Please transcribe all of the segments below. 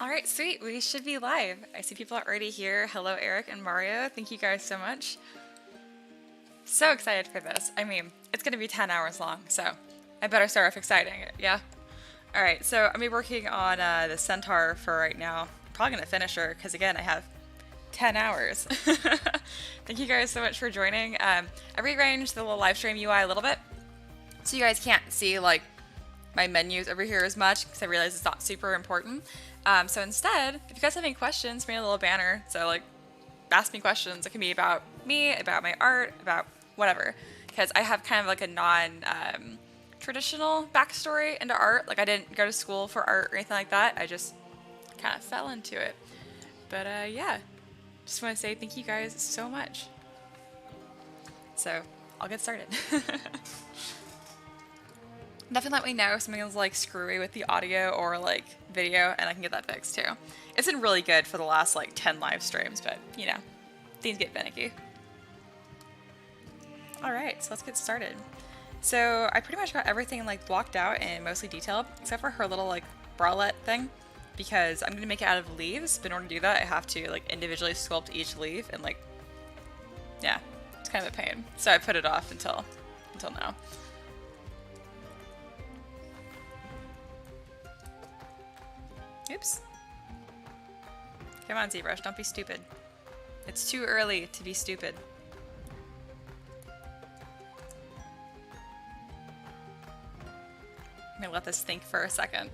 Alright, sweet. We should be live. I see people are already here. Hello, Eric and Mario. Thank you guys so much. So excited for this. I mean, it's going to be 10 hours long, so I better start off exciting it, yeah? Alright, so I'm going to be working on the Centaur for right now. I'm probably going to finish her, because again, I have 10 hours. Thank you guys so much for joining. I rearranged the little live stream UI a little bit, so you guys can't see, like, my menus over here as much, because I realize it's not super important. So instead, if you guys have any questions, made a little banner. So like, ask me questions. It can be about me, about my art, about whatever. Because I have kind of like a non-traditional backstory into art. Like I didn't go to school for art or anything like that. I just kind of fell into it. But yeah, just want to say thank you guys so much. So I'll get started. Definitely let me know if something is like screwy with the audio or like video, and I can get that fixed too. It's been really good for the last like 10 live streams, but you know, things get finicky. Alright, so let's get started. So I pretty much got everything like blocked out and mostly detailed, except for her little like bralette thing, because I'm going to make it out of leaves, but in order to do that I have to like individually sculpt each leaf, and like, yeah, it's kind of a pain. So I put it off until now. Oops. Come on, ZBrush, don't be stupid. It's too early to be stupid. I'm gonna let this think for a second.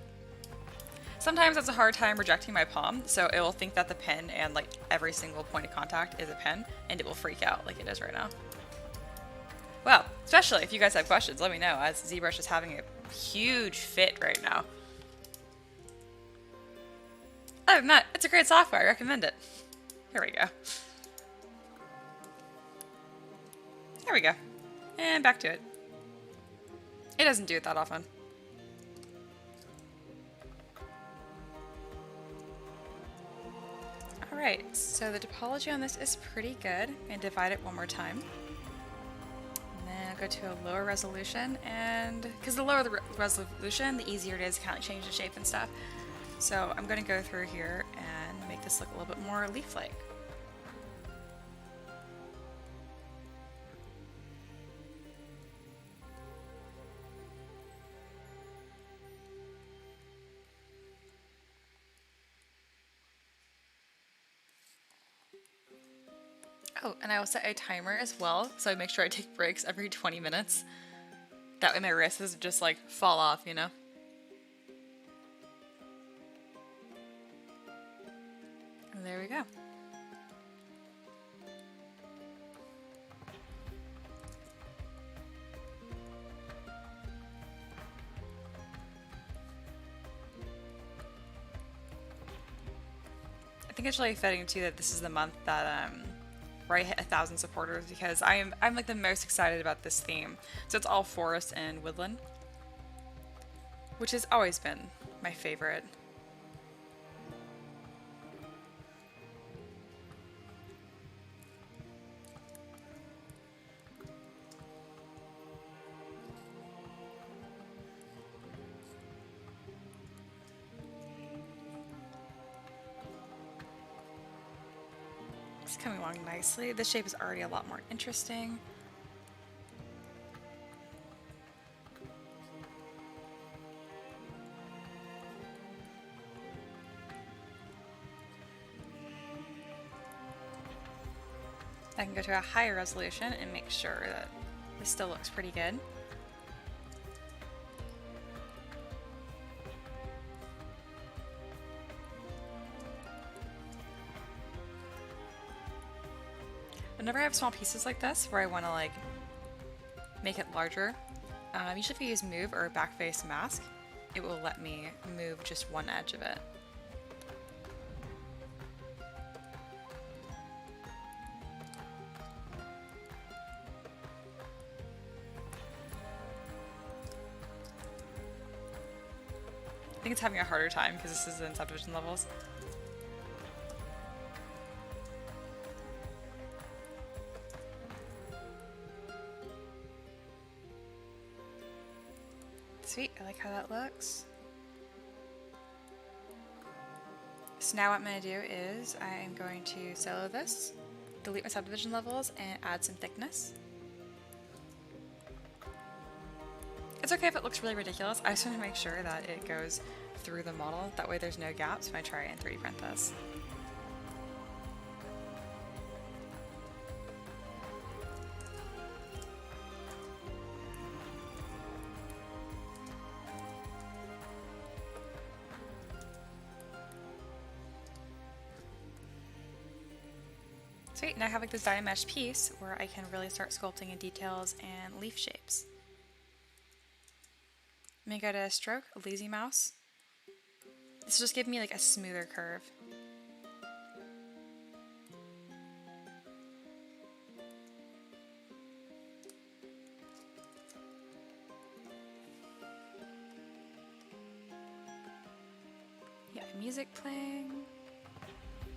Sometimes it's a hard time rejecting my palm, so it will think that the pen and like every single point of contact is a pen, and it will freak out like it is right now. Well, especially if you guys have questions, let me know, as ZBrush is having a huge fit right now. Other than that, it's a great software. I recommend it. Here we go. There we go. And back to it. It doesn't do it that often. Alright, so the topology on this is pretty good. I'm going to divide it one more time. And then I'll go to a lower resolution, and because the lower the resolution, the easier it is to kind of change the shape and stuff. So I'm going to go through here and make this look a little bit more leaf-like. Oh, and I will set a timer as well, so I make sure I take breaks every 20 minutes. That way my wrist doesn't just like fall off, you know? And there we go. I think it's really fitting too that this is the month that where I hit 1,000 supporters, because I'm like the most excited about this theme. So it's all forest and woodland, which has always been my favorite. It's coming along nicely. This shape is already a lot more interesting. I can go to a higher resolution and make sure that this still looks pretty good. Whenever I have small pieces like this where I want to like make it larger, usually if I use move or backface mask, it will let me move just one edge of it. I think it's having a harder time because this is in subdivision levels. Sweet, I like how that looks. So now what I'm going to do is I'm going to solo this, delete my subdivision levels, and add some thickness. It's okay if it looks really ridiculous. I just want to make sure that it goes through the model. That way there's no gaps when I try and 3D print this. Sweet, now I have like this die mesh piece where I can really start sculpting in details and leaf shapes. I'm gonna go to stroke, lazy mouse. This will just give me like a smoother curve. Yeah, music playing.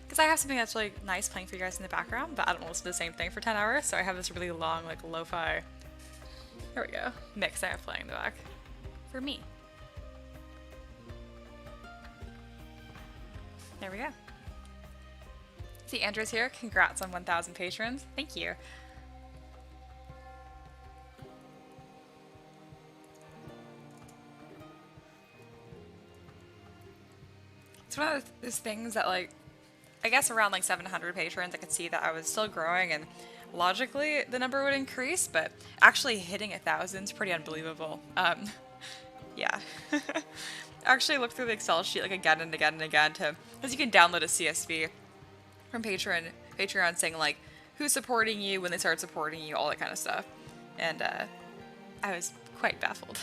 Because I have something that's really nice playing for you guys in the background, but I don't listen to the same thing for 10 hours, so I have this really long, like, lo-fi, there we go, mix I have playing in the back. For me. There we go. See, Andrew's here. Congrats on 1,000 patrons. Thank you. It's one of those things that, like, I guess around like 700 patrons, I could see that I was still growing, and logically the number would increase, but actually hitting 1,000 is pretty unbelievable. Yeah. Actually look through the Excel sheet like again and again and again because you can download a CSV from Patreon saying like who's supporting you, when they start supporting you, all that kind of stuff. And I was quite baffled.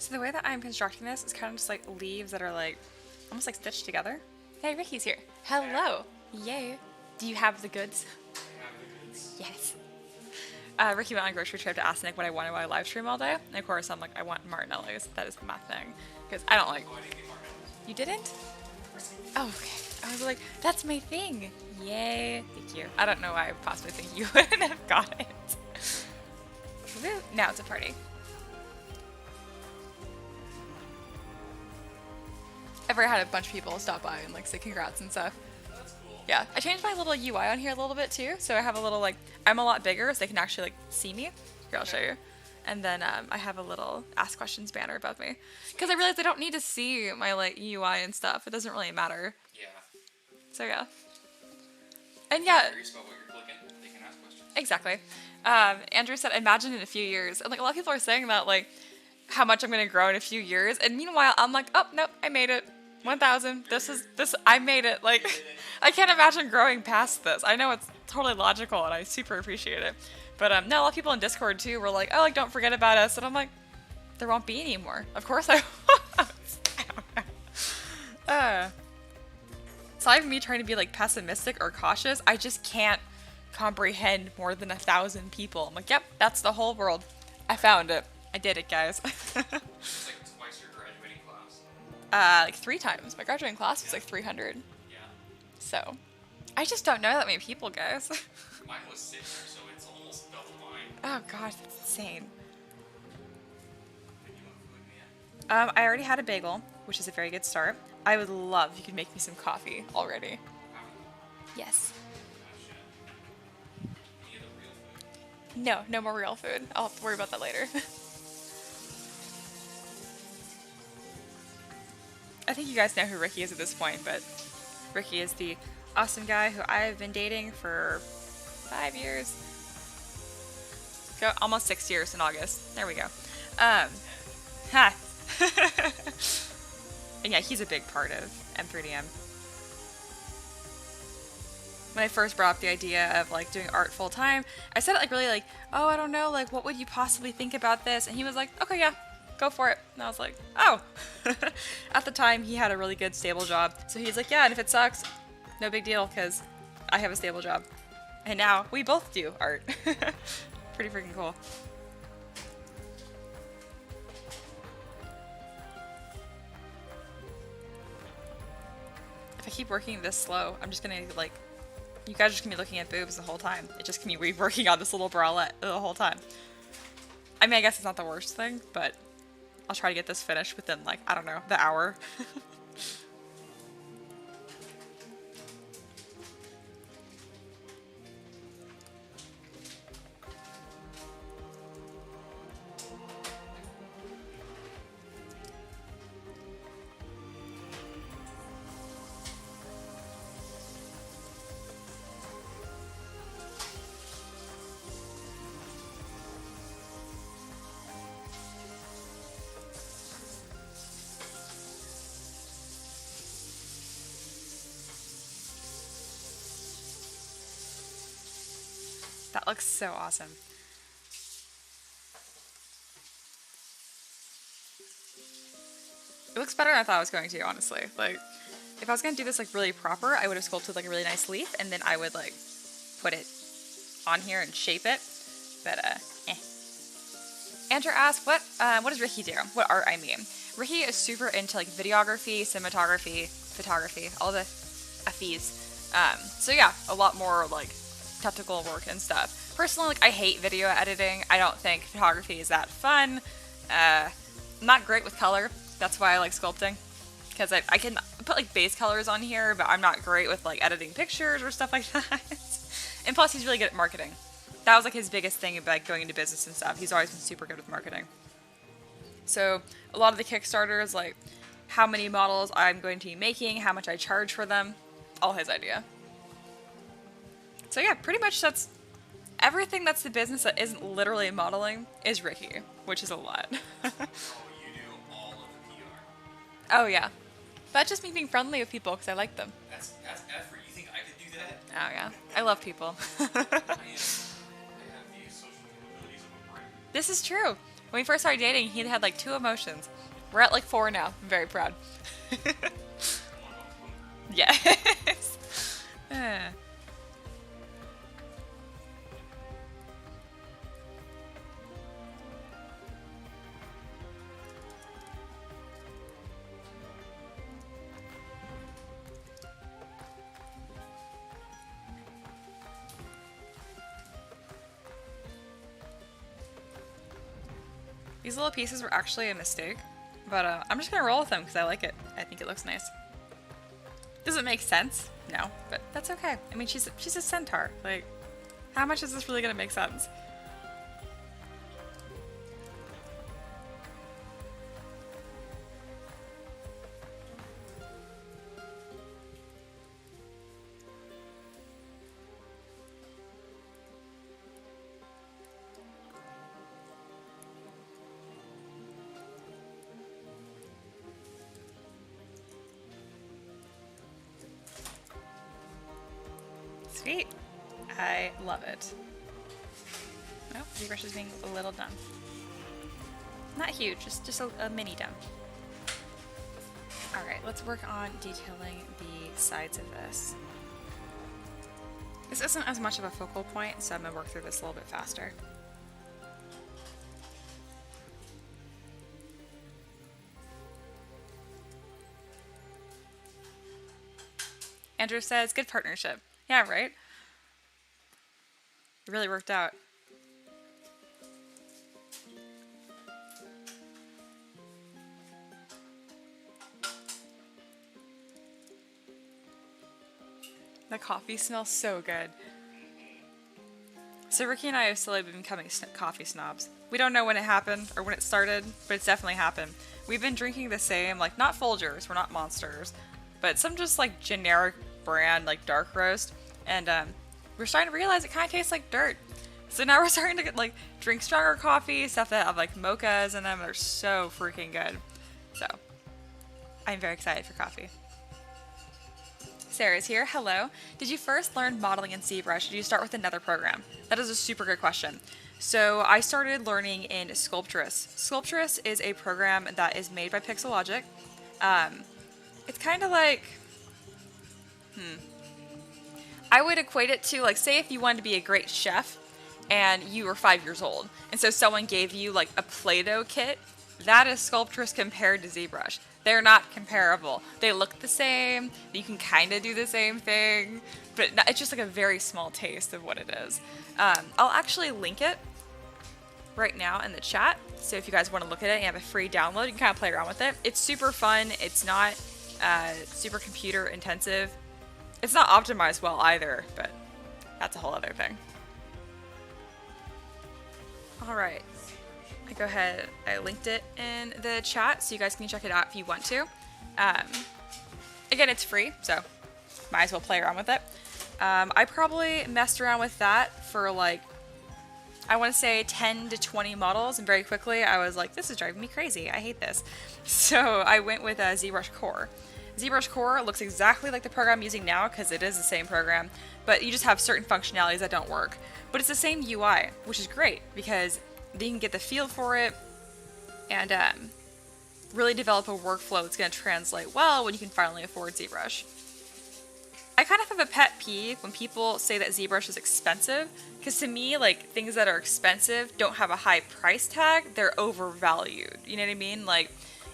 So the way that I'm constructing this is kind of just like leaves that are like almost like stitched together. Hey, Ricky's here. Hello. Yay. Do you have the goods? I have the goods. Yes. Ricky went on a grocery trip to ask Nick what I wanted while I live stream all day. And of course I'm like, I want Martinelli's. That is my thing. Because I don't like... Oh, I didn't get Martinelli's. You didn't? Oh, okay. I was like, that's my thing. Yay. Thank you. I don't know why I possibly think you wouldn't have got it. Woo. Now it's a party. I've already had a bunch of people stop by and like say congrats and stuff. That's cool. Yeah, I changed my little UI on here a little bit too, so I have a little like, I'm a lot bigger so they can actually like see me. Here, I'll show you. And then I have a little ask questions banner above me. Because I realized they don't need to see my like UI and stuff. It doesn't really matter. Yeah. So yeah. And yeah. Curious about what you're clicking, they can ask questions. Exactly. Andrew said, imagine in a few years. And like a lot of people are saying that like, how much I'm going to grow in a few years. And meanwhile, I'm like, oh, nope, I made it. 1,000. I made it. Like, I can't imagine growing past this. I know it's totally logical and I super appreciate it. But no, a lot of people in Discord too were like, oh, like, don't forget about us. And I'm like, there won't be any more. Of course I won't. It's not even me trying to be like pessimistic or cautious. I just can't comprehend more than 1,000 people. I'm like, yep, that's the whole world. I found it. I did it, guys. It's like twice your graduating class. Like 3 times. My graduating class was like 300. Yeah. So, I just don't know that many people, guys. Mine was 6, so it's almost double mine. Oh gosh, that's insane. Then you want food, man? I already had a bagel, which is a very good start. I would love if you could make me some coffee already. Yes. Any other real food? No, no more real food. I'll have to worry about that later. I think you guys know who Ricky is at this point, but Ricky is the awesome guy who I've been dating for 5 years. Go almost 6 years in August. There we go. Ha. And yeah, he's a big part of M3DM. When I first brought up the idea of like doing art full time, I said it like really like, oh, I don't know, like what would you possibly think about this? And he was like, okay, yeah, go for it. And I was like, oh. At the time, he had a really good stable job. So he's like, yeah, and if it sucks, no big deal, because I have a stable job. And now we both do art. Pretty freaking cool. If I keep working this slow, I'm just gonna like, you guys are just gonna be looking at boobs the whole time. It just can be working on this little bralette the whole time. I mean, I guess it's not the worst thing, but I'll try to get this finished within like, I don't know, the hour. That looks so awesome. It looks better than I thought it was going to, honestly. Like, if I was going to do this like really proper, I would have sculpted like a really nice leaf, and then I would like put it on here and shape it. But Andrew asked, what does Ricky do? What art, I mean. Ricky is super into like videography, cinematography, photography, all the F's. So yeah, a lot more like technical work and stuff. Personally, like I hate video editing. I don't think photography is that fun. I'm not great with color. That's why I like sculpting, because I can put like base colors on here, but I'm not great with like editing pictures or stuff like that. And plus, he's really good at marketing. That was like his biggest thing about like, going into business and stuff. He's always been super good with marketing. So a lot of the Kickstarters, like how many models I'm going to be making, how much I charge for them, all his idea. So yeah, pretty much that's everything that's the business that isn't literally modeling is Ricky, which is a lot. Oh, you do all of the PR. Oh yeah, that's just me being friendly with people because I like them. That's effort. You think I could do that? Oh yeah, I love people. I have the social capabilities of a brick. This is true. When we first started dating, he had like 2 emotions. We're at like 4 now. I'm very proud. Yes. These little pieces were actually a mistake, but I'm just gonna roll with them because I like it. I think it looks nice. Does it make sense? No, but that's okay. I mean, she's a centaur. Like, how much is this really gonna make sense? Sweet. I love it. Oh, ZBrush is being a little dumb. Not huge, just a mini dumb. Alright, let's work on detailing the sides of this. This isn't as much of a focal point, so I'm going to work through this a little bit faster. Andrew says, good partnership. Yeah, right? It really worked out. The coffee smells so good. So Ricky and I have slowly been becoming coffee snobs. We don't know when it happened or when it started, but it's definitely happened. We've been drinking the same, like not Folgers, we're not monsters, but some just like generic brand like dark roast, and we're starting to realize it kind of tastes like dirt. So now we're starting to get, like, drink stronger coffee, stuff that have like mochas in them. They're so freaking good. So I'm very excited for coffee. Sarah's here. Hello. Did you first learn modeling in ZBrush, or did you start with another program? That is a super good question. So I started learning in Sculptress. Sculptress is a program that is made by Pixelogic. It's kind of like, I would equate it to, like, say if you wanted to be a great chef and you were 5 years old, and so someone gave you like a Play-Doh kit. That is Sculptress compared to ZBrush. They're not comparable. They look the same. You can kind of do the same thing, but it's just like a very small taste of what it is. I'll actually link it right now in the chat. So if you guys want to look at it and have a free download, you can kind of play around with it. It's super fun. It's not super computer intensive. It's not optimized well either, but that's a whole other thing. All right. I go ahead, I linked it in the chat so you guys can check it out if you want to. Again, it's free, so might as well play around with it. I probably messed around with that for like, I want to say 10 to 20 models, and very quickly I was like, this is driving me crazy. I hate this. So I went with ZBrush Core. ZBrush Core looks exactly like the program I'm using now because it is the same program, but you just have certain functionalities that don't work. But it's the same UI, which is great because you can get the feel for it and really develop a workflow that's going to translate well when you can finally afford ZBrush. I kind of have a pet peeve when people say that ZBrush is expensive, because to me, like, things that are expensive don't have a high price tag, they're overvalued. You know what I mean? Like,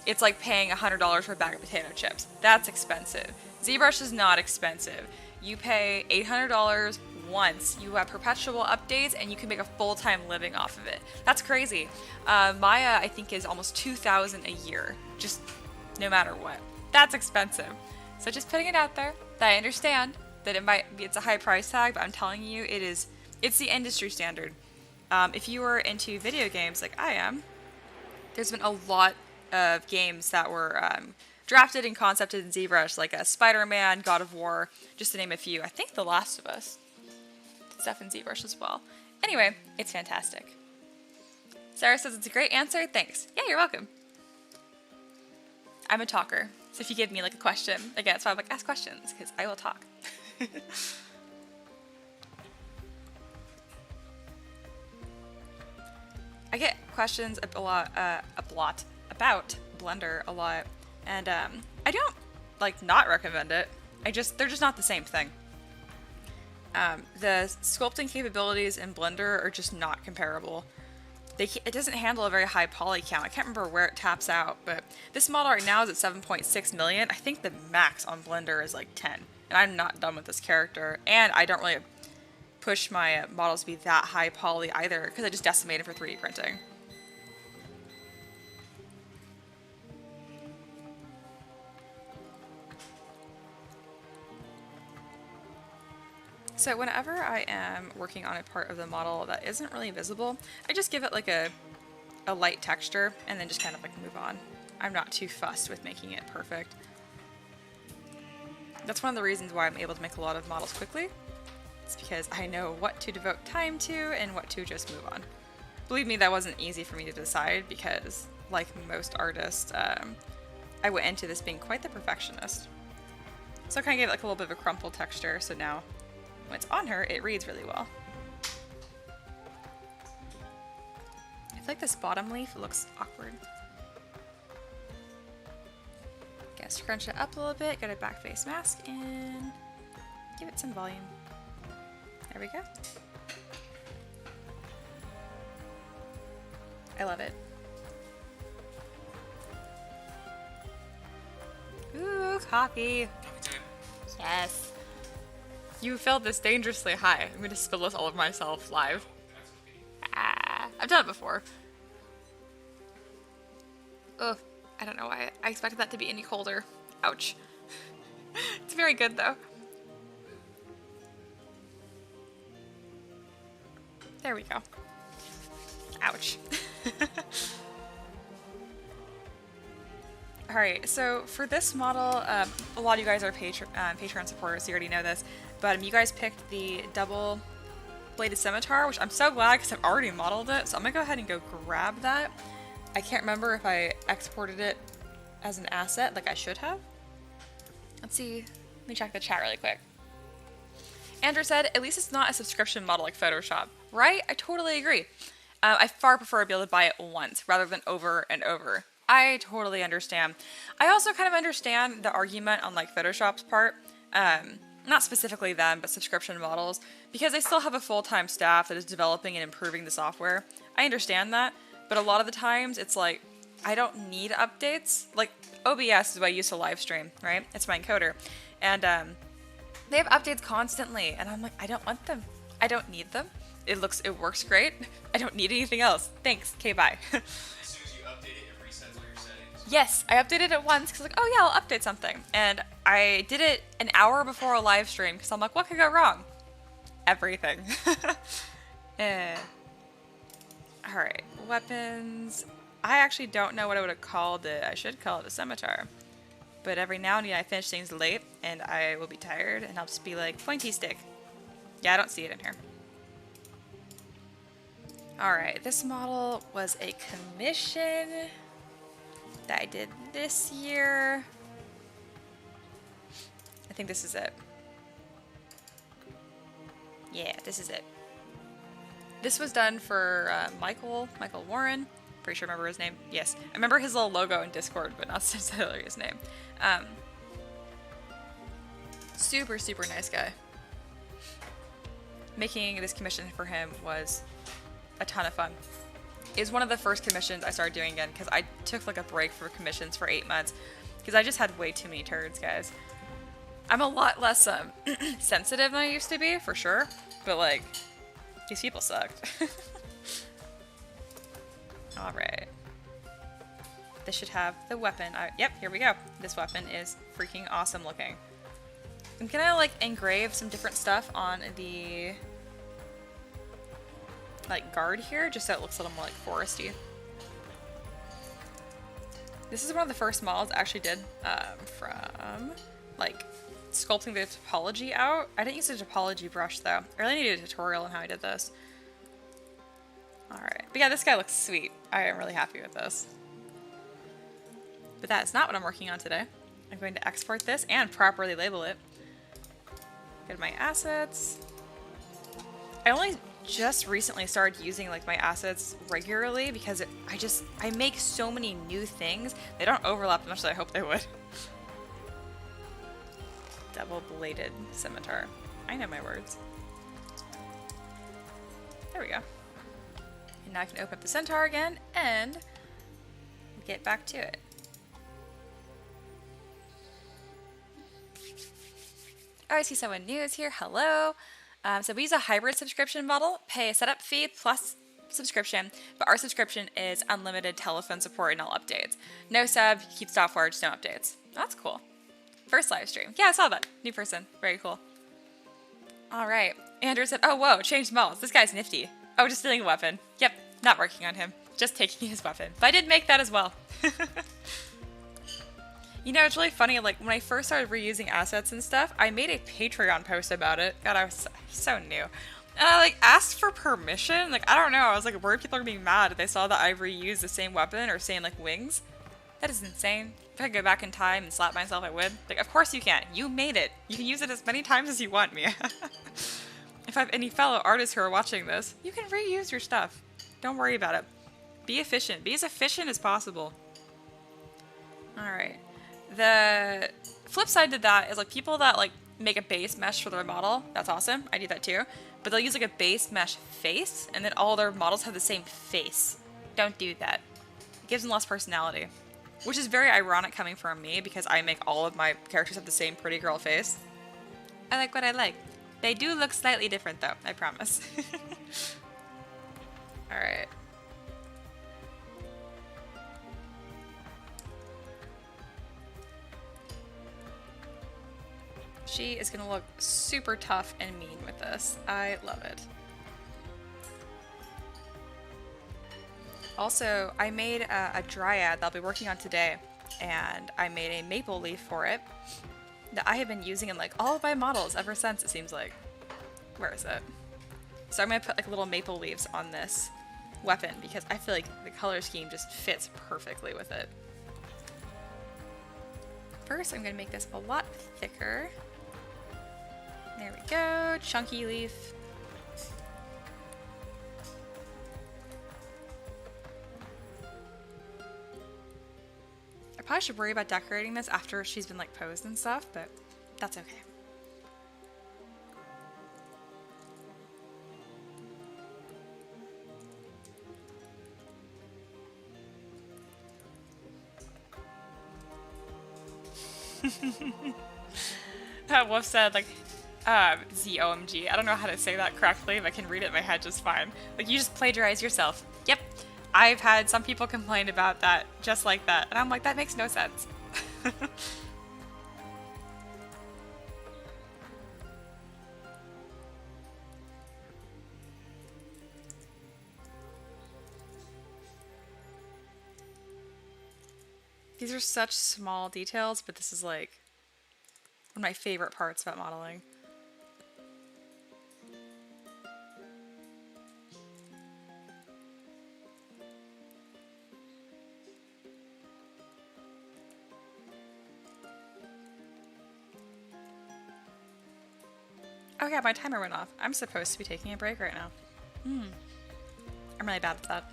it's like paying $100 for a bag of potato chips. That's expensive. ZBrush is not expensive. You pay $800 once, you have perpetual updates, and you can make a full-time living off of it. That's crazy. Maya, I think, is almost $2,000 a year, just no matter what. That's expensive. So just putting it out there, that I understand that it's a high price tag, but I'm telling you, it's the industry standard. If you were into video games like I am, there's been a lot of games that were drafted and concepted in ZBrush, like Spider-Man, God of War, just to name a few. I think The Last of Us did stuff in ZBrush as well. Anyway, it's fantastic. Sarah says it's a great answer. Thanks. Yeah, you're welcome. I'm a talker, so if you give me like a question, again, that's why I'm like, ask questions, because I will talk. I get questions a lot about Blender a lot, and I don't like not recommend it. They're just not the same thing. The sculpting capabilities in Blender are just not comparable. It doesn't handle a very high poly count. I can't remember where it taps out, but this model right now is at 7.6 million. I think the max on Blender is like 10, and I'm not done with this character, and I don't really push my models to be that high poly either, because I just decimated for 3D printing. So whenever I am working on a part of the model that isn't really visible, I just give it like a light texture and then just kind of like move on. I'm not too fussed with making it perfect. That's one of the reasons why I'm able to make a lot of models quickly. It's because I know what to devote time to and what to just move on. Believe me, that wasn't easy for me to decide because, like most artists, I went into this being quite the perfectionist. So I kind of gave it like a little bit of a crumpled texture, so now when it's on her, it reads really well. I feel like this bottom leaf looks awkward. Gotta scrunch it up a little bit, get a back face mask, and give it some volume. There we go. I love it. Ooh, coffee. Yes. You filled this dangerously high. I'm gonna spill this all over myself live. Ah, I've done it before. Ugh, I don't know why. I expected that to be any colder. Ouch. It's very good though. There we go. Ouch. Alright, so for this model, a lot of you guys are Patreon supporters, so you already know this, but you guys picked the double bladed scimitar, which I'm so glad because I've already modeled it. So I'm gonna go ahead and go grab that. I can't remember if I exported it as an asset like I should have. Let's see. Let me check the chat really quick. Andrew said, at least it's not a subscription model like Photoshop. Right? I totally agree. I far prefer to be able to buy it once rather than over and over. I totally understand. I also kind of understand the argument on like Photoshop's part. Not specifically them, but subscription models, because they still have a full-time staff that is developing and improving the software. I understand that, but a lot of the times it's like, I don't need updates. Like OBS is what I use to live stream, right? It's my encoder. And they have updates constantly, and I'm like, I don't want them. I don't need them. It works great. I don't need anything else. Thanks. Okay, bye. As soon as you update it, it resets all your settings. Yes, I updated it once because like, oh yeah, I'll update something. And I did it an hour before a live stream because I'm like, what could go wrong? Everything. Alright, weapons. I actually don't know what I would have called it. I should call it a scimitar. But every now and then I finish things late and I will be tired and I'll just be like, pointy stick. Yeah, I don't see it in here. Alright, this model was a commission that I did this year. I think this is it. Yeah, this is it. This was done for Michael Warren. Pretty sure I remember his name. Yes, I remember his little logo in Discord, but not necessarily his name. Super, super nice guy. Making this commission for him was a ton of fun. It was one of the first commissions I started doing again because I took like a break for commissions for 8 months because I just had way too many turds, guys. I'm a lot less sensitive than I used to be, for sure, but like, these people sucked. Alright. This should have the weapon. Yep, here we go. This weapon is freaking awesome looking. I'm gonna like engrave some different stuff on the like guard here, just so it looks a little more like foresty. This is one of the first models I actually did from like sculpting the topology out. I didn't use a topology brush though. I really needed a tutorial on how I did this. Alright, but yeah, this guy looks sweet. I am really happy with this. But that is not what I'm working on today. I'm going to export this and properly label it. Go to my assets. I only just recently started using like my assets regularly because I make so many new things. They don't overlap as much as I hope they would. Double-bladed scimitar. I know my words. There we go. And now I can open up the centaur again and get back to it. Oh, I see someone new is here. Hello. So we use a hybrid subscription model, pay a setup fee plus subscription, but our subscription is unlimited telephone support and all updates. No sub, keep software, just no updates. That's cool. First live stream. Yeah, I saw that. New person. Very cool. All right. Andrew said, oh, whoa, changed models. This guy's nifty. Oh, just stealing a weapon. Yep, not working on him. Just taking his weapon. But I did make that as well. You know, it's really funny, like, when I first started reusing assets and stuff, I made a Patreon post about it. God, I was so new. And I, like, asked for permission. Like, I don't know. I was like, worried people are being mad if they saw that I reused the same weapon or same, like, wings. That is insane. If I could go back in time and slap myself, I would. Like, of course you can. You made it. You can use it as many times as you want, Mia. If I have any fellow artists who are watching this, you can reuse your stuff. Don't worry about it. Be efficient. Be as efficient as possible. Alright. The flip side to that is like people that like make a base mesh for their model. That's awesome. I do that too. But they'll use like a base mesh face and then all their models have the same face. Don't do that. It gives them less personality. Which is very ironic coming from me because I make all of my characters have the same pretty girl face. I like what I like. They do look slightly different though, I promise. Alright. She is gonna look super tough and mean with this. I love it. Also, I made a dryad that I'll be working on today, and I made a maple leaf for it that I have been using in like all of my models ever since, it seems like. Where is it? So I'm going to put like little maple leaves on this weapon because I feel like the color scheme just fits perfectly with it. First, I'm going to make this a lot thicker. There we go, chunky leaf. I probably should worry about decorating this after she's been like posed and stuff, but that's okay. Wolf said like ZOMG. I don't know how to say that correctly, but I can read it in my head just fine. Like, you just plagiarize yourself. Yep. I've had some people complain about that just like that. And I'm like, that makes no sense. These are such small details, but this is like one of my favorite parts about modeling. Oh yeah, my timer went off. I'm supposed to be taking a break right now. I'm really bad at that.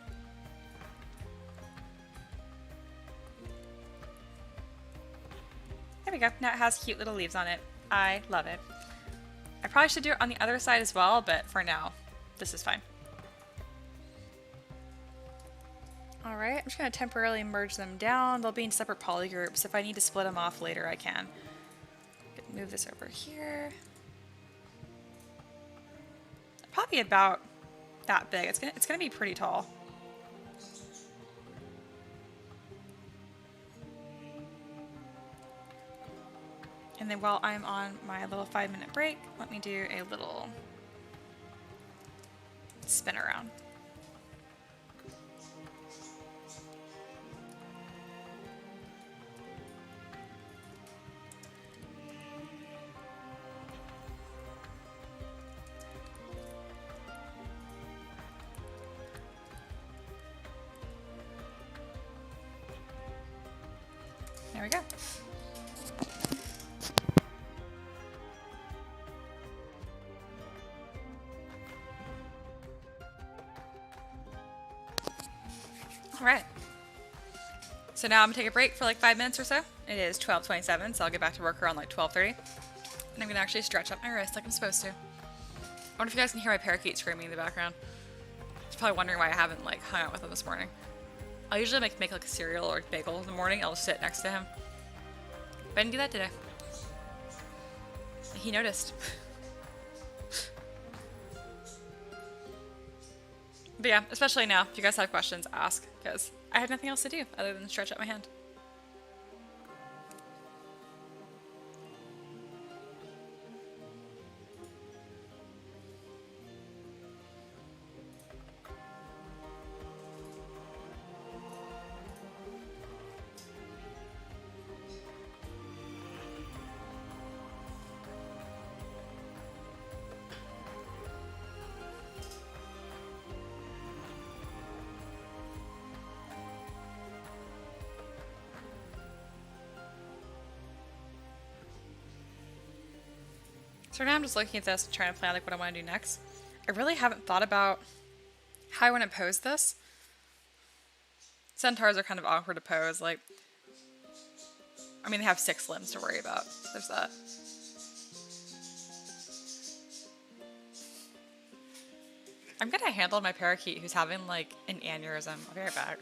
There we go. Now it has cute little leaves on it. I love it. I probably should do it on the other side as well, but for now, this is fine. Alright, I'm just going to temporarily merge them down. They'll be in separate polygroups. If I need to split them off later, I can. Move this over here. Probably about that big. It's gonna be pretty tall. And then while I'm on my little 5-minute break, let me do a little spin around. There we go. All right. So now I'm gonna take a break for like 5 minutes or so. It is 12:27, so I'll get back to work around like 12:30. And I'm gonna actually stretch up my wrist like I'm supposed to. I wonder if you guys can hear my parakeet screaming in the background. He's probably wondering why I haven't like hung out with him this morning. I'll usually make like a cereal or a bagel in the morning. I'll just sit next to him. But I didn't do that today. He noticed. But yeah, especially now, if you guys have questions, ask, because I had nothing else to do other than stretch out my hand. So now I'm just looking at this and trying to plan like what I want to do next. I really haven't thought about how I want to pose this. Centaurs are kind of awkward to pose. Like, I mean, they have 6 limbs to worry about. There's that. I'm gonna handle my parakeet who's having like an aneurysm. I'll be right back.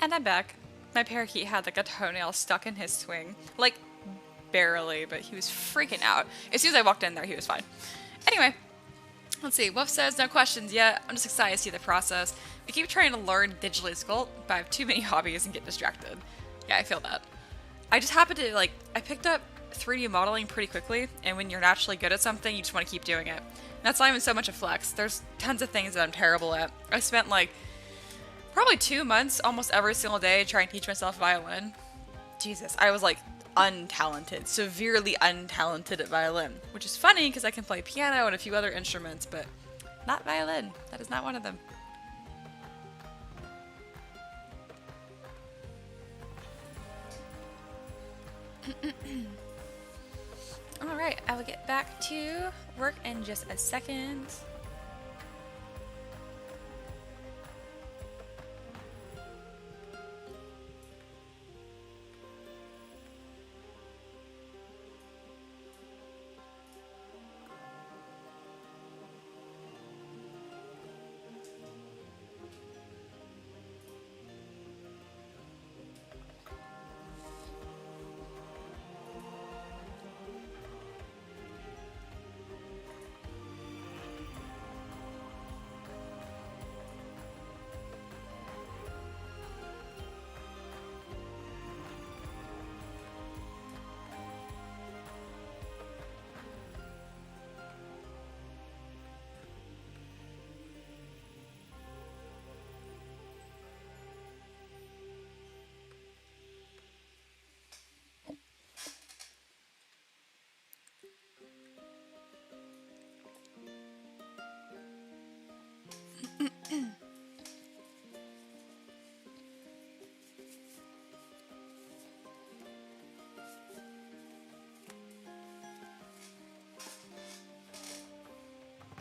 And I'm back. My parakeet had like a toenail stuck in his swing. Like, barely, but he was freaking out. As soon as I walked in there, he was fine. Anyway, let's see. Wolf says, no questions yet. I'm just excited to see the process. I keep trying to learn digitally sculpt, but I have too many hobbies and get distracted. Yeah, I feel that. I just happened to, like, I picked up 3D modeling pretty quickly, and when you're naturally good at something, you just want to keep doing it. And that's not even so much a flex. There's tons of things that I'm terrible at. I spent, like, probably 2 months almost every single day trying to teach myself violin. Jesus, I was, like, untalented, severely untalented at violin, which is funny because I can play piano and a few other instruments, but not violin. That is not one of them. Alright, I will get back to work in just a second.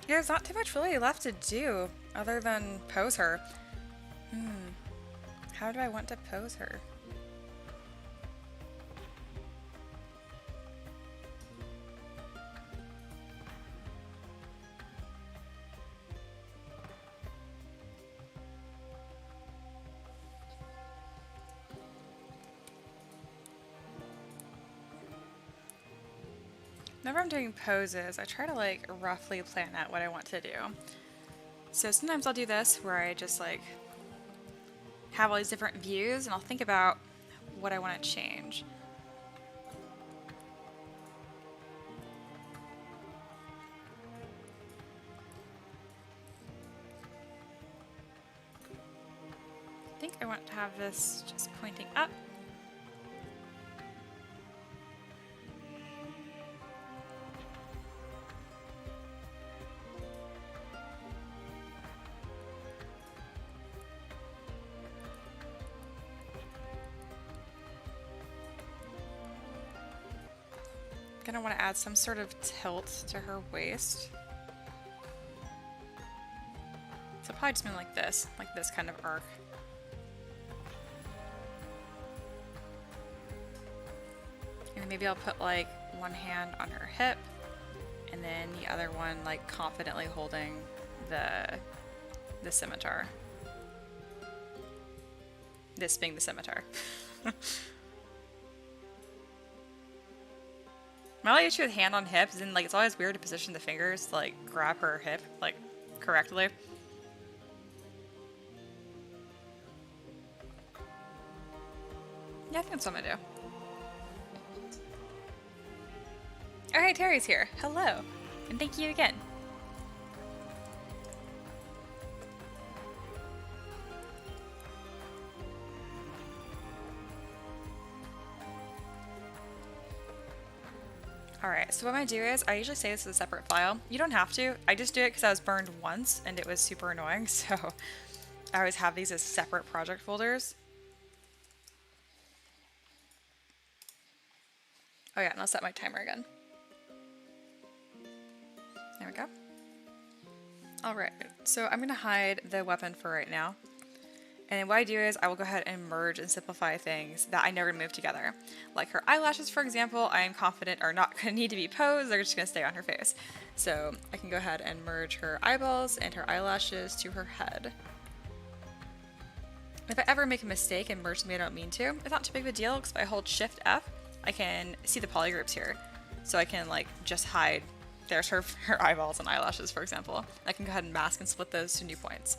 Yeah, there's not too much really left to do other than pose her. How do I want to pose her? Whenever I'm doing poses, I try to like roughly plan out what I want to do. So sometimes I'll do this where I just like have all these different views and I'll think about what I want to change. I think I want to have this just pointing up. Gonna want to add some sort of tilt to her waist. So probably just mean like this kind of arc. And then maybe I'll put like one hand on her hip and then the other one like confidently holding the scimitar. This being the scimitar. My only issue with hand on hip is like it's always weird to position the fingers to like grab her hip like correctly. Yeah, I think that's what I'm gonna do. Alright, Terry's here. Hello. And thank you again. Alright, so what I'm going to do is, I usually save this as a separate file. You don't have to. I just do it because I was burned once and it was super annoying, so I always have these as separate project folders. Oh yeah, and I'll set my timer again. There we go. Alright, so I'm going to hide the weapon for right now. And what I do is I will go ahead and merge and simplify things that I know are going to move together. Like her eyelashes, for example, I am confident are not going to need to be posed, they're just going to stay on her face. So I can go ahead and merge her eyeballs and her eyelashes to her head. If I ever make a mistake and merge something I don't mean to, it's not too big of a deal because if I hold Shift F, I can see the polygroups here. So I can like just hide, there's her eyeballs and eyelashes, for example. I can go ahead and mask and split those to new points,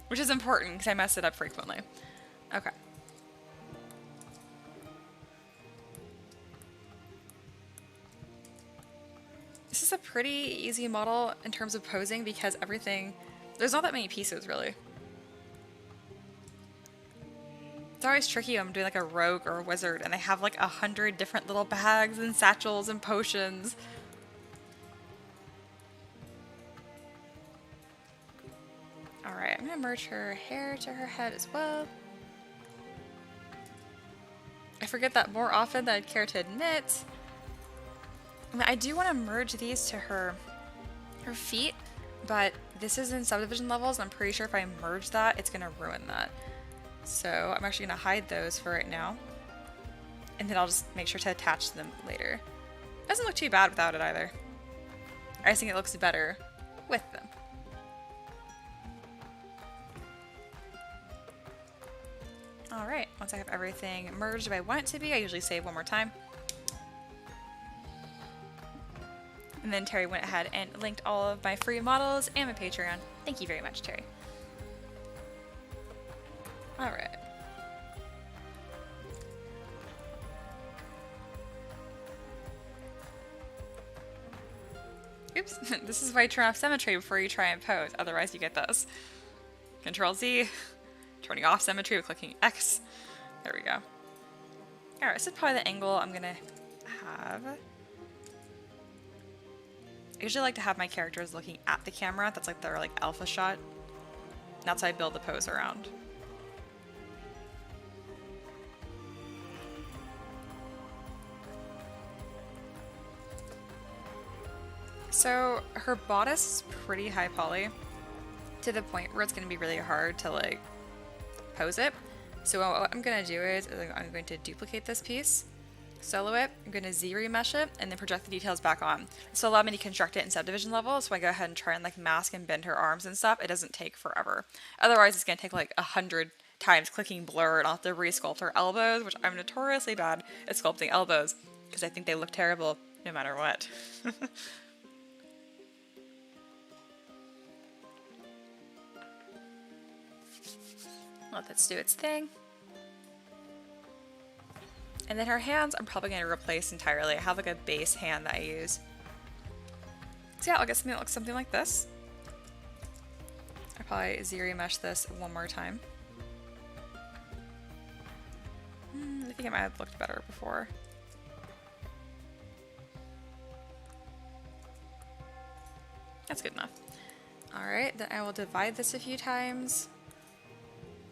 which is important because I mess it up frequently. Okay. This is a pretty easy model in terms of posing because everything, there's not that many pieces really. It's always tricky when I'm doing like a rogue or a wizard and they have like 100 different little bags and satchels and potions. Alright, I'm gonna merge her hair to her head as well. I forget that more often than I'd care to admit. I mean, I do want to merge these to her feet, but this is in subdivision levels and I'm pretty sure if I merge that, it's gonna ruin that. So I'm actually going to hide those for right now. And then I'll just make sure to attach them later. Doesn't look too bad without it either. I just think it looks better with them. Alright, once I have everything merged if I want it to be, I usually save one more time. And then Terry went ahead and linked all of my free models and my Patreon. Thank you very much, Terry. Alright. Oops, this is why you turn off symmetry before you try and pose, otherwise you get this. Control Z, turning off symmetry with clicking X. There we go. Alright, this is probably the angle I'm gonna have. I usually like to have my characters looking at the camera, that's like their like alpha shot. And that's how I build the pose around. So her bodice is pretty high poly to the point where it's going to be really hard to like pose it. So what I'm going to do is I'm going to duplicate this piece, solo it, I'm going to Z remesh it, and then project the details back on. So allow me to construct it in subdivision level, so I go ahead and try and like mask and bend her arms and stuff. It doesn't take forever. Otherwise it's going to take like 100 times clicking blur and I'll have to re-sculpt her elbows, which I'm notoriously bad at sculpting elbows because I think they look terrible no matter what. Let this do its thing. And then her hands, I'm probably going to replace entirely. I have like a base hand that I use. So yeah, I'll get something that looks something like this. I'll probably Z mesh this one more time. I think it might have looked better before. That's good enough. Alright, then I will divide this a few times.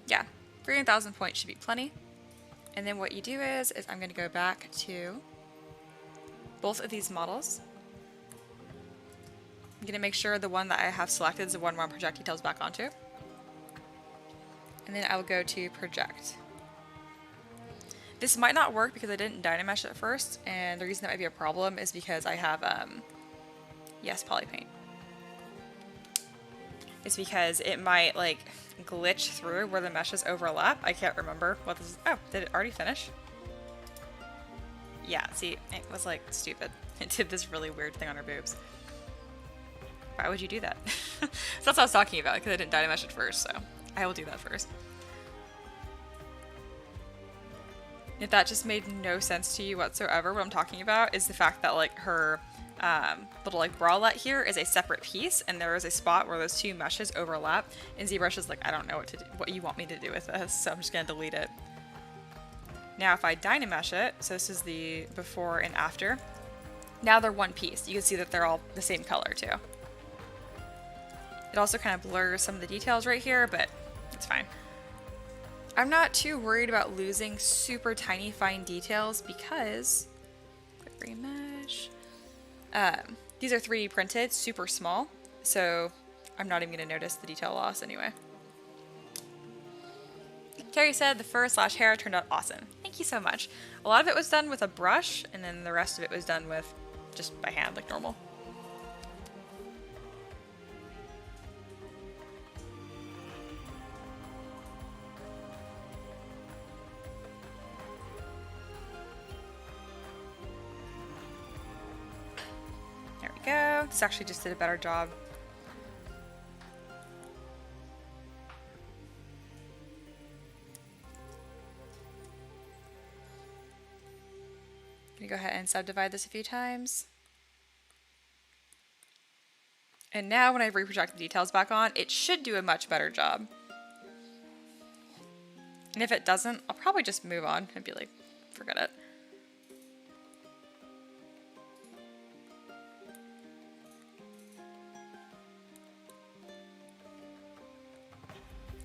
Yeah, 3,000 points should be plenty. And then what you do is I'm going to go back to both of these models. I'm going to make sure the one that I have selected is the one where I project details back onto. And then I will go to project. This might not work because I didn't Dynamesh at first, and the reason that might be a problem is because I have, yes, polypaint. It's because it might like glitch through where the meshes overlap. I can't remember what this is. Oh, did it already finish? Yeah, see, it was like stupid. It did this really weird thing on her boobs. Why would you do that? So that's what I was talking about, because I didn't Dynamesh it first, so I will do that first. If that just made no sense to you whatsoever, what I'm talking about is the fact that like her little like bralette here is a separate piece, and there is a spot where those two meshes overlap, and ZBrush is like, I don't know what to do, what you want me to do with this, so I'm just gonna delete it. Now if I Dynamesh it, so this is the before and after, now they're one piece. You can see that they're all the same color too. It also kind of blurs some of the details right here, but it's fine. I'm not too worried about losing super tiny fine details because, quick remesh, these are 3D printed, super small, so I'm not even going to notice the detail loss anyway. Terry said the fur / hair turned out awesome. Thank you so much. A lot of it was done with a brush, and then the rest of it was done with just by hand, like normal. we go. This actually just did a better job. I'm gonna go ahead and subdivide this a few times. And now when I reproject the details back on, it should do a much better job. And if it doesn't, I'll probably just move on and be like, forget it.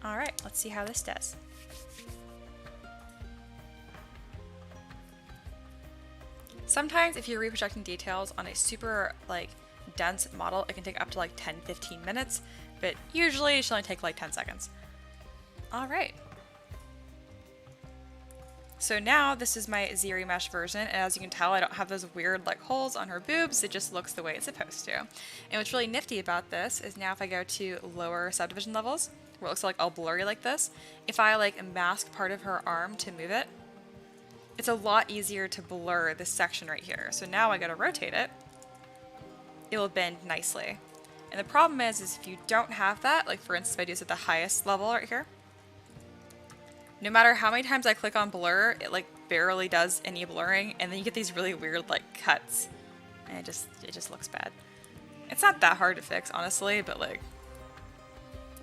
All right, let's see how this does. Sometimes if you're reprojecting details on a super like dense model, it can take up to like 10-15 minutes, but usually it should only take like 10 seconds. All right. So now this is my ZBrush version, and as you can tell, I don't have those weird like holes on her boobs. It just looks the way it's supposed to. And what's really nifty about this is now if I go to lower subdivision levels, where it looks like all blurry like this, if I like mask part of her arm to move it, it's a lot easier to blur this section right here. So now I gotta rotate it, it'll bend nicely. And the problem is if you don't have that, like for instance if I do this at the highest level right here, no matter how many times I click on blur, it like barely does any blurring, and then you get these really weird like cuts, and it just looks bad. It's not that hard to fix, honestly, but like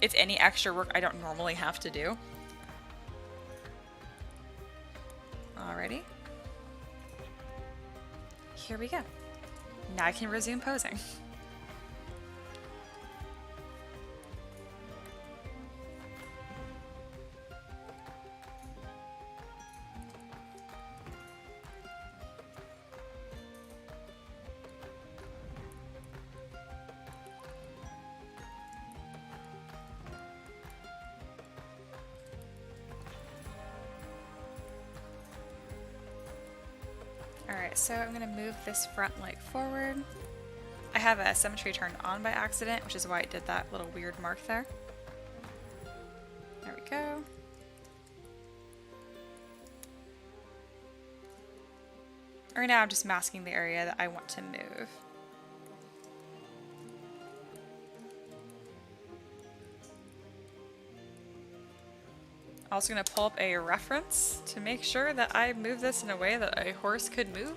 it's any extra work I don't normally have to do. Alrighty. Here we go. Now I can resume posing. Alright, so I'm going to move this front leg forward. I have a symmetry turned on by accident, which is why it did that little weird mark there. There we go. Right now I'm just masking the area that I want to move. Also going to pull up a reference to make sure that I move this in a way that a horse could move.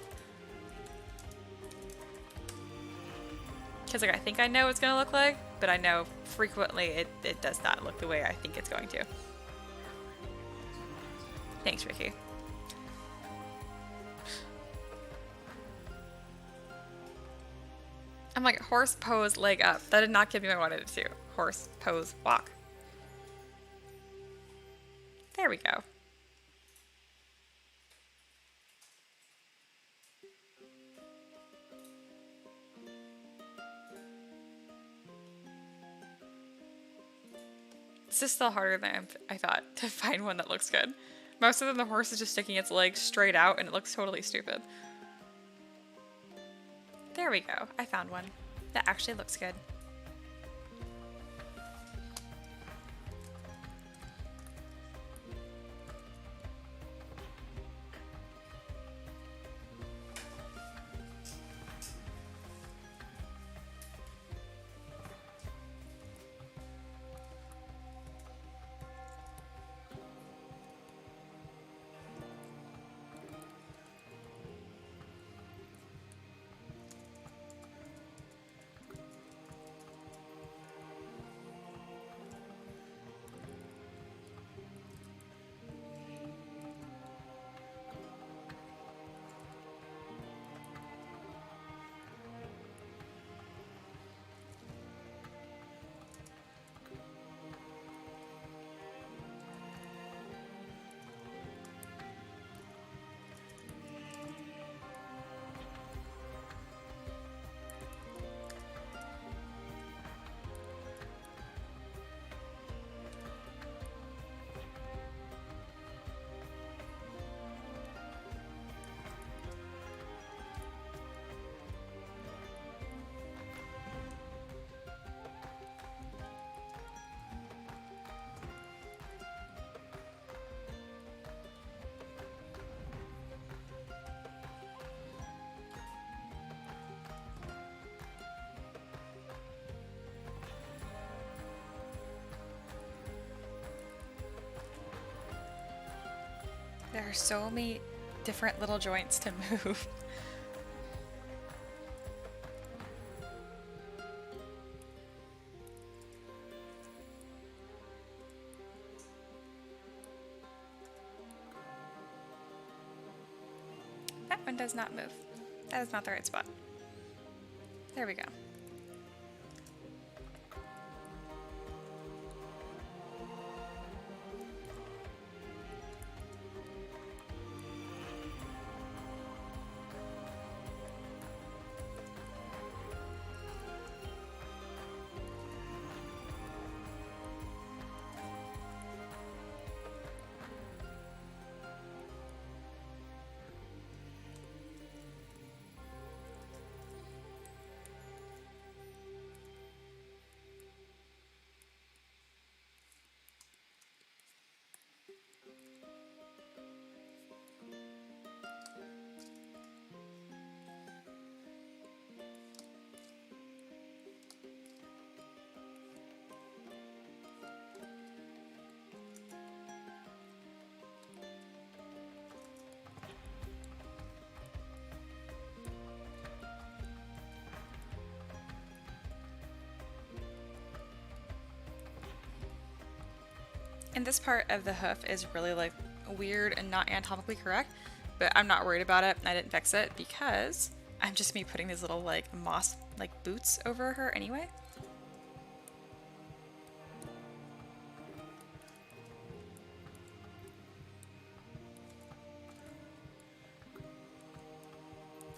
Because like I think I know what it's going to look like, but I know frequently it does not look the way I think it's going to. Thanks, Ricky. I'm like, horse pose, leg up. That did not give me what I wanted it to. Horse pose, walk. There we go. This is still harder than I thought to find one that looks good. Most of them, the horse is just sticking its legs straight out and it looks totally stupid. There we go. I found one that actually looks good. There are so many different little joints to move. That one does not move. That is not the right spot. There we go. And this part of the hoof is really like weird and not anatomically correct, but I'm not worried about it. I didn't fix it because I'm just me putting these little like moss like boots over her anyway.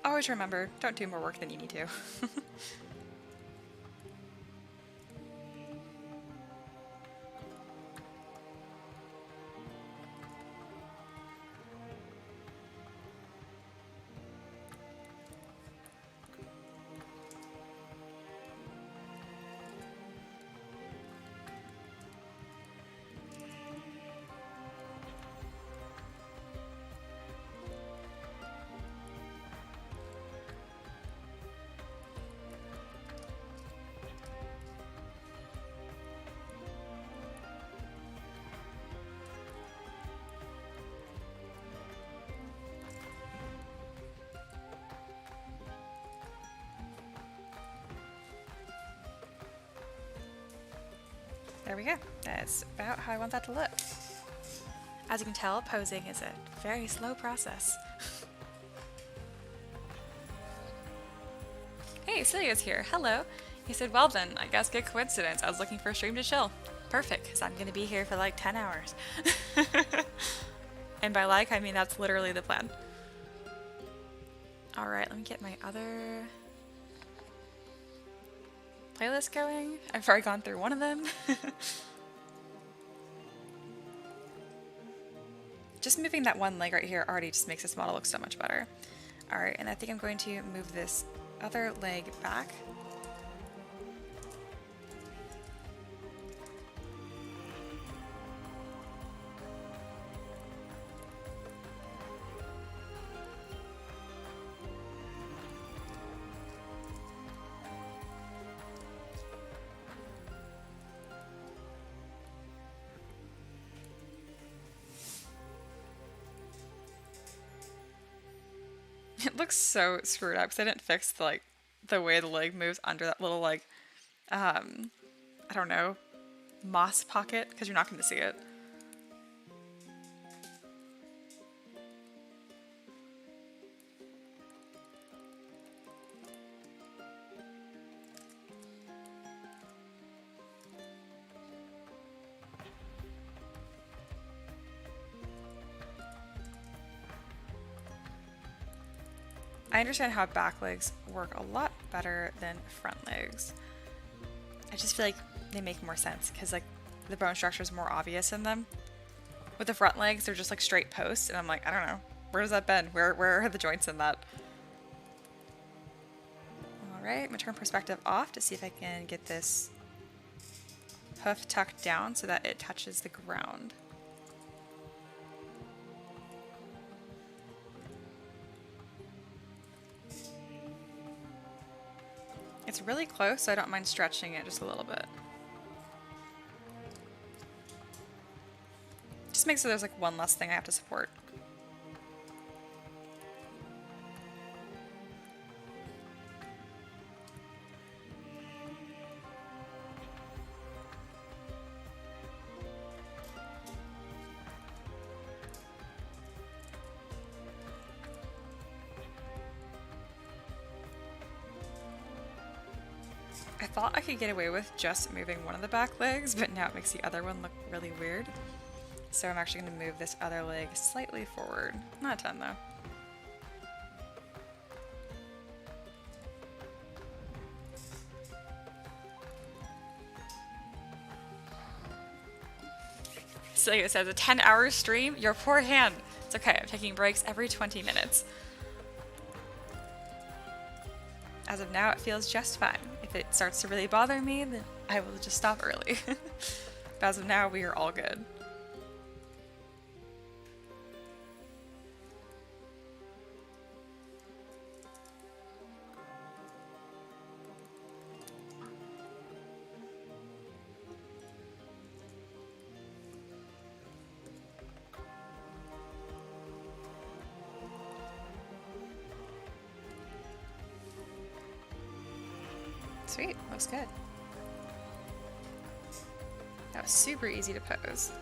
Always remember, don't do more work than you need to. There we go. That's about how I want that to look. As you can tell, posing is a very slow process. Hey, Celia's here. Hello. He said, well then, I guess good coincidence. I was looking for a stream to chill. Perfect, because I'm going to be here for like 10 hours. And by like, I mean that's literally the plan. Alright, let me get my other playlist going. I've already gone through one of them. Just moving that one leg right here already just makes this model look so much better. Alright, and I think I'm going to move this other leg back. It looks so screwed up because I didn't fix the way the leg moves under that little like, I don't know, moss pocket, because you're not going to see it. I understand how back legs work a lot better than front legs. I just feel like they make more sense because like the bone structure is more obvious in them. With the front legs, they're just like straight posts, and I'm like, I don't know, where does that bend? Where are the joints in that? All right, I'm gonna turn perspective off to see if I can get this hoof tucked down so that it touches the ground. It's really close, so I don't mind stretching it just a little bit. Just makes it so there's like one less thing I have to support. I thought I could get away with just moving one of the back legs, but now it makes the other one look really weird. So I'm actually going to move this other leg slightly forward. Not a ton though. So it says a 10-hour stream? Your poor hand. It's okay, I'm taking breaks every 20 minutes. As of now, it feels just fine. If it starts to really bother me, then I will just stop early. But as of now, we are all good. Sweet, looks good. That was super easy to pose.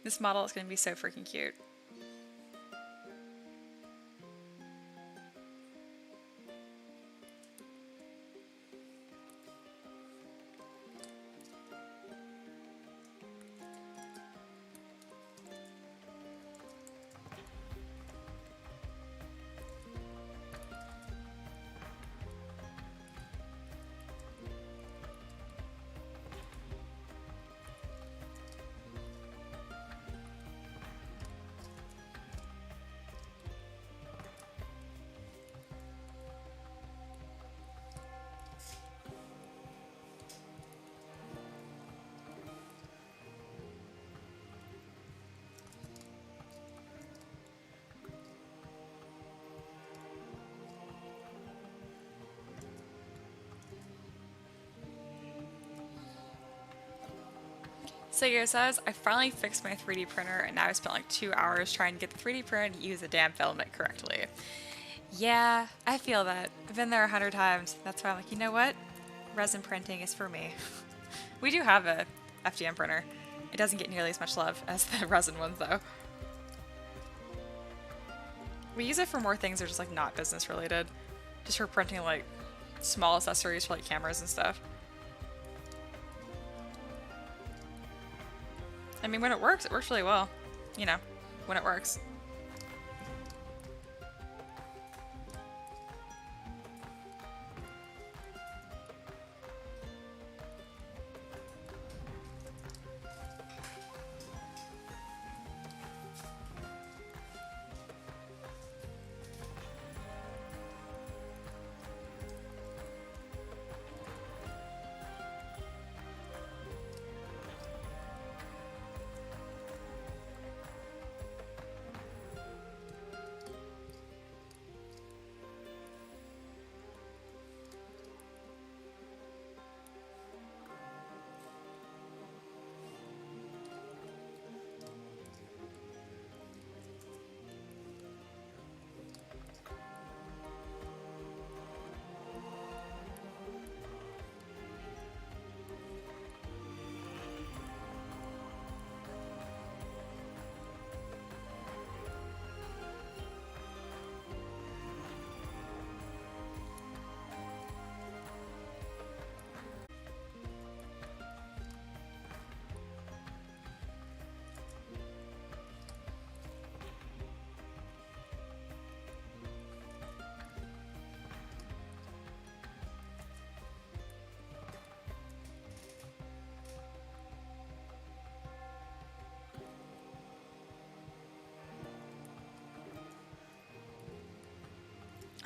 This model is going to be so freaking cute. So here it says, I finally fixed my 3D printer and now I spent like 2 hours trying to get the 3D printer to use the damn filament correctly. Yeah, I feel that. I've been there 100 times. That's why I'm like, you know what? Resin printing is for me. We do have a FDM printer. It doesn't get nearly as much love as the resin ones though. We use it for more things that are just like not business related. Just for printing like small accessories for like cameras and stuff. I mean, when it works really well. You know, when it works.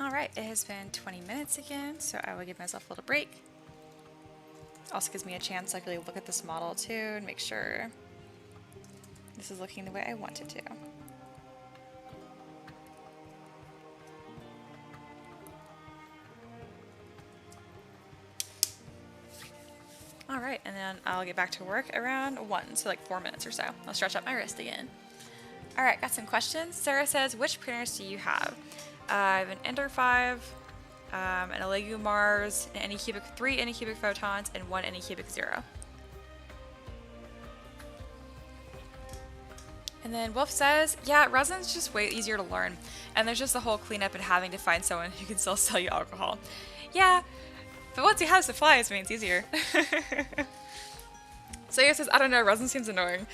Alright, it has been 20 minutes again, so I will give myself a little break. Also gives me a chance to like, really look at this model too and make sure this is looking the way I want it to. Alright, and then I'll get back to work around 1, so like 4 minutes or so. I'll stretch out my wrist again. All right, got some questions. Sarah says, which printers do you have? I have an Ender 5, an Lego Mars, an Anycubic 3 Anycubic Photons, and one Anycubic 0. And then Wolf says, yeah, resin's just way easier to learn. And there's just the whole cleanup and having to find someone who can still sell you alcohol. Yeah, but once you have supplies, I mean, it's easier. So he says, I don't know, resin seems annoying.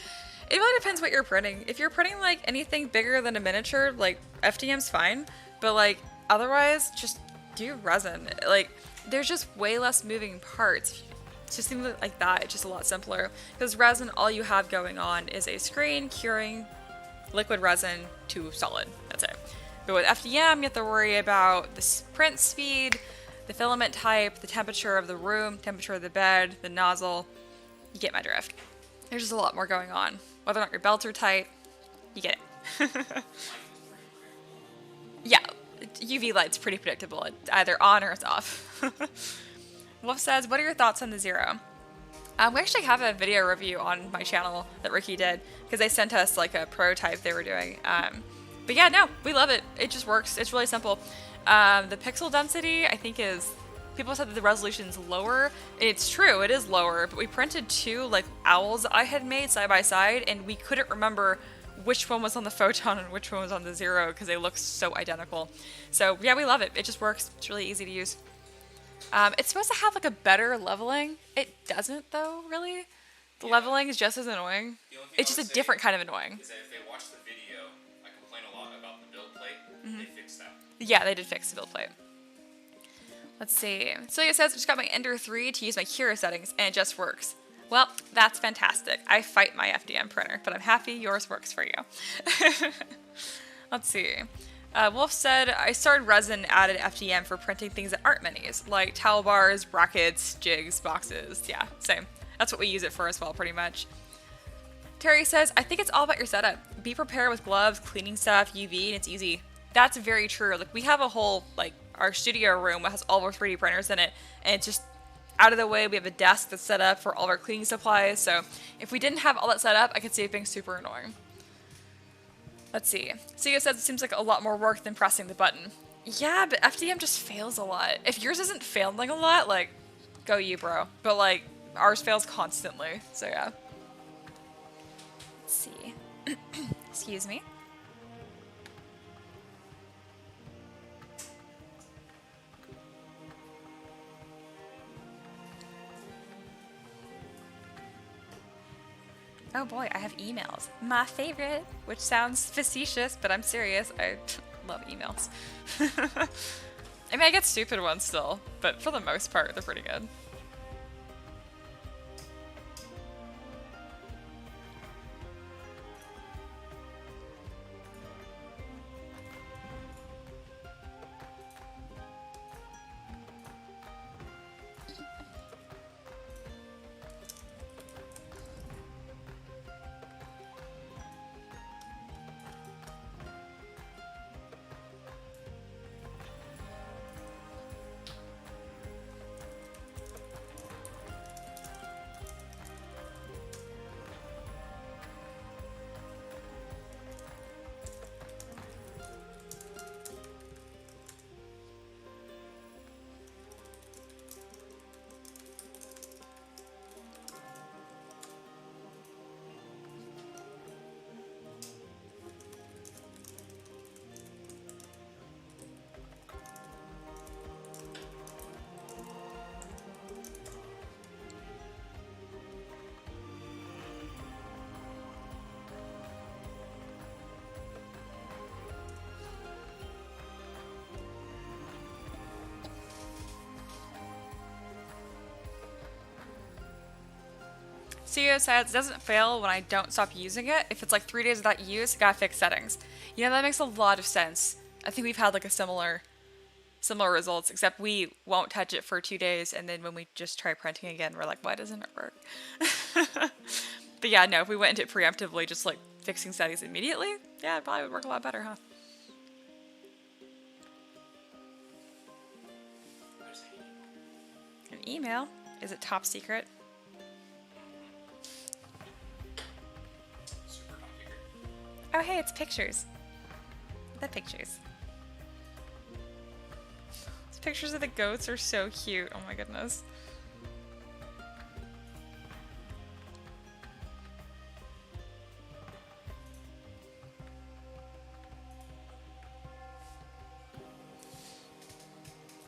It really depends what you're printing. If you're printing like anything bigger than a miniature, like FDM's fine. But like otherwise, just do resin. Like there's just way less moving parts. Just things like that, it's just a lot simpler. Because resin, all you have going on is a screen curing liquid resin to solid. That's it. But with FDM, you have to worry about the print speed, the filament type, the temperature of the room, temperature of the bed, the nozzle. You get my drift. There's just a lot more going on. Whether or not your belts are tight, you get it. Yeah, UV light's pretty predictable. It's either on or it's off. Wolf says, what are your thoughts on the Zero? We actually have a video review on my channel that Ricky did because they sent us like a prototype they were doing. But yeah, no, we love it. It just works. It's really simple. The pixel density, I think, is... People said that the resolution's lower. It's true, it is lower, but we printed two like owls I had made side by side, and we couldn't remember which one was on the Photon and which one was on the Zero because they look so identical. So yeah, we love it. It just works. It's really easy to use. It's supposed to have like a better leveling. It doesn't though, really. The leveling is just as annoying. It's just a different kind of annoying. Is that if they watch the video, I complain a lot about the build plate. They fixed that. Yeah, they did fix the build plate. Let's see. Celia says, I just got my Ender 3 to use my Cura settings, and it just works. Well, that's fantastic. I fight my FDM printer, but I'm happy yours works for you. Let's see. Wolf said, I started resin added FDM for printing things that aren't minis, like towel bars, brackets, jigs, boxes. Yeah, same. That's what we use it for as well, pretty much. Terry says, I think it's all about your setup. Be prepared with gloves, cleaning stuff, UV, and it's easy. That's very true. Like, we have a whole, like, our studio room has all of our 3D printers in it, and it's just out of the way. We have a desk that's set up for all of our cleaning supplies, so if we didn't have all that set up, I could see it being super annoying. Let's see. Sia says it seems like a lot more work than pressing the button. Yeah, but FDM just fails a lot. If yours isn't failing a lot, like, go you, bro. But, like, ours fails constantly, so yeah. Let's see. Excuse me. Oh boy, I have emails. My favorite, which sounds facetious, but I'm serious. I love emails. I mean, I get stupid ones still, but for the most part, they're pretty good. CEO says it doesn't fail when I don't stop using it. If it's like 3 days without use, gotta fix settings. You know, that makes a lot of sense. I think we've had like a similar results, except we won't touch it for 2 days, and then when we just try printing again, we're like, why doesn't it work? But yeah, no, if we went into it preemptively, just like fixing settings immediately, yeah, it probably would work a lot better, huh? An email? Is it top secret? Super top secret. Oh hey, it's pictures. The pictures. These pictures of the goats are so cute. Oh my goodness.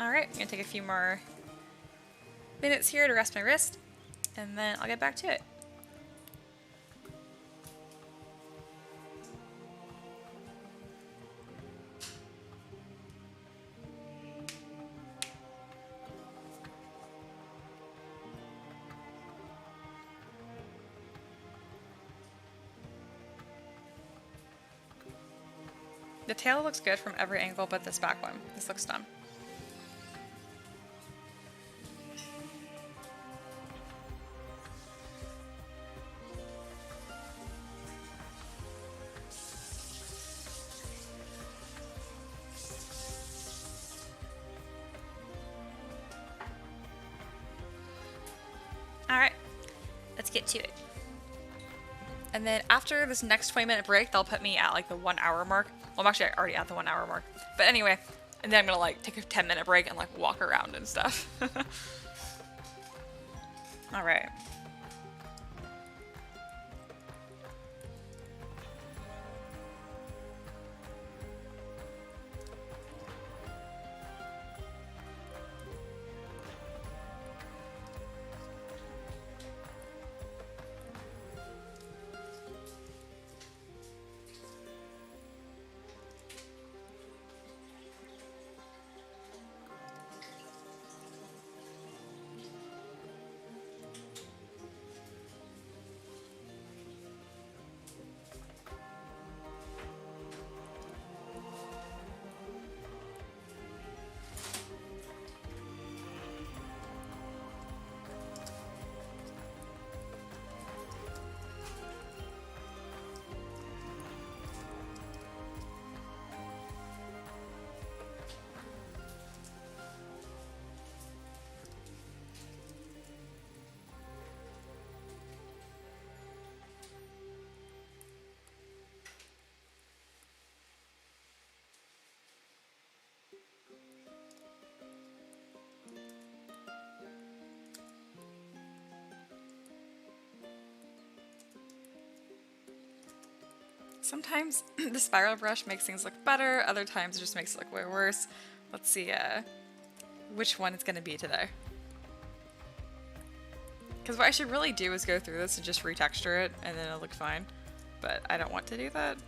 Alright, I'm gonna take a few more minutes here to rest my wrist, and then I'll get back to it. The tail looks good from every angle but this back one. This looks done. Alright, let's get to it. And then after this next 20-minute break, they'll put me at like the 1 hour mark. Well, I'm actually already at the 1 hour mark. But anyway, and then I'm gonna like take a 10-minute break and like walk around and stuff. Alright. Sometimes the spiral brush makes things look better, other times it just makes it look way worse. Let's see which one it's going to be today. Because what I should really do is go through this and just retexture it, and then it'll look fine. But I don't want to do that.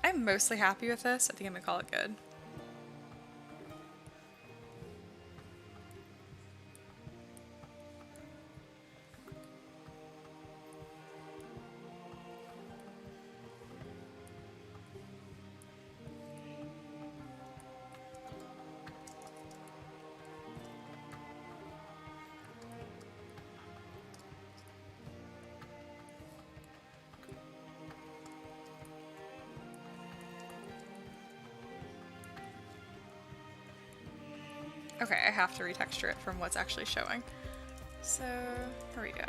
I'm mostly happy with this. I think I'm gonna call it good. Okay, I have to retexture it from what's actually showing. So, here we go.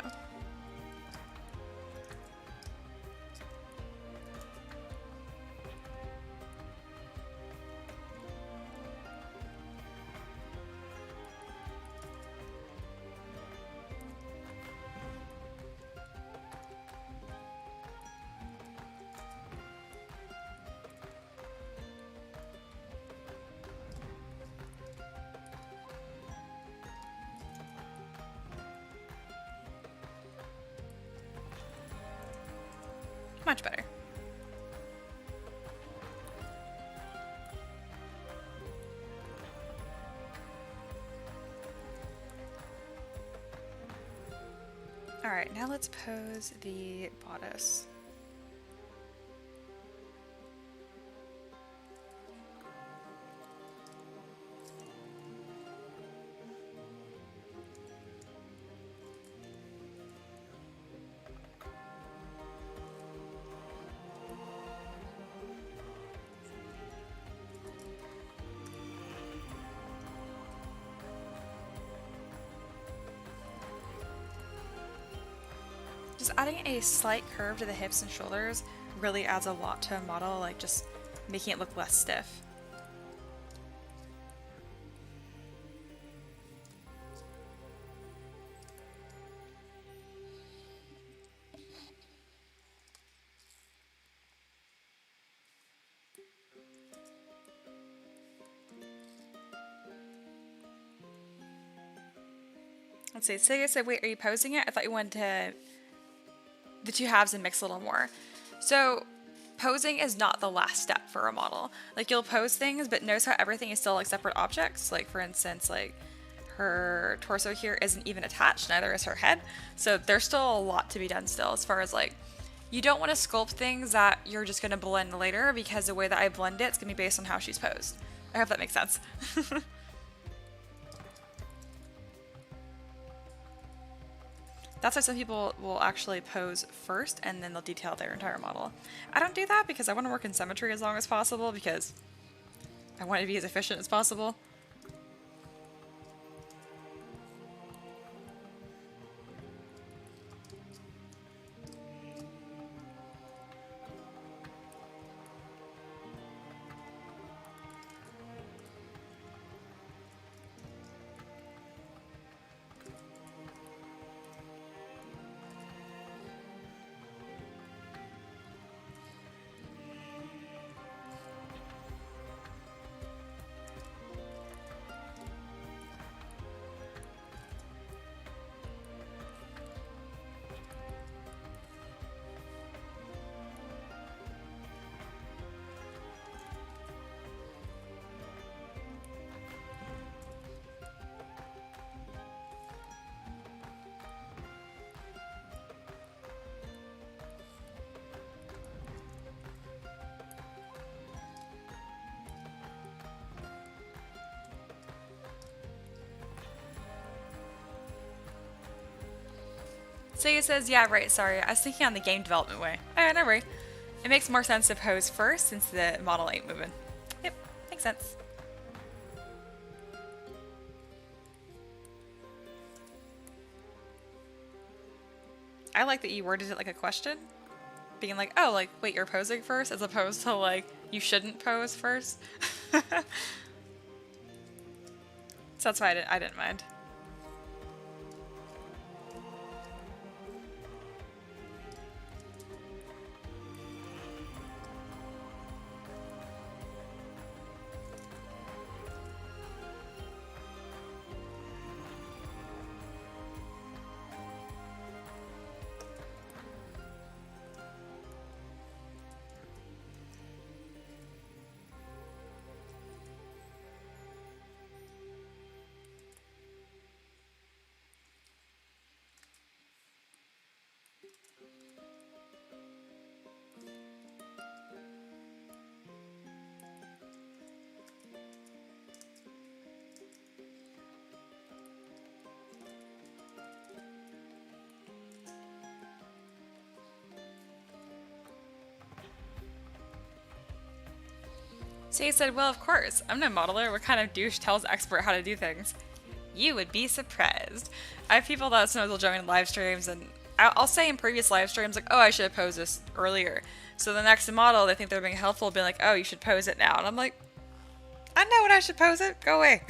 Much better. All right, now let's pose the bodice. because adding a slight curve to the hips and shoulders really adds a lot to a model, like just making it look less stiff. Let's see, so you said, wait, are you posing it? I thought you wanted to the two halves and mix a little more. So posing is not the last step for a model. Like you'll pose things, but notice how everything is still like separate objects. Like for instance, like her torso here isn't even attached, neither is her head. So there's still a lot to be done still as far as like, you don't want to sculpt things that you're just going to blend later because the way that I blend it's going to be based on how she's posed. I hope that makes sense. That's why some people will actually pose first and then they'll detail their entire model. I don't do that because I want to work in symmetry as long as possible because I want to be as efficient as possible. So he says, yeah, right, sorry, I was thinking on the game development way. Alright, no worry. It makes more sense to pose first since the model ain't moving. Yep, makes sense. I like that you worded it like a question. Being like, oh, like, wait, you're posing first? As opposed to like, you shouldn't pose first. So that's why I didn't mind. So he said, well, of course, I'm no modeler. What kind of douche tells expert how to do things? You would be surprised. I have people that sometimes will join live streams, and I'll say in previous live streams, like, oh, I should have posed this earlier. So the next model, they think they're being helpful, being like, oh, you should pose it now. And I'm like, I know when I should pose it. Go away.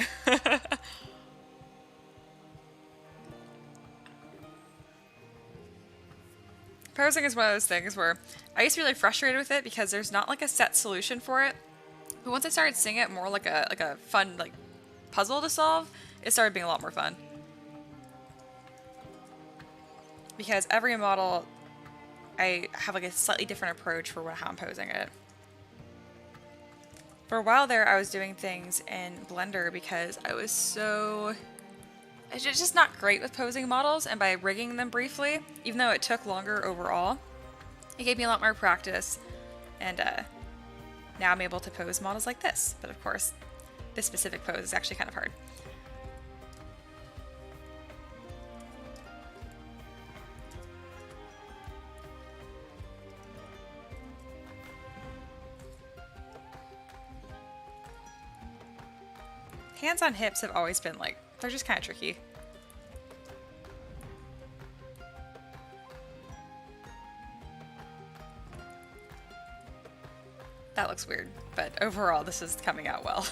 Posing is one of those things where I used to be really frustrated with it because there's not like a set solution for it. But once I started seeing it more like a fun like puzzle to solve, it started being a lot more fun. Because every model, I have like a slightly different approach for how I'm posing it. For a while there, I was doing things in Blender because I was just not great with posing models, and by rigging them briefly, even though it took longer overall, it gave me a lot more practice, and now I'm able to pose models like this. But of course, this specific pose is actually kind of hard. Hands on hips have always been like, they're just kind of tricky. That looks weird, but overall this is coming out well.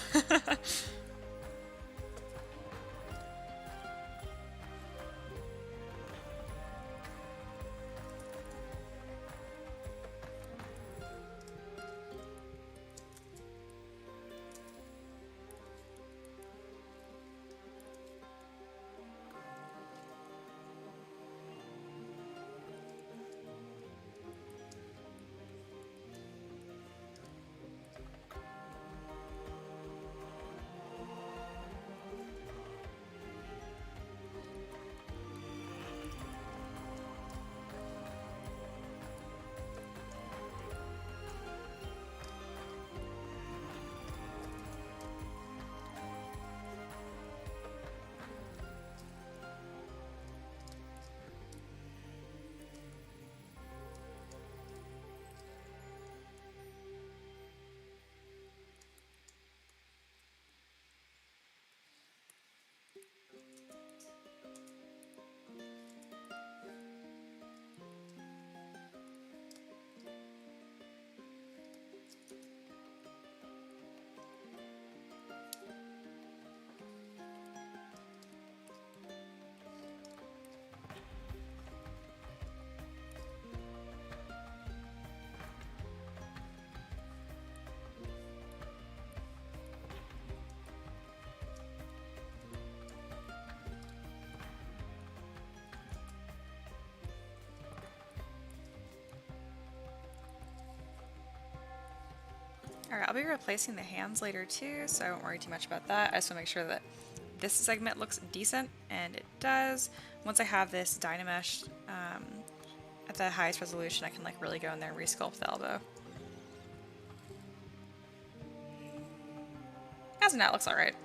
Alright, I'll be replacing the hands later too, so I won't worry too much about that. I just want to make sure that this segment looks decent, and it does. Once I have this Dynamesh at the highest resolution, I can like really go in there and resculpt the elbow. As of now, it looks alright.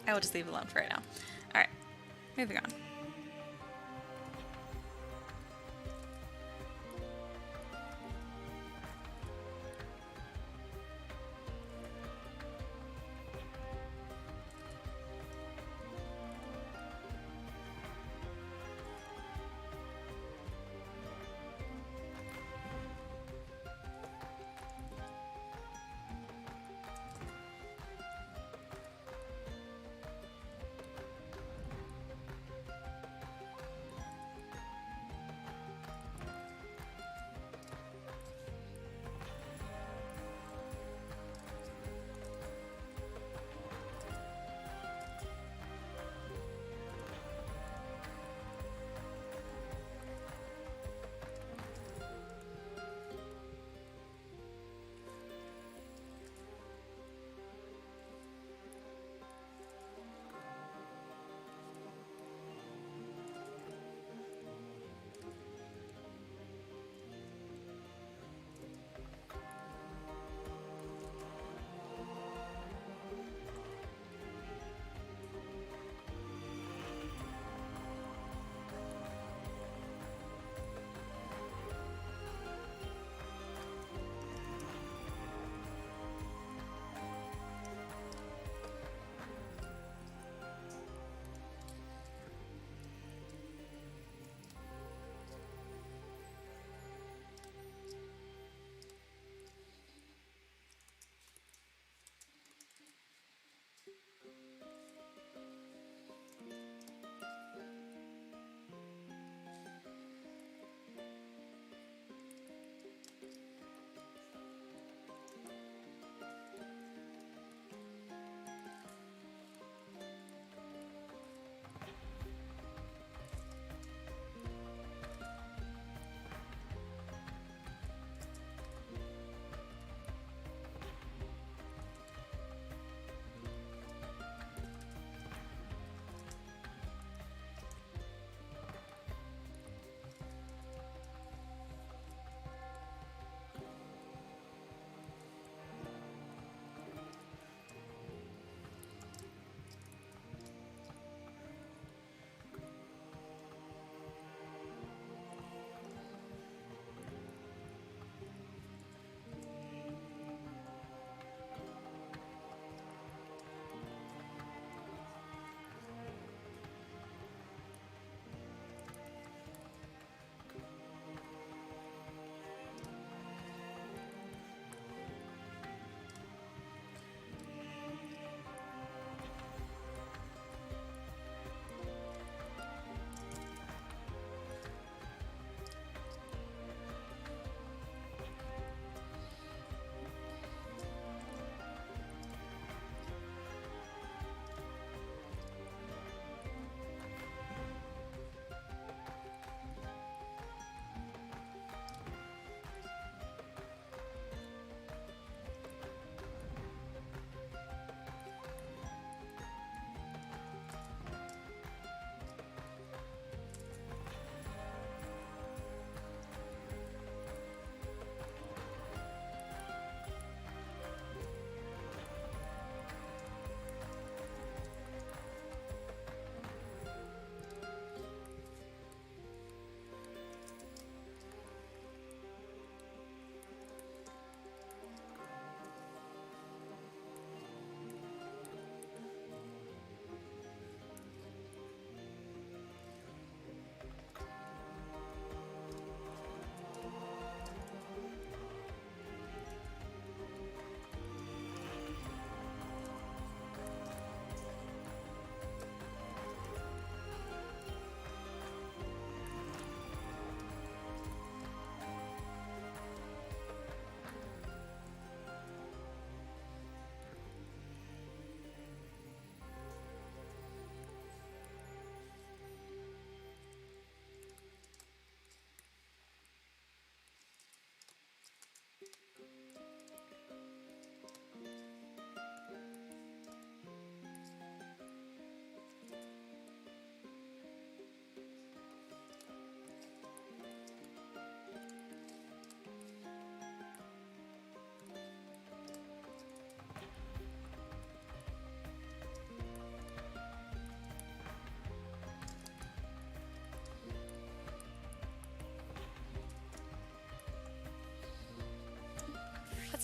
I will just leave it alone for right now. Alright, moving on.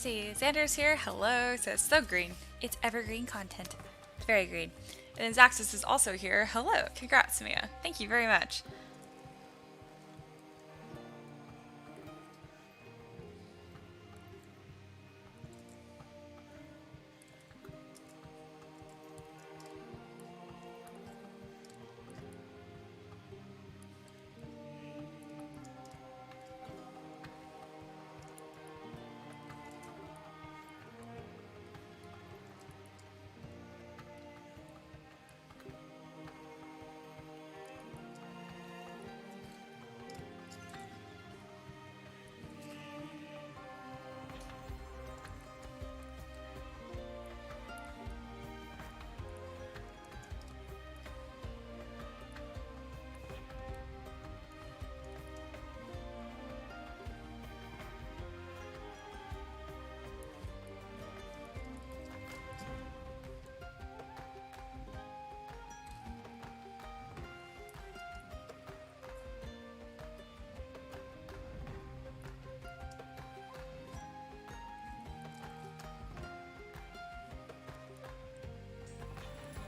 Let's see, Xander's here. Hello. So it's so green. It's evergreen content. It's very green. And then Zaxis is also here. Hello. Congrats, Mia. Thank you very much.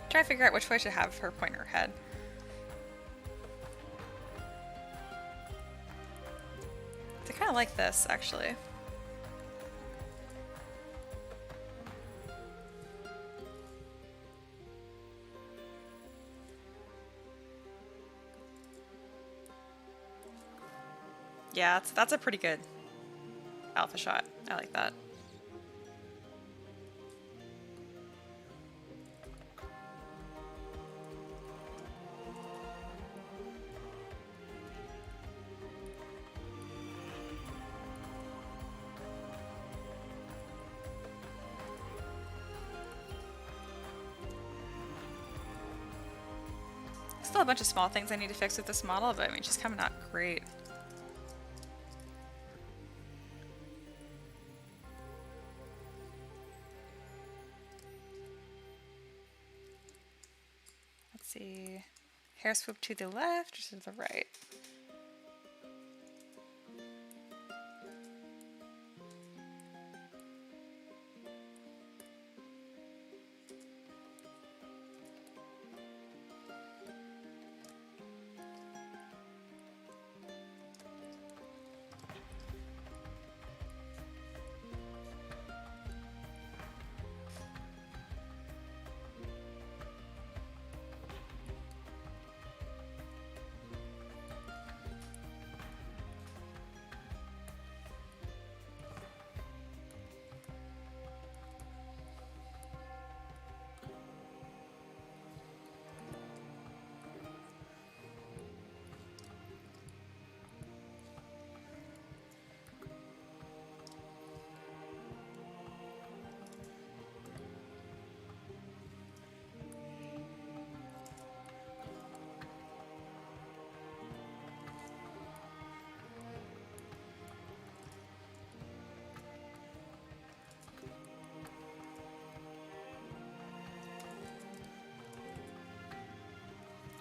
Try to figure out which way to have her point her head. I kind of like this, actually. Yeah, that's a pretty good alpha shot. I like that. Still a bunch of small things I need to fix with this model, but I mean, she's coming out great. Let's see. Hair swoop to the left or to the right?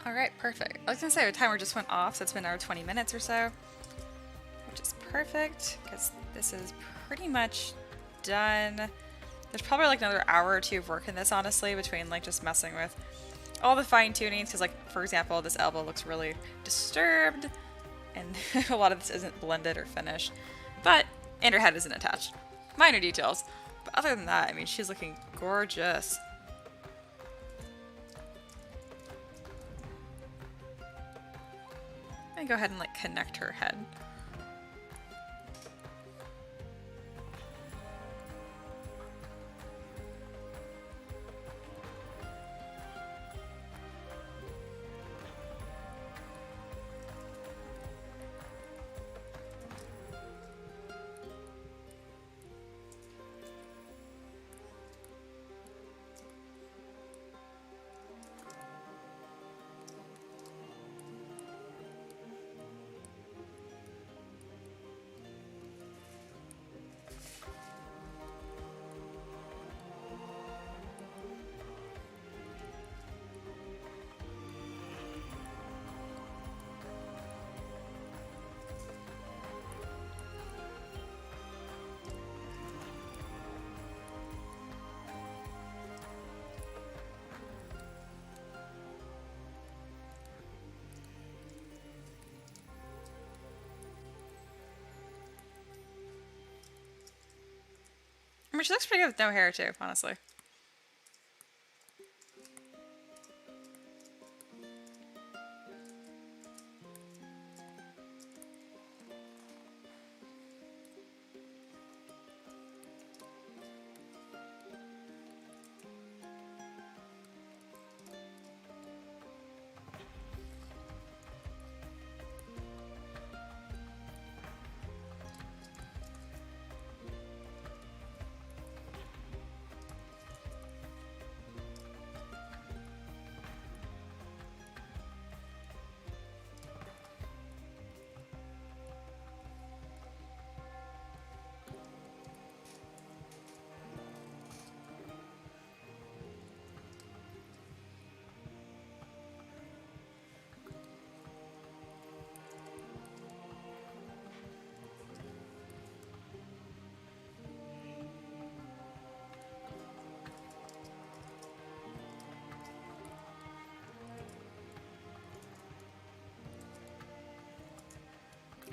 Alright, perfect. I was gonna say the timer just went off, so it's been around 20 minutes or so, which is perfect because this is pretty much done. There's probably like another hour or two of work in this, honestly, between like just messing with all the fine tunings, because like, for example, this elbow looks really disturbed and a lot of this isn't blended or finished, and her head isn't attached. Minor details. But other than that, I mean, she's looking gorgeous. I'm gonna go ahead and like connect her head. mean, she looks pretty good with no hair too, honestly.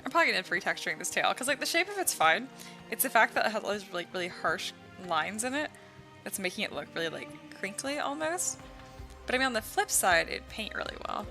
I'm probably gonna end retexturing this tail, because like the shape of it's fine. It's the fact that it has all these really harsh lines in it that's making it look really like crinkly almost. But I mean on the flip side, it'd paint really well.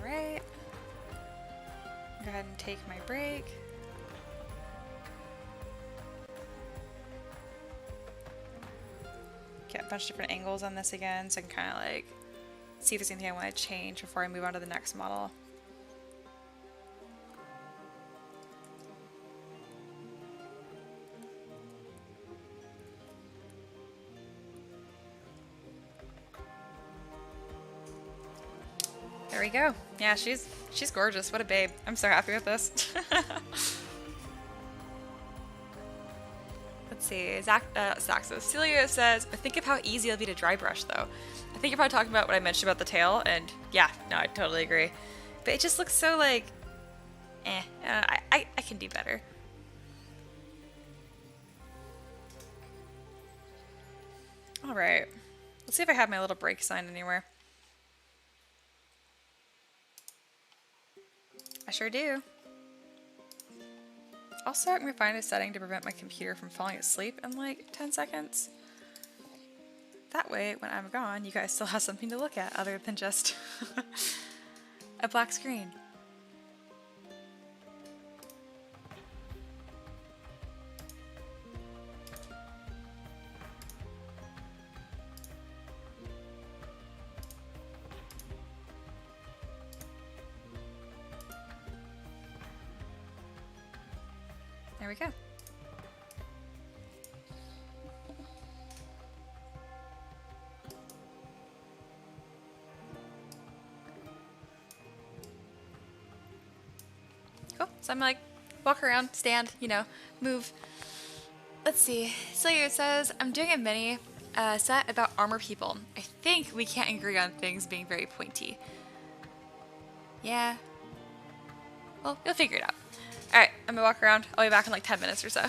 Alright. Go ahead and take my break. Get a bunch of different angles on this again so I can kind of like see if there's anything I want to change before I move on to the next model. There we go. Yeah, she's gorgeous. What a babe. I'm so happy with this. Let's see. So Celia says, think of how easy it'll be to dry brush though. I think you're probably talking about what I mentioned about the tail, and yeah, no, I totally agree. But it just looks so like, I can do better. All right. Let's see if I have my little break sign anywhere. I sure do. Also, I'm going to find a setting to prevent my computer from falling asleep in like 10 seconds. That way, when I'm gone, you guys still have something to look at other than just a black screen. There we go. Cool. So I'm like, walk around, stand, you know, move. Let's see. Celia says, I'm doing a mini set about armor people. I think we can't agree on things being very pointy. Yeah. Well, you'll figure it out. Alright, I'm gonna walk around. I'll be back in like 10 minutes or so.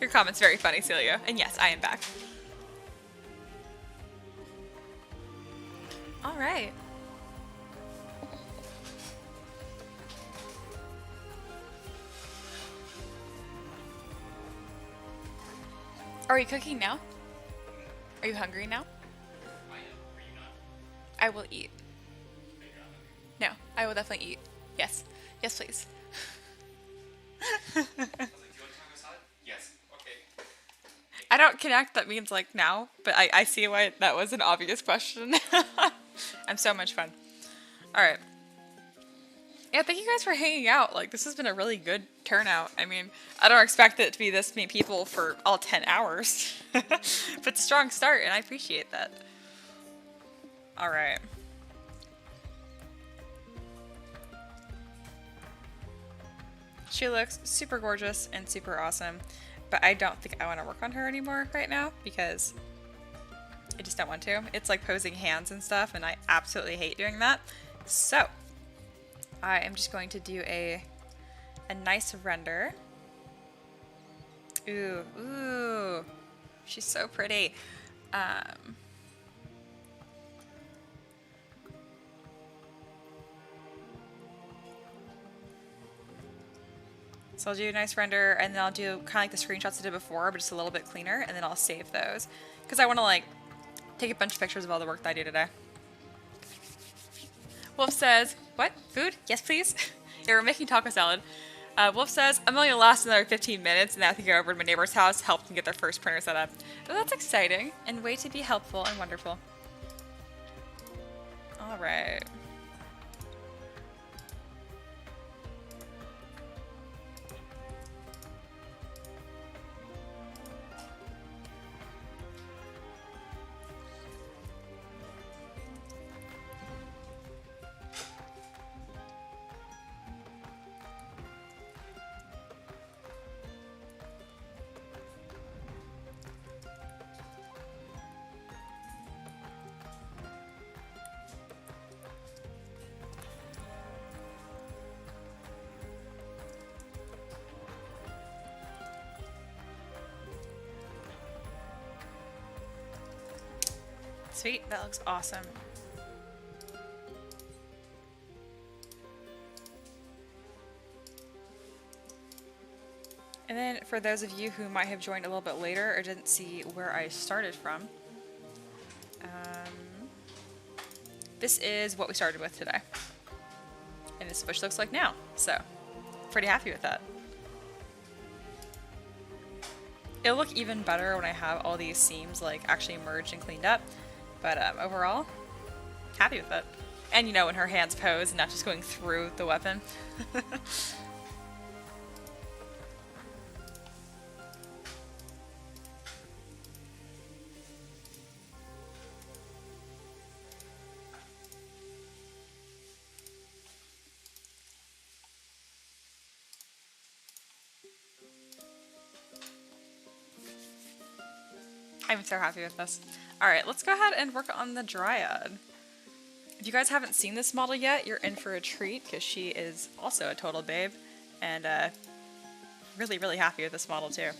Your comment's very funny, Celia. And yes, I am back. All right. Are you cooking now? Are you hungry now? I am. Are you not? I will eat. Are you not hungry? No, I will definitely eat. Yes. Yes, please. I was like, do you want to try my salad? Yes. Okay. I don't connect that means like now, but I see why that was an obvious question. I'm so much fun. All right. Yeah, thank you guys for hanging out. Like, this has been a really good turnout. I mean, I don't expect it to be this many people for all 10 hours. But it's a strong start, and I appreciate that. All right. She looks super gorgeous and super awesome, but I don't think I want to work on her anymore right now because I just don't want to. It's like posing hands and stuff, and I absolutely hate doing that. So I am just going to do a nice render. Ooh, ooh, she's so pretty. So I'll do a nice render, and then I'll do kind of like the screenshots I did before, but just a little bit cleaner, and then I'll save those. Because I want to like take a bunch of pictures of all the work that I do today. Wolf says, what? Food? Yes, please. Yeah, we're making taco salad. Wolf says, I'm only going to last another 15 minutes, and I have to go over to my neighbor's house, help them get their first printer set up. Oh, that's exciting, and way to be helpful and wonderful. All right. Sweet, that looks awesome. And then for those of you who might have joined a little bit later or didn't see where I started from, this is what we started with today. And this is what she looks like now, so pretty happy with that. It'll look even better when I have all these seams like actually merged and cleaned up. But overall, happy with it. And you know, when her hands pose and not just going through the weapon. I'm so happy with this. Alright, let's go ahead and work on the Dryad. If you guys haven't seen this model yet, you're in for a treat because she is also a total babe. And really, really happy with this model too.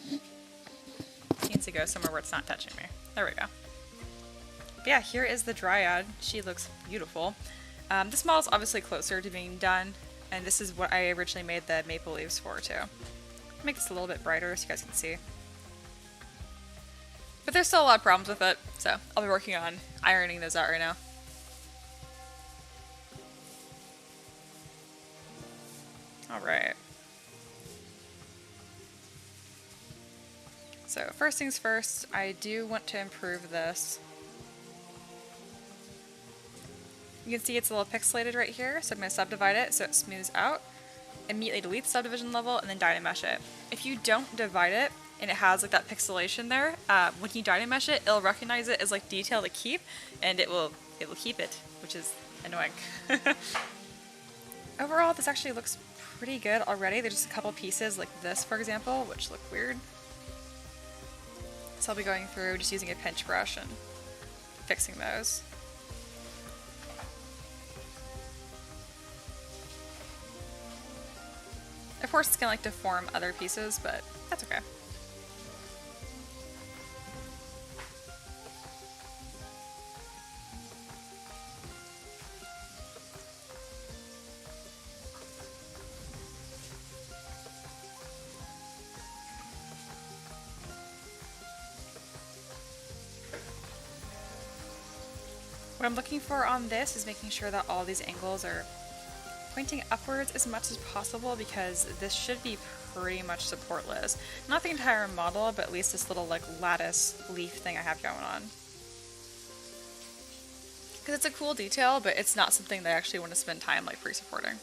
Needs to go somewhere where it's not touching me. There we go. But yeah, here is the Dryad. She looks beautiful. This model is obviously closer to being done, and this is what I originally made the maple leaves for too. Make this a little bit brighter so you guys can see. But there's still a lot of problems with it, so I'll be working on ironing those out right now. Alright. So first things first, I do want to improve this. You can see it's a little pixelated right here, so I'm going to subdivide it so it smooths out. Immediately delete the subdivision level and then Dynamesh it. If you don't divide it, and it has like that pixelation there, when you Dynamesh it, it'll recognize it as like detail to keep, and it will keep it, which is annoying. Overall, this actually looks pretty good already. There's just a couple pieces like this, for example, which look weird. So I'll be going through just using a pinch brush and fixing those. Of course, it's gonna like deform other pieces, but that's okay. What I'm looking for on this is making sure that all these angles are pointing upwards as much as possible, because this should be pretty much supportless. Not the entire model, but at least this little like lattice leaf thing I have going on. Because it's a cool detail, but it's not something that I actually want to spend time like pre-supporting.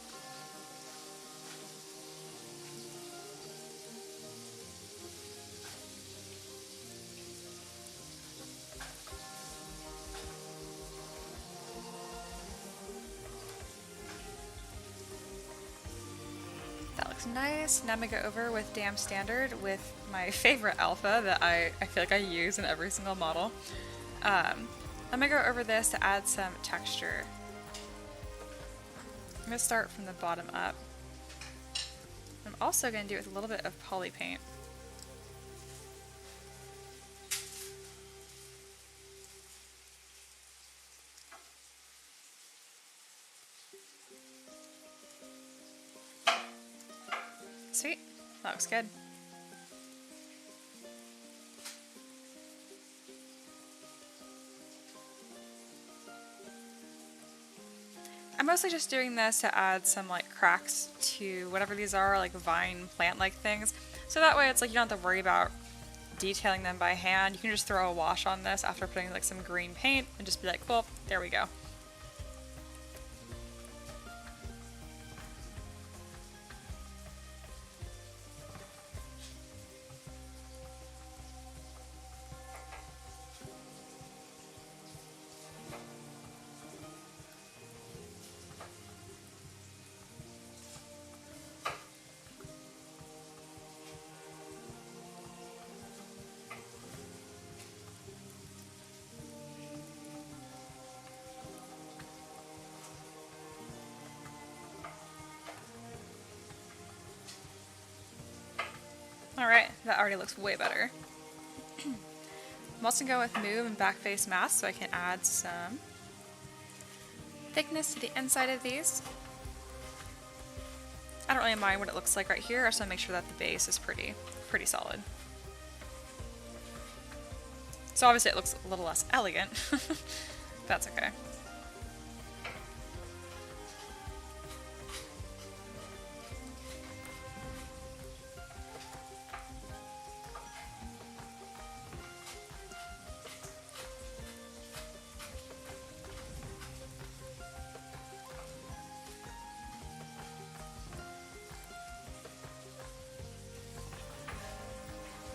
Nice. Now I'm gonna go over with Damn Standard with my favorite alpha that I feel like I use in every single model. I'm gonna go over this to add some texture. I'm gonna start from the bottom up. I'm also gonna do it with a little bit of poly paint. Sweet. That looks good. I'm mostly just doing this to add some like cracks to whatever these are, like vine plant-like things. So that way it's like you don't have to worry about detailing them by hand. You can just throw a wash on this after putting like some green paint and just be like, well, there we go. Alright, that already looks way better. I'm also going to go with Move and Backface Mask so I can add some thickness to the inside of these. I don't really mind what it looks like right here, I just want to make sure that the base is pretty solid. So obviously it looks a little less elegant, that's okay.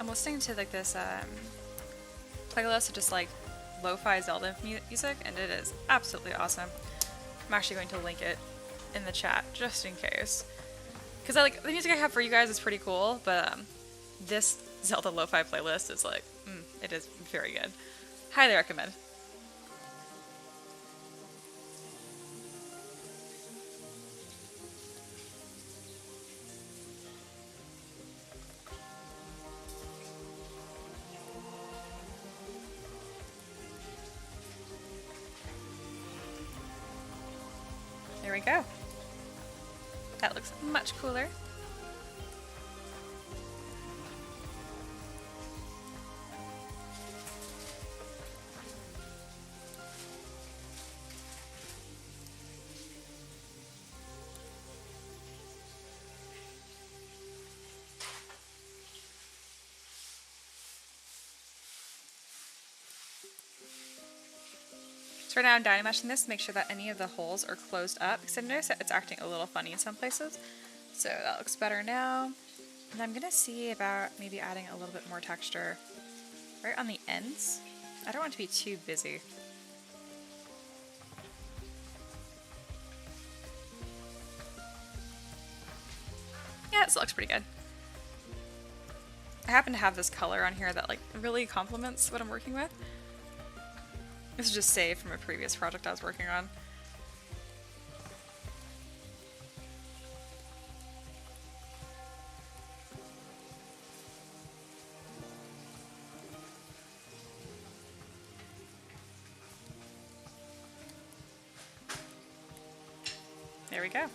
I'm listening to like this playlist of just like lo-fi Zelda music, and it is absolutely awesome. I'm actually going to link it in the chat just in case, because I like the music I have for you guys is pretty cool, but this Zelda lo-fi playlist is like, it is very good. Highly recommend. There we go. That looks much cooler. So right now I'm dynameshing this to make sure that any of the holes are closed up, because I've noticed that it's acting a little funny in some places. So that looks better now. And I'm going to see about maybe adding a little bit more texture right on the ends. I don't want it to be too busy. Yeah, this looks pretty good. I happen to have this color on here that like really complements what I'm working with. This is just saved from a previous project I was working on. There we go.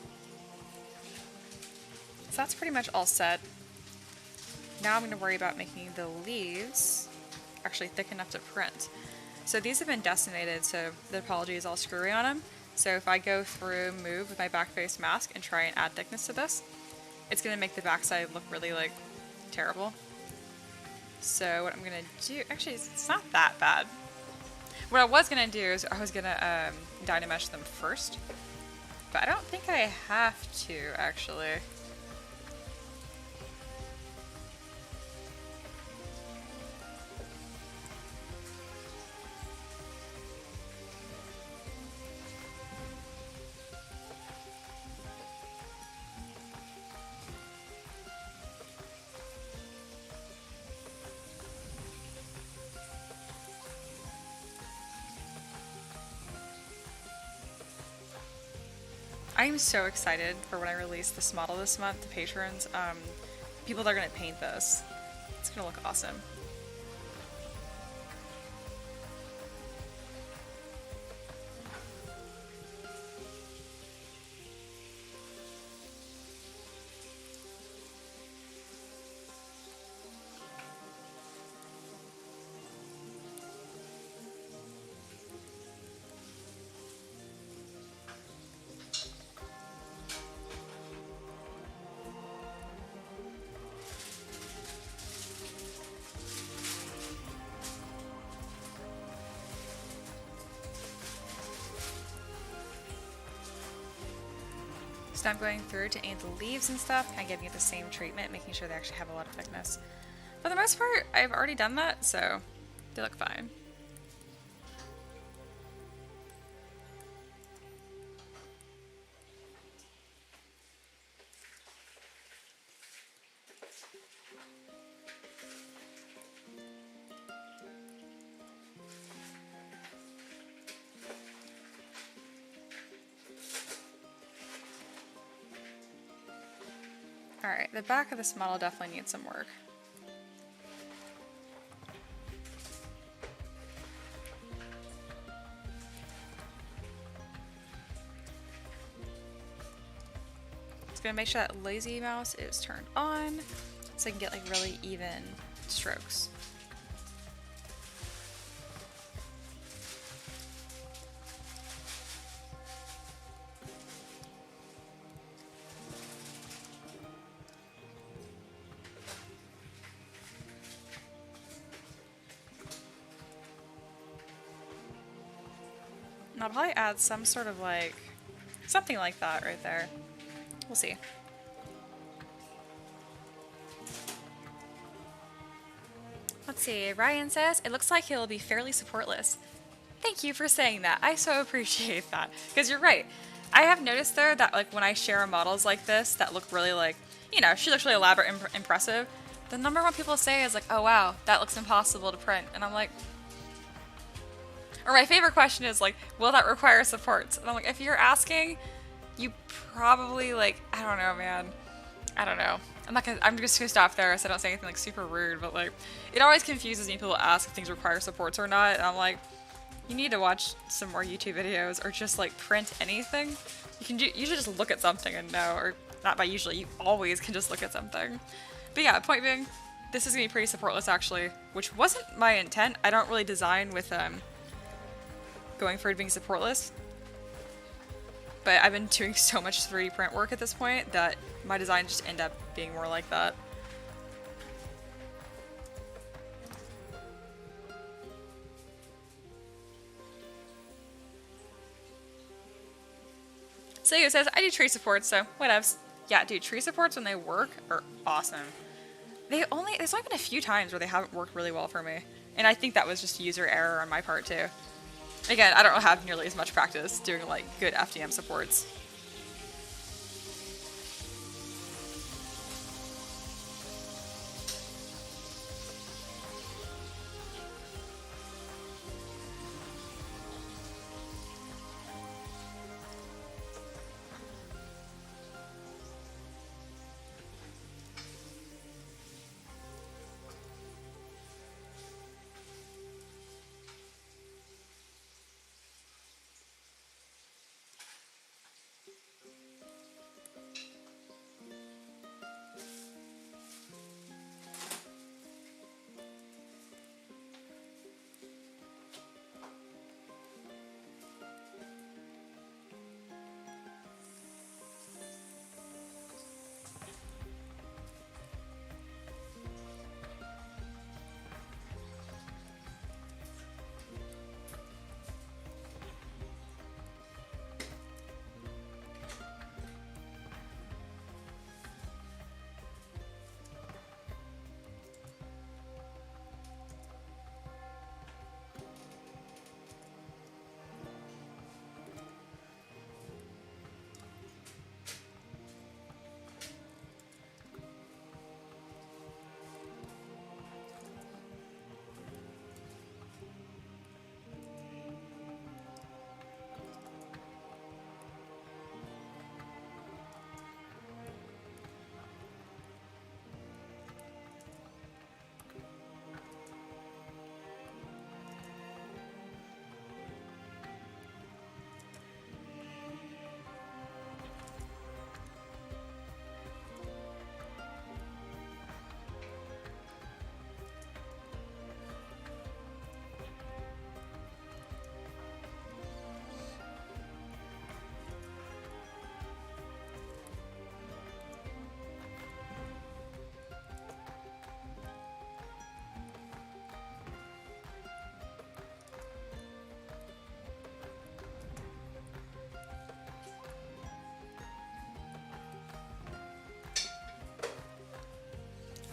So that's pretty much all set. Now I'm going to worry about making the leaves actually thick enough to print. So these have been decimated, so the topology is all screwy on them. So if I go through move with my back face mask and try and add thickness to this, it's going to make the backside look really like terrible. So what I'm going to do, actually it's not that bad. What I was going to do is I was going to dynamesh them first, but I don't think I have to actually. I am so excited for when I release this model this month to patrons. People that are going to paint this. It's going to look awesome. So now I'm going through to aid the leaves and stuff, kind of giving it the same treatment, making sure they actually have a lot of thickness. For the most part, I've already done that, so they look fine. Alright, the back of this model definitely needs some work. Just gonna make sure that lazy mouse is turned on so I can get like really even strokes. And I'll probably add some sort of like, something like that right there. We'll see. Let's see, Ryan says, it looks like he'll be fairly supportless. Thank you for saying that. I so appreciate that. Because you're right. I have noticed though that like when I share models like this that look really like, you know, she looks really elaborate and impressive, the number one people say is like, oh wow, that looks impossible to print. And I'm like, or my favorite question is like, will that require supports? And I'm like, if you're asking, you probably like, I don't know, man. I don't know. I'm just gonna stop there so I don't say anything like super rude, but like, it always confuses me when people ask if things require supports or not. And I'm like, you need to watch some more YouTube videos or just like print anything. You should just look at something and know, or not by usually, you always can just look at something. But yeah, point being, this is gonna be pretty supportless actually, which wasn't my intent. I don't really design with going for it being supportless. But I've been doing so much 3D print work at this point that my designs just end up being more like that. So it says, I do tree supports, so whatevs. Yeah, dude, tree supports when they work are awesome. There's only been a few times where they haven't worked really well for me. And I think that was just user error on my part too. Again, I don't have nearly as much practice doing like good FDM supports.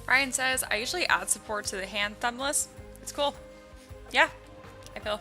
Ryan says, I usually add support to the hand thumbless. It's cool. Yeah, I feel.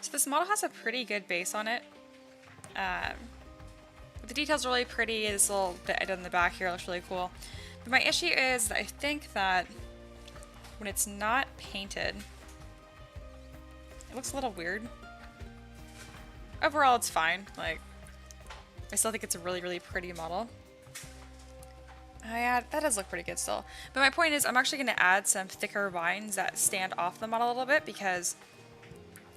So this model has a pretty good base on it. The details are really pretty. This little bit I did in the back here looks really cool. But my issue is that I think that when it's not painted, it looks a little weird. Overall, it's fine. Like, I still think it's a really, really pretty model. Yeah, that does look pretty good still. But my point is, I'm actually going to add some thicker vines that stand off the model a little bit because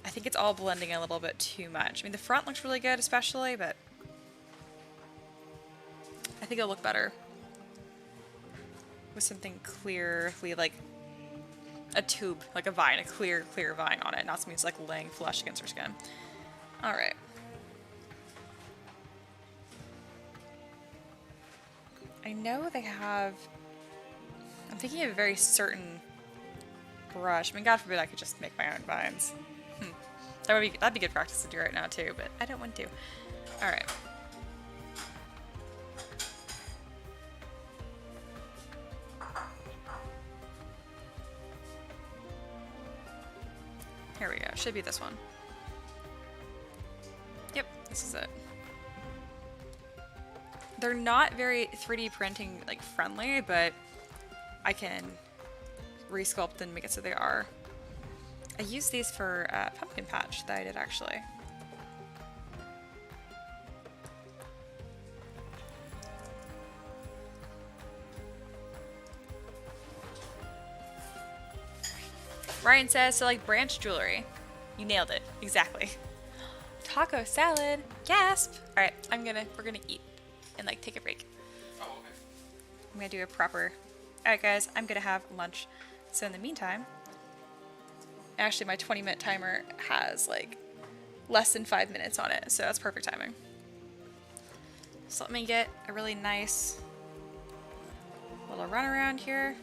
I think it's all blending a little bit too much. I mean, the front looks really good especially, but I think it'll look better with something clearly like a tube, like a vine, a clear vine on it, not something that's like laying flush against her skin. All right. I know they have, I'm thinking of a very certain brush. I mean, God forbid I could just make my own vines. That'd be good practice to do right now too, but I don't want to. All right. Here we go. Should be this one. Yep, this is it. They're not very 3D printing like friendly, but I can resculpt and make it so they are. I used these for pumpkin patch that I did actually. Ryan says, so like branch jewelry. You nailed it. Exactly. Taco salad. Gasp. All right, we're gonna eat and like take a break. Oh, okay. I'm gonna do a proper, all right guys, I'm gonna have lunch. So in the meantime, actually my 20-minute timer has like less than 5 minutes on it, so that's perfect timing. So let me get a really nice little run around here.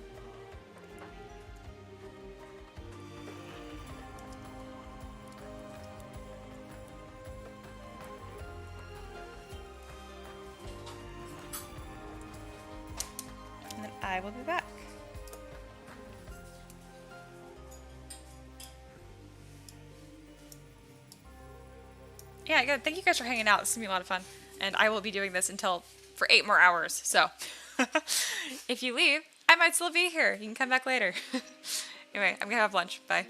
And then I will be back. Yeah, good. Thank you guys for hanging out. This is gonna be a lot of fun. And I will be doing this for 8 more hours. So if you leave, I might still be here. You can come back later. Anyway, I'm gonna have lunch. Bye.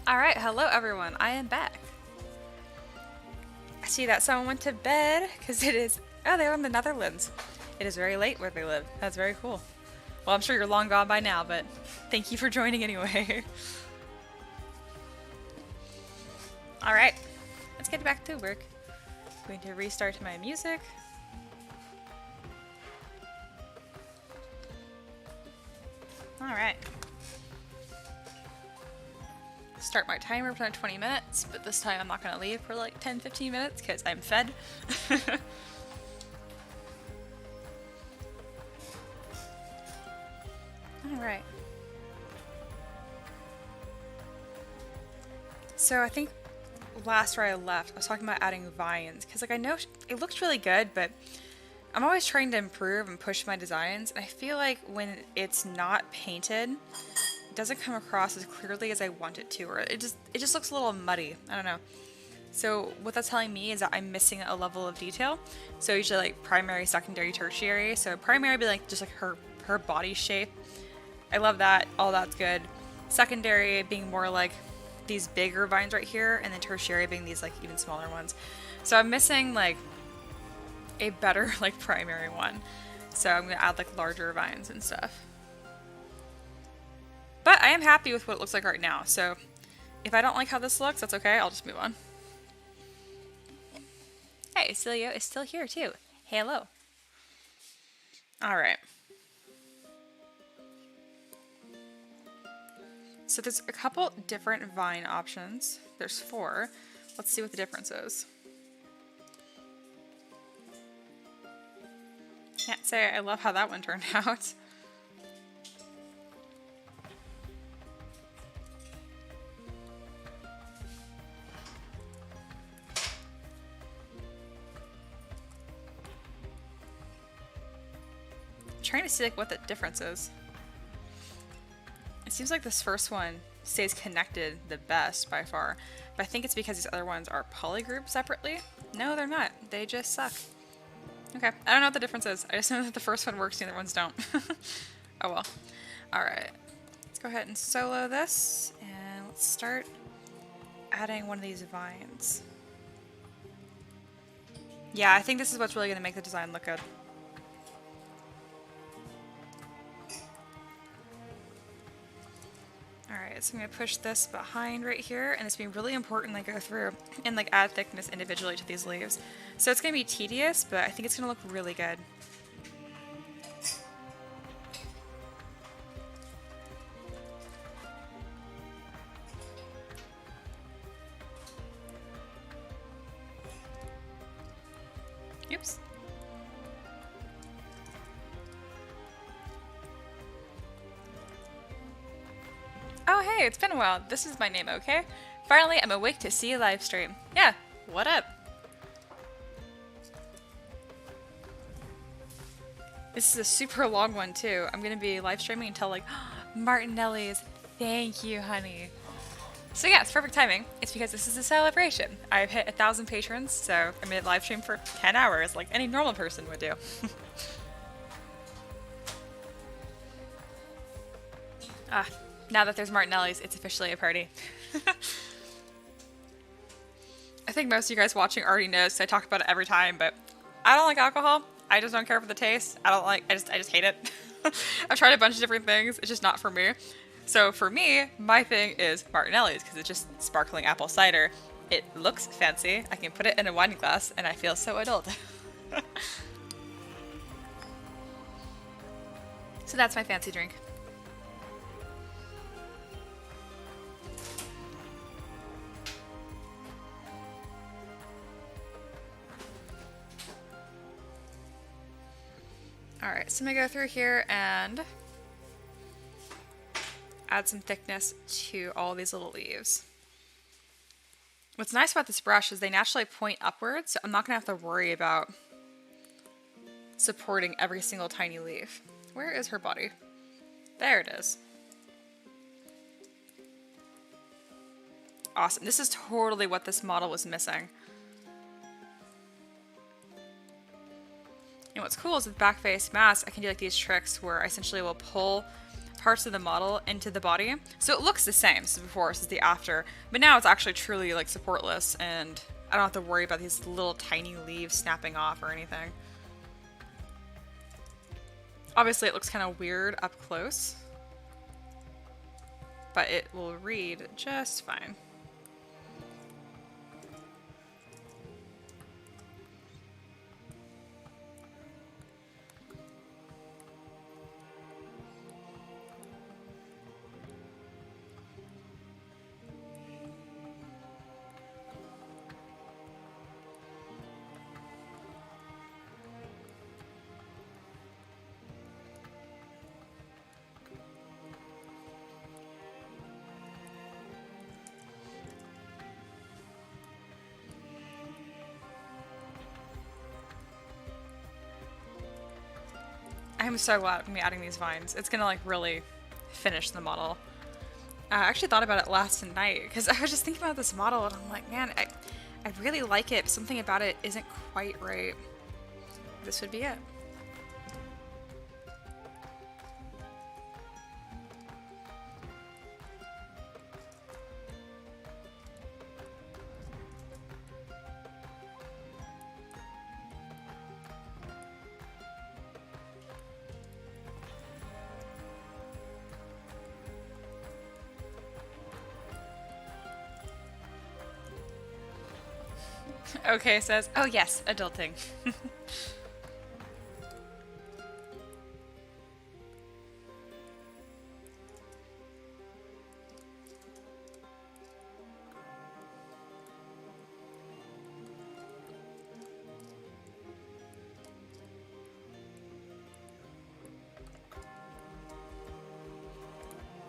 Alright, hello everyone, I am back. I see that someone went to bed because it is, oh, they're in the Netherlands. It is very late where they live. That's very cool. Well, I'm sure you're long gone by now, but thank you for joining anyway. Alright, let's get back to work. I'm going to restart my music. Alright. Start my timer for 20 minutes, but this time I'm not going to leave for like 10-15 minutes because I'm fed. Alright. So I think last where I left, I was talking about adding vines because like I know it looks really good, but I'm always trying to improve and push my designs, and I feel like when it's not painted, it doesn't come across as clearly as I want it to, or it just looks a little muddy. I don't know. So what that's telling me is that I'm missing a level of detail. So usually like primary, secondary, tertiary. So primary would be like just like her body shape. I love that. All that's good. Secondary being more like these bigger vines right here, and then tertiary being these like even smaller ones. So I'm missing like a better like primary one. So I'm gonna add like larger vines and stuff. But I am happy with what it looks like right now. So if I don't like how this looks, that's okay. I'll just move on. Hey, Celio is still here too. Hello. All right. So there's a couple different vine options. There's 4. Let's see what the difference is. Can't say I love how that one turned out. I'm trying to see like what the difference is. It seems like this first one stays connected the best by far, but I think it's because these other ones are polygrouped separately. No, they're not. They just suck. Okay, I don't know what the difference is. I just know that the first one works and the other ones don't. Oh well. Alright, let's go ahead and solo this, and let's start adding one of these vines. Yeah, I think this is what's really going to make the design look good. Alright, so I'm going to push this behind right here, and it's going to be really important to go through and like add thickness individually to these leaves. So it's going to be tedious, but I think it's going to look really good. Oops. Oh hey, it's been a while. This is my name, okay? Finally, I'm awake to see a live stream. Yeah, what up? This is a super long one too. I'm gonna be live streaming until like Martinelli's. Thank you, honey. So yeah, it's perfect timing. It's because this is a celebration. I've hit 1,000 patrons, so I'm gonna live stream for 10 hours like any normal person would do. Now that there's Martinelli's, it's officially a party. I think most of you guys watching already know, so I talk about it every time, but I don't like alcohol. I just don't care for the taste. I just hate it. I've tried a bunch of different things. It's just not for me. So for me, my thing is Martinelli's because it's just sparkling apple cider. It looks fancy. I can put it in a wine glass and I feel so adult. So that's my fancy drink. Alright, so I'm going to go through here and add some thickness to all these little leaves. What's nice about this brush is they naturally point upwards, so I'm not going to have to worry about supporting every single tiny leaf. Where is her body? There it is. Awesome. This is totally what this model was missing. And what's cool is with back face mask, I can do like these tricks where I essentially will pull parts of the model into the body. So it looks the same. So before, this is the after. But now it's actually truly like supportless, and I don't have to worry about these little tiny leaves snapping off or anything. Obviously it looks kind of weird up close, but it will read just fine. I'm so glad I'm adding these vines. It's gonna like really finish the model. I actually thought about it last night because I was just thinking about this model and I'm like, man, I really like it. Something about it isn't quite right. This would be it. Okay says, oh yes, adulting.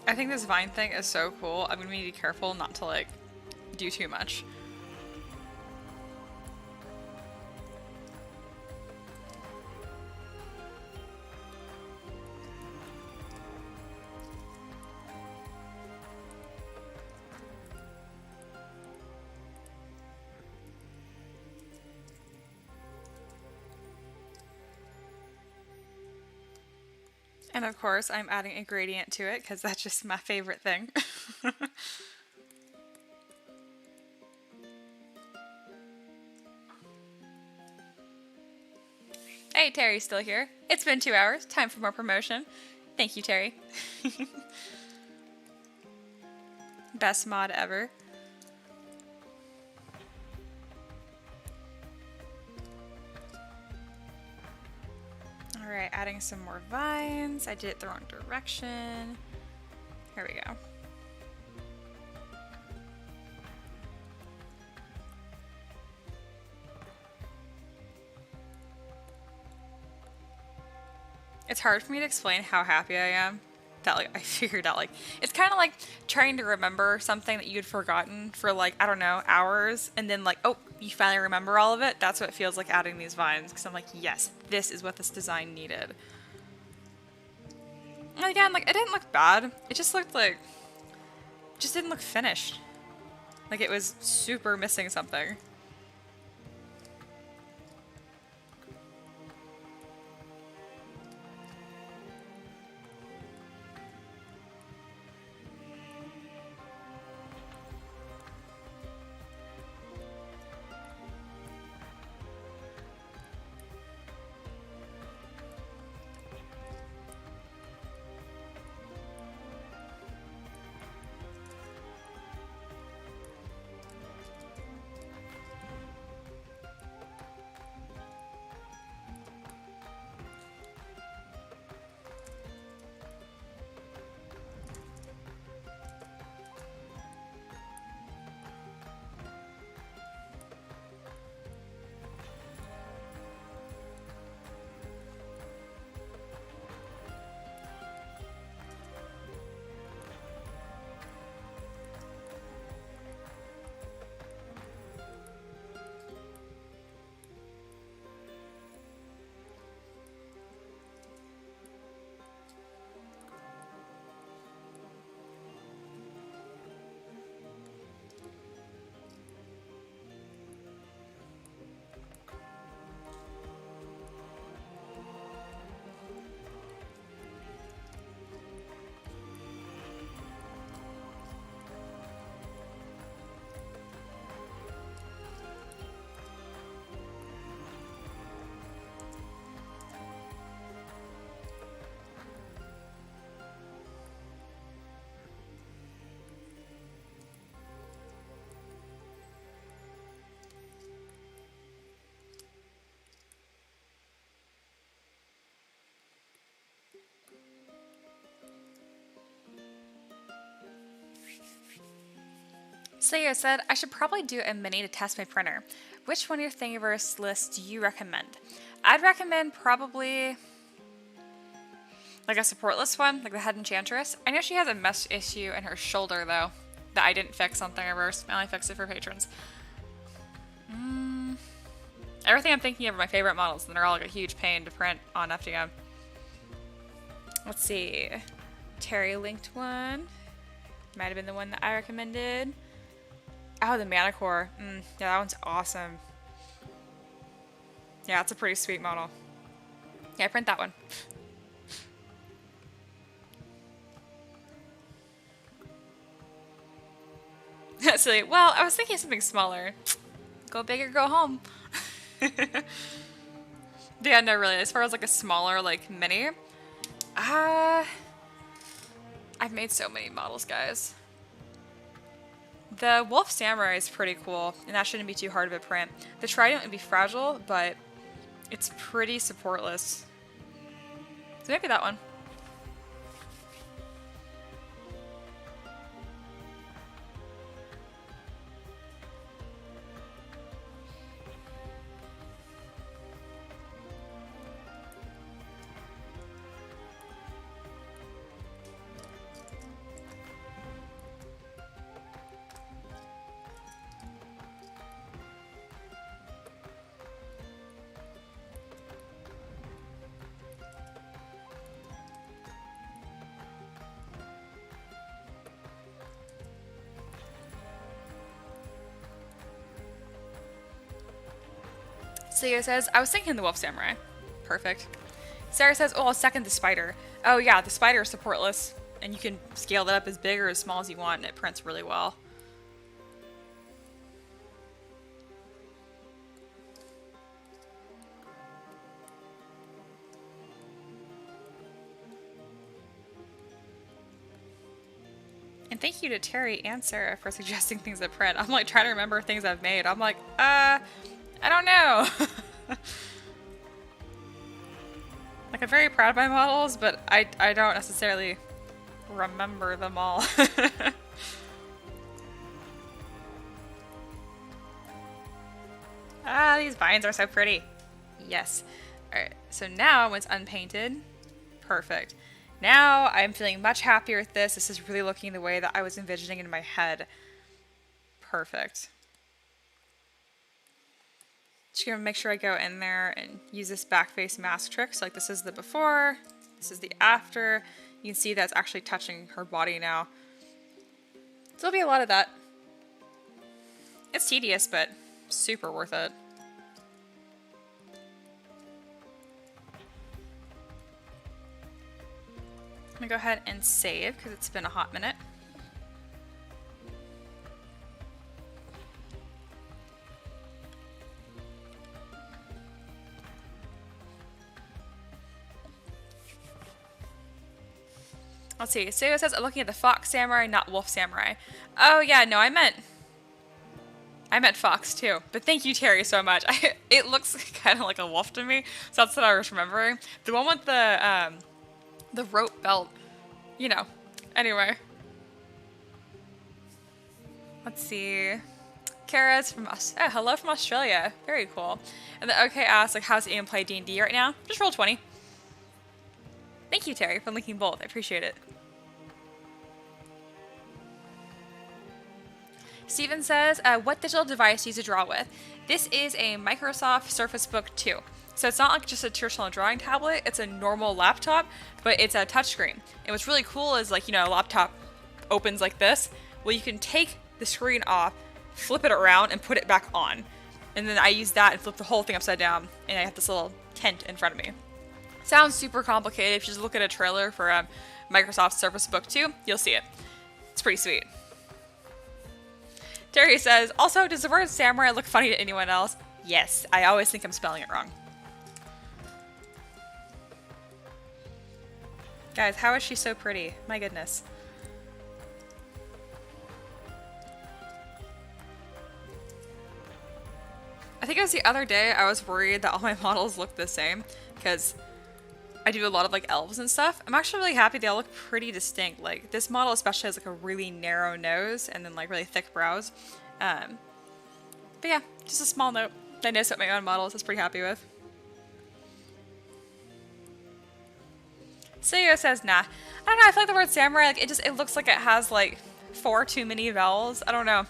I think this vine thing is so cool. I'm gonna be careful not to like do too much. And of course, I'm adding a gradient to it because that's just my favorite thing. Hey, Terry's still here. It's been 2 hours. Time for more promotion. Thank you, Terry. Best mod ever. Alright, adding some more vines. I did it the wrong direction. Here we go. It's hard for me to explain how happy I am that like I figured out like it's kind of like trying to remember something that you'd forgotten for like I don't know hours and then like oh you finally remember all of it. That's what it feels like adding these vines because I'm like yes, this is what this design needed. And again, like it didn't look bad. It just looked like it just didn't look finished. Like it was super missing something. Slaya said, I should probably do a mini to test my printer. Which one of your Thingiverse lists do you recommend? I'd recommend probably like a supportless one, like the Head Enchantress. I know she has a mesh issue in her shoulder though, that I didn't fix on Thingiverse. I only fixed it for patrons. Everything I'm thinking of are my favorite models, and they're all like a huge pain to print on FDM. Let's see. Terry linked one. Might have been the one that I recommended. Oh, the Manicore. Yeah, that one's awesome. Yeah, it's a pretty sweet model. Yeah, print that one. Silly. Well, I was thinking of something smaller. Go big or go home. Yeah, no, really. As far as like a smaller, like mini, I've made so many models, guys. The Wolf Samurai is pretty cool, and that shouldn't be too hard of a print. The Trident would be fragile, but it's pretty supportless. So maybe that one. Leo says, I was thinking the Wolf Samurai. Perfect. Sarah says, oh, I'll second the spider. Oh yeah, the spider is supportless, and you can scale that up as big or as small as you want, and it prints really well. And thank you to Terry and Sarah for suggesting things to print. I'm like trying to remember things I've made. I'm like, I don't know. Like, I'm very proud of my models, but I don't necessarily remember them all. Ah, these vines are so pretty. Yes. Alright, so now when it's unpainted, perfect. Now I'm feeling much happier with this. This is really looking the way that I was envisioning in my head. Perfect. Just gonna make sure I go in there and use this back face mask trick. So like this is the before, this is the after. You can see that's actually touching her body now. So there'll be a lot of that. It's tedious, but super worth it. I'm gonna go ahead and save because it's been a hot minute. Let's see. Sayo says, I'm looking at the Fox Samurai, not Wolf Samurai. Oh yeah, no, I meant Fox too. But thank you, Terry, so much. It looks kind of like a wolf to me, so that's what I was remembering. The one with the rope belt, you know. Anyway. Let's see. Kara's from hello from Australia. Very cool. And then OK asks, like, how's Ian play D&D right now? Just roll 20. Thank you, Terry, for linking both. I appreciate it. Steven says, what digital device do you use to draw with? This is a Microsoft Surface Book 2. So it's not like just a traditional drawing tablet, it's a normal laptop, but it's a touchscreen. And what's really cool is, like, you know, a laptop opens like this. Well, you can take the screen off, flip it around, and put it back on. And then I use that and flip the whole thing upside down, and I have this little tent in front of me. Sounds super complicated. If you just look at a trailer for Microsoft Surface Book 2, you'll see it. It's pretty sweet. Terry says, also, does the word samurai look funny to anyone else? Yes, I always think I'm spelling it wrong. Guys, how is she so pretty? My goodness. I think it was the other day I was worried that all my models looked the same, because I do a lot of like elves and stuff. I'm actually really happy they all look pretty distinct. Like this model especially has like a really narrow nose and then like really thick brows. But yeah, just a small note. I noticed what my own models I was pretty happy with. Suyo says, nah. I don't know, I feel like the word samurai, like it looks like it has like 4 too many vowels. I don't know.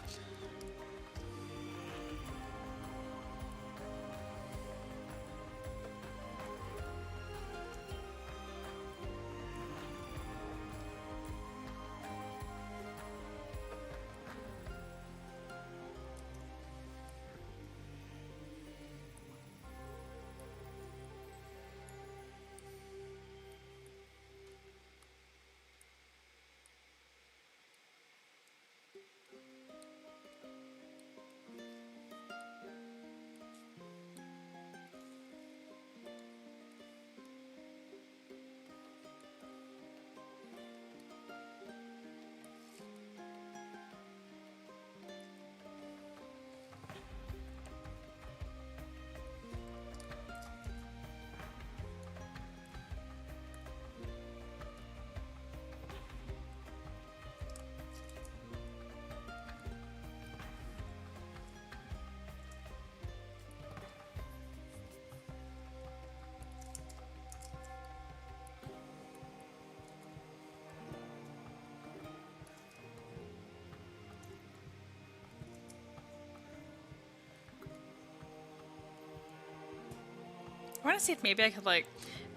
I want to see if maybe I could like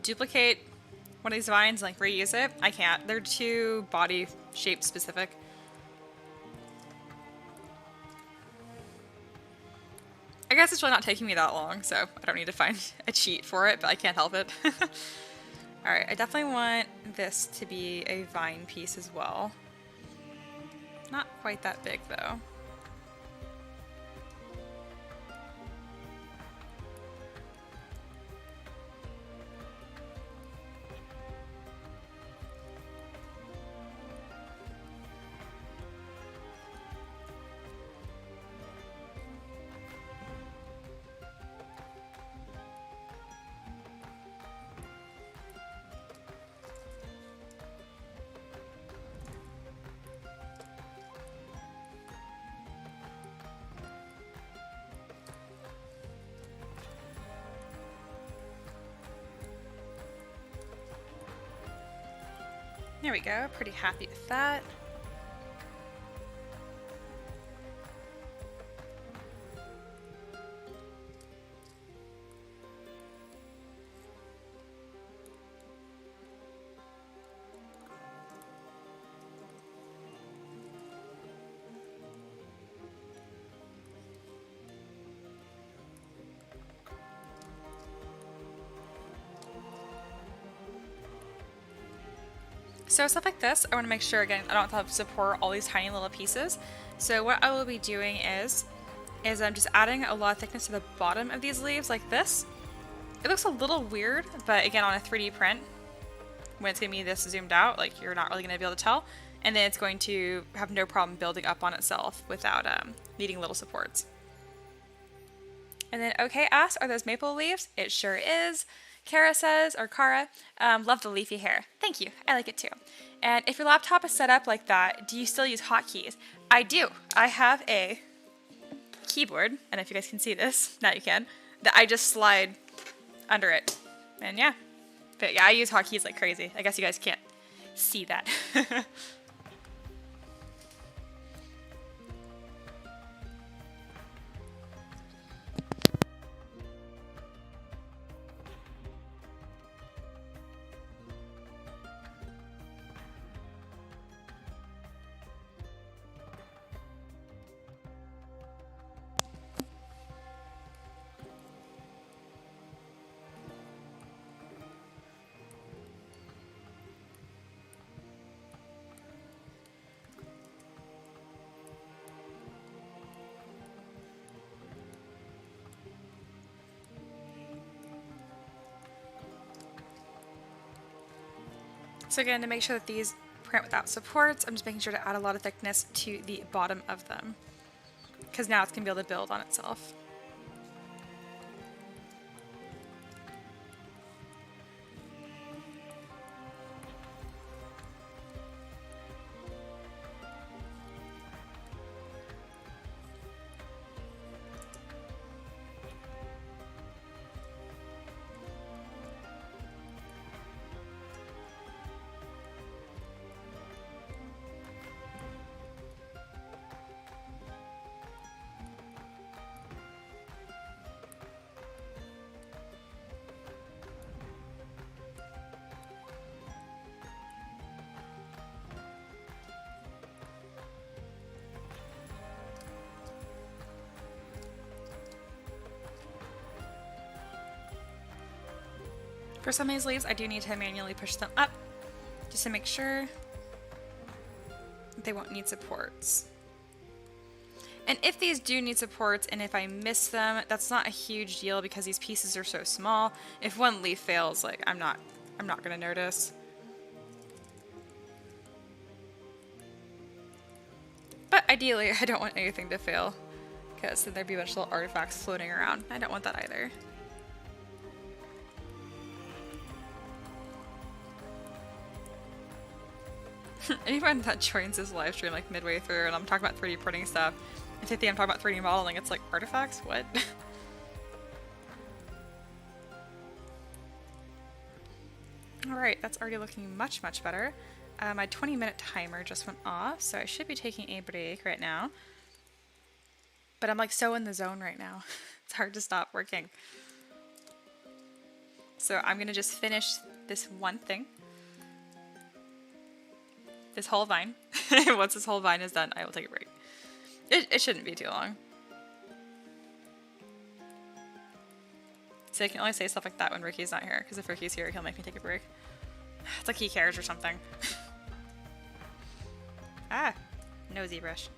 duplicate one of these vines and like reuse it. I can't. They're too body shape specific. I guess it's really not taking me that long, so I don't need to find a cheat for it, but I can't help it. Alright, I definitely want this to be a vine piece as well. Not quite that big though. There we go, pretty happy with that. So stuff like this, I want to make sure, again, I don't have to support all these tiny little pieces. So what I will be doing is I'm just adding a lot of thickness to the bottom of these leaves like this. It looks a little weird, but again, on a 3D print, when it's going to be this zoomed out, like you're not really going to be able to tell. And then it's going to have no problem building up on itself without needing little supports. And then, okay, asks, are those maple leaves? It sure is. Kara says, or Kara, love the leafy hair. Thank you, I like it too. And if your laptop is set up like that, do you still use hotkeys? I do. I have a keyboard, and if you guys can see this, now you can, that I just slide under it. And yeah, but yeah, I use hotkeys like crazy. I guess you guys can't see that. So again, to make sure that these print without supports, I'm just making sure to add a lot of thickness to the bottom of them, because now it's going to be able to build on itself. For some of these leaves, I do need to manually push them up just to make sure they won't need supports. And if these do need supports and if I miss them, that's not a huge deal because these pieces are so small. If one leaf fails, like I'm not gonna notice. But ideally, I don't want anything to fail because then there'd be a bunch of little artifacts floating around. I don't want that either. Anyone that joins this live stream like midway through and I'm talking about 3D printing stuff, if they think I'm talking about 3D modeling, it's like artifacts? What? Alright, that's already looking much, much better. My 20-minute timer just went off, so I should be taking a break right now. But I'm like so in the zone right now. It's hard to stop working. So I'm gonna just finish this one thing. This whole vine. Once this whole vine is done, I will take a break. It shouldn't be too long. So I can only say stuff like that when Ricky's not here, because if Ricky's here, he'll make me take a break. It's like he cares or something. Ah, no ZBrush.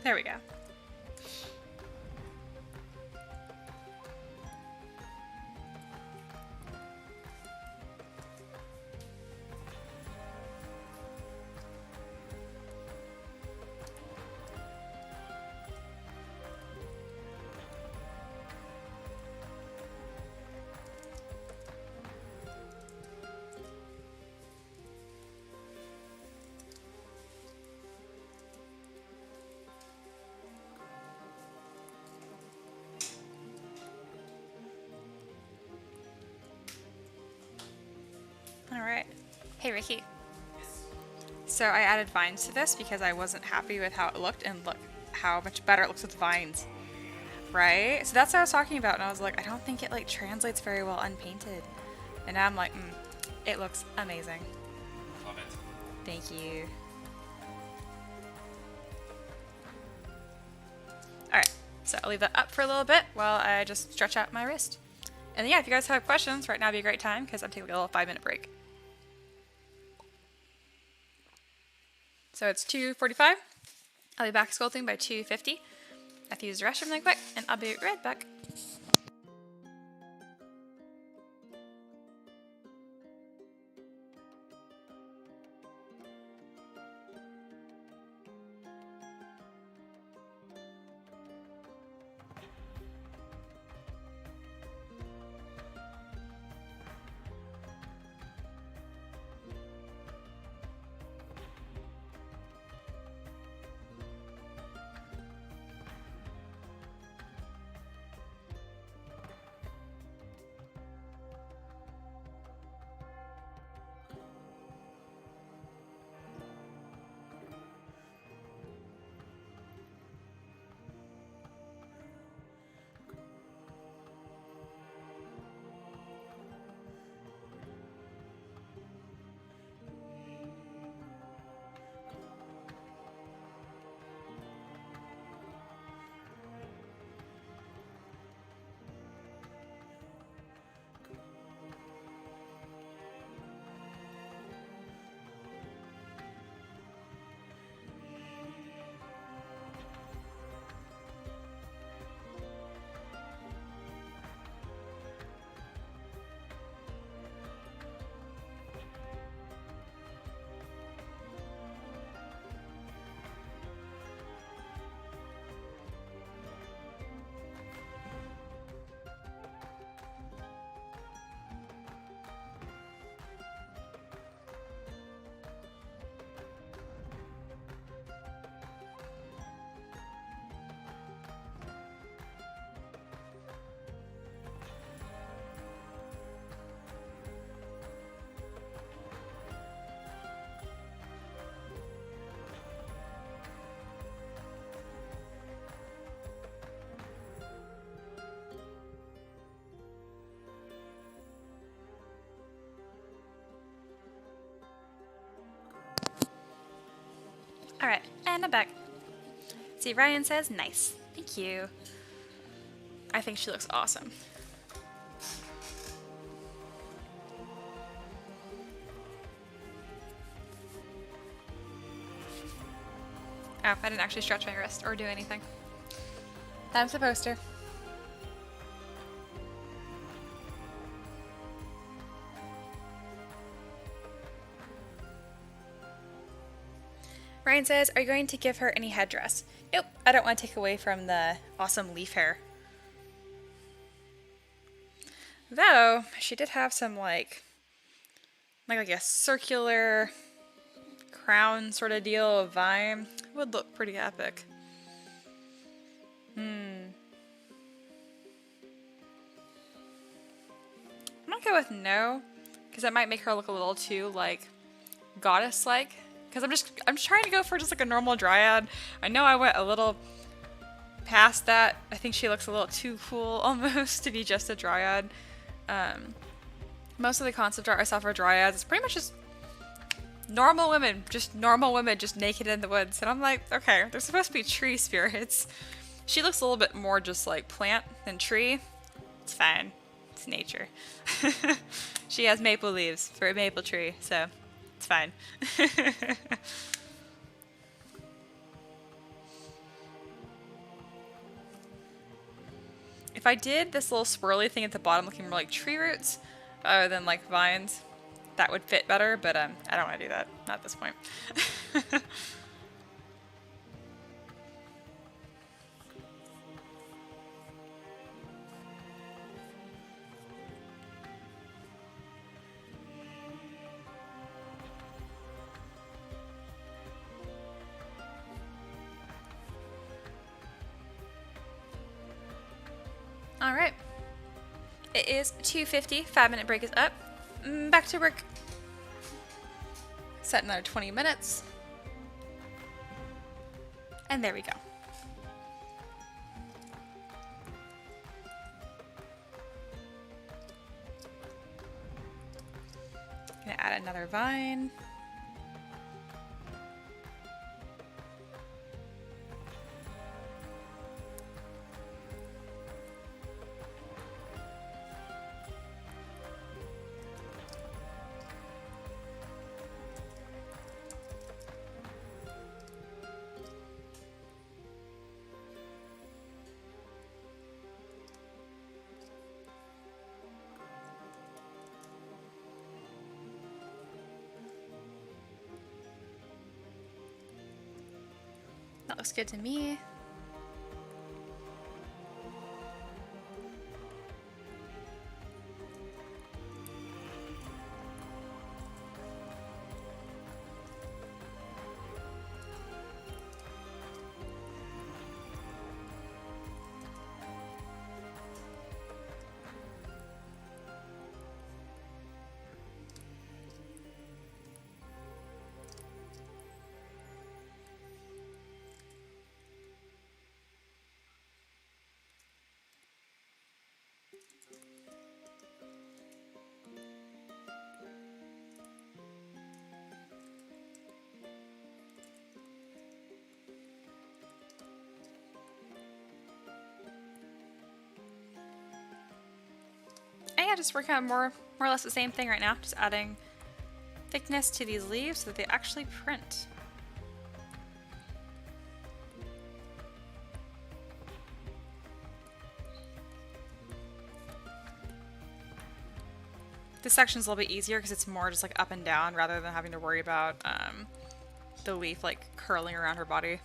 There we go. Alright. Hey Ricky. So I added vines to this because I wasn't happy with how it looked, and look how much better it looks with vines. Right? So that's what I was talking about, and I was like, I don't think it like translates very well unpainted. And now I'm like, it looks amazing. Love it. Thank you. Alright, so I'll leave that up for a little bit while I just stretch out my wrist. And yeah, if you guys have questions, right now would be a great time because I'm taking a little 5-minute break. So it's 2:45. I'll be back sculpting by 2:50. I have to use the restroom really quick, and I'll be right back. Alright, and I'm back. See, Ryan says nice. Thank you. I think she looks awesome. Oh, I didn't actually stretch my wrist or do anything. That's the poster. Ryan says, are you going to give her any headdress? Nope, I don't want to take away from the awesome leaf hair. Though, she did have some like a circular crown sort of deal of vine. It would look pretty epic. I'm gonna go with no, because that might make her look a little too like goddess-like. Because I'm trying to go for just like a normal dryad. I know I went a little past that. I think she looks a little too cool almost to be just a dryad. Most of the concept art I saw for dryads is pretty much just normal women just naked in the woods. And I'm like, okay, they're supposed to be tree spirits. She looks a little bit more just like plant than tree. It's fine. It's nature. She has maple leaves for a maple tree, so it's fine. If I did this little swirly thing at the bottom looking more like tree roots rather than like vines, that would fit better, but I don't want to do that. Not at this point. All right. It is 2:50. 5-minute break is up. Back to work. Set another 20 minutes. And there we go. Gonna add another vine. That looks good to me. And yeah, just working on more or less the same thing right now. Just adding thickness to these leaves so that they actually print. This section's a little bit easier because it's more just like up and down rather than having to worry about the leaf like curling around her body.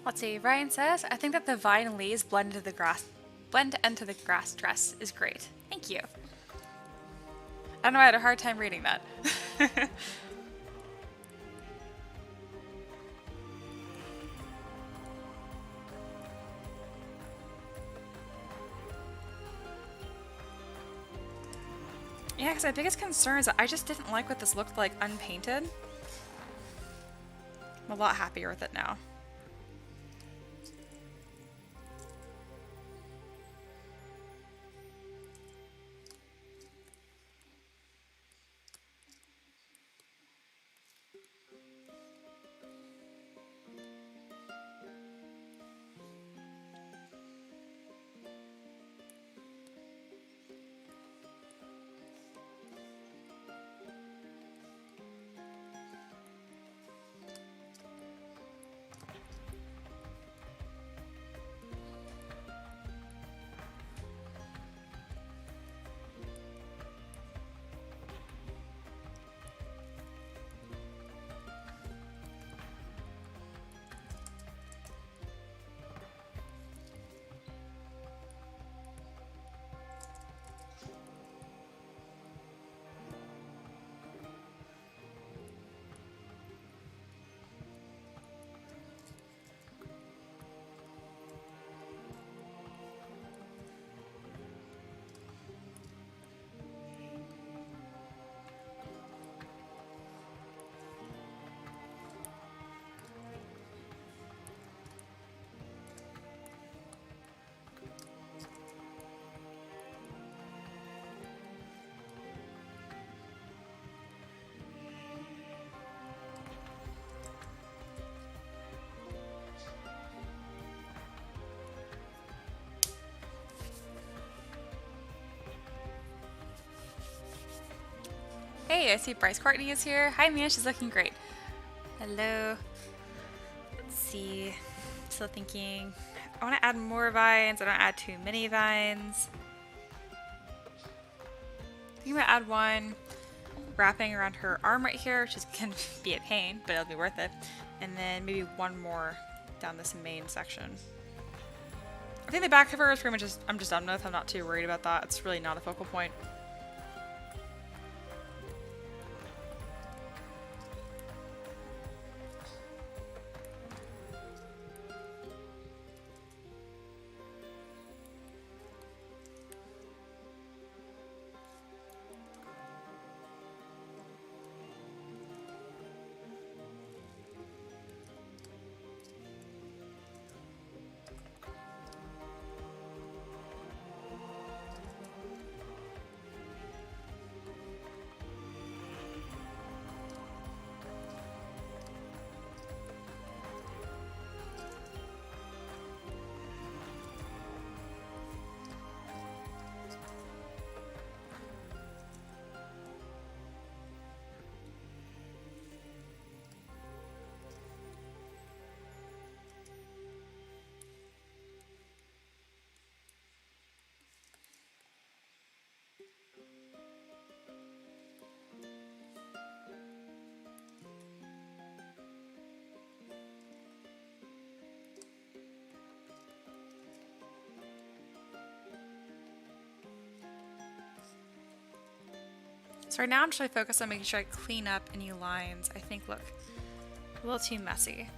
Let's see, Ryan says, I think that the vine leaves blend into the grass dress is great. Thank you. I don't know, I had a hard time reading that. Yeah, because my biggest concern is that I just didn't like what this looked like unpainted. I'm a lot happier with it now. Hey, I see Bryce Courtney is here. Hi, Mia. She's looking great. Hello. Let's see. Still thinking. I want to add more vines. I don't add too many vines. I think I'm going to add one wrapping around her arm right here, which is going to be a pain, but it'll be worth it. And then maybe one more down this main section. I think the back cover is pretty much just, I'm just done with. I'm not too worried about that. It's really not a focal point. So right now I'm trying to focus on making sure I clean up any lines I think look a little too messy.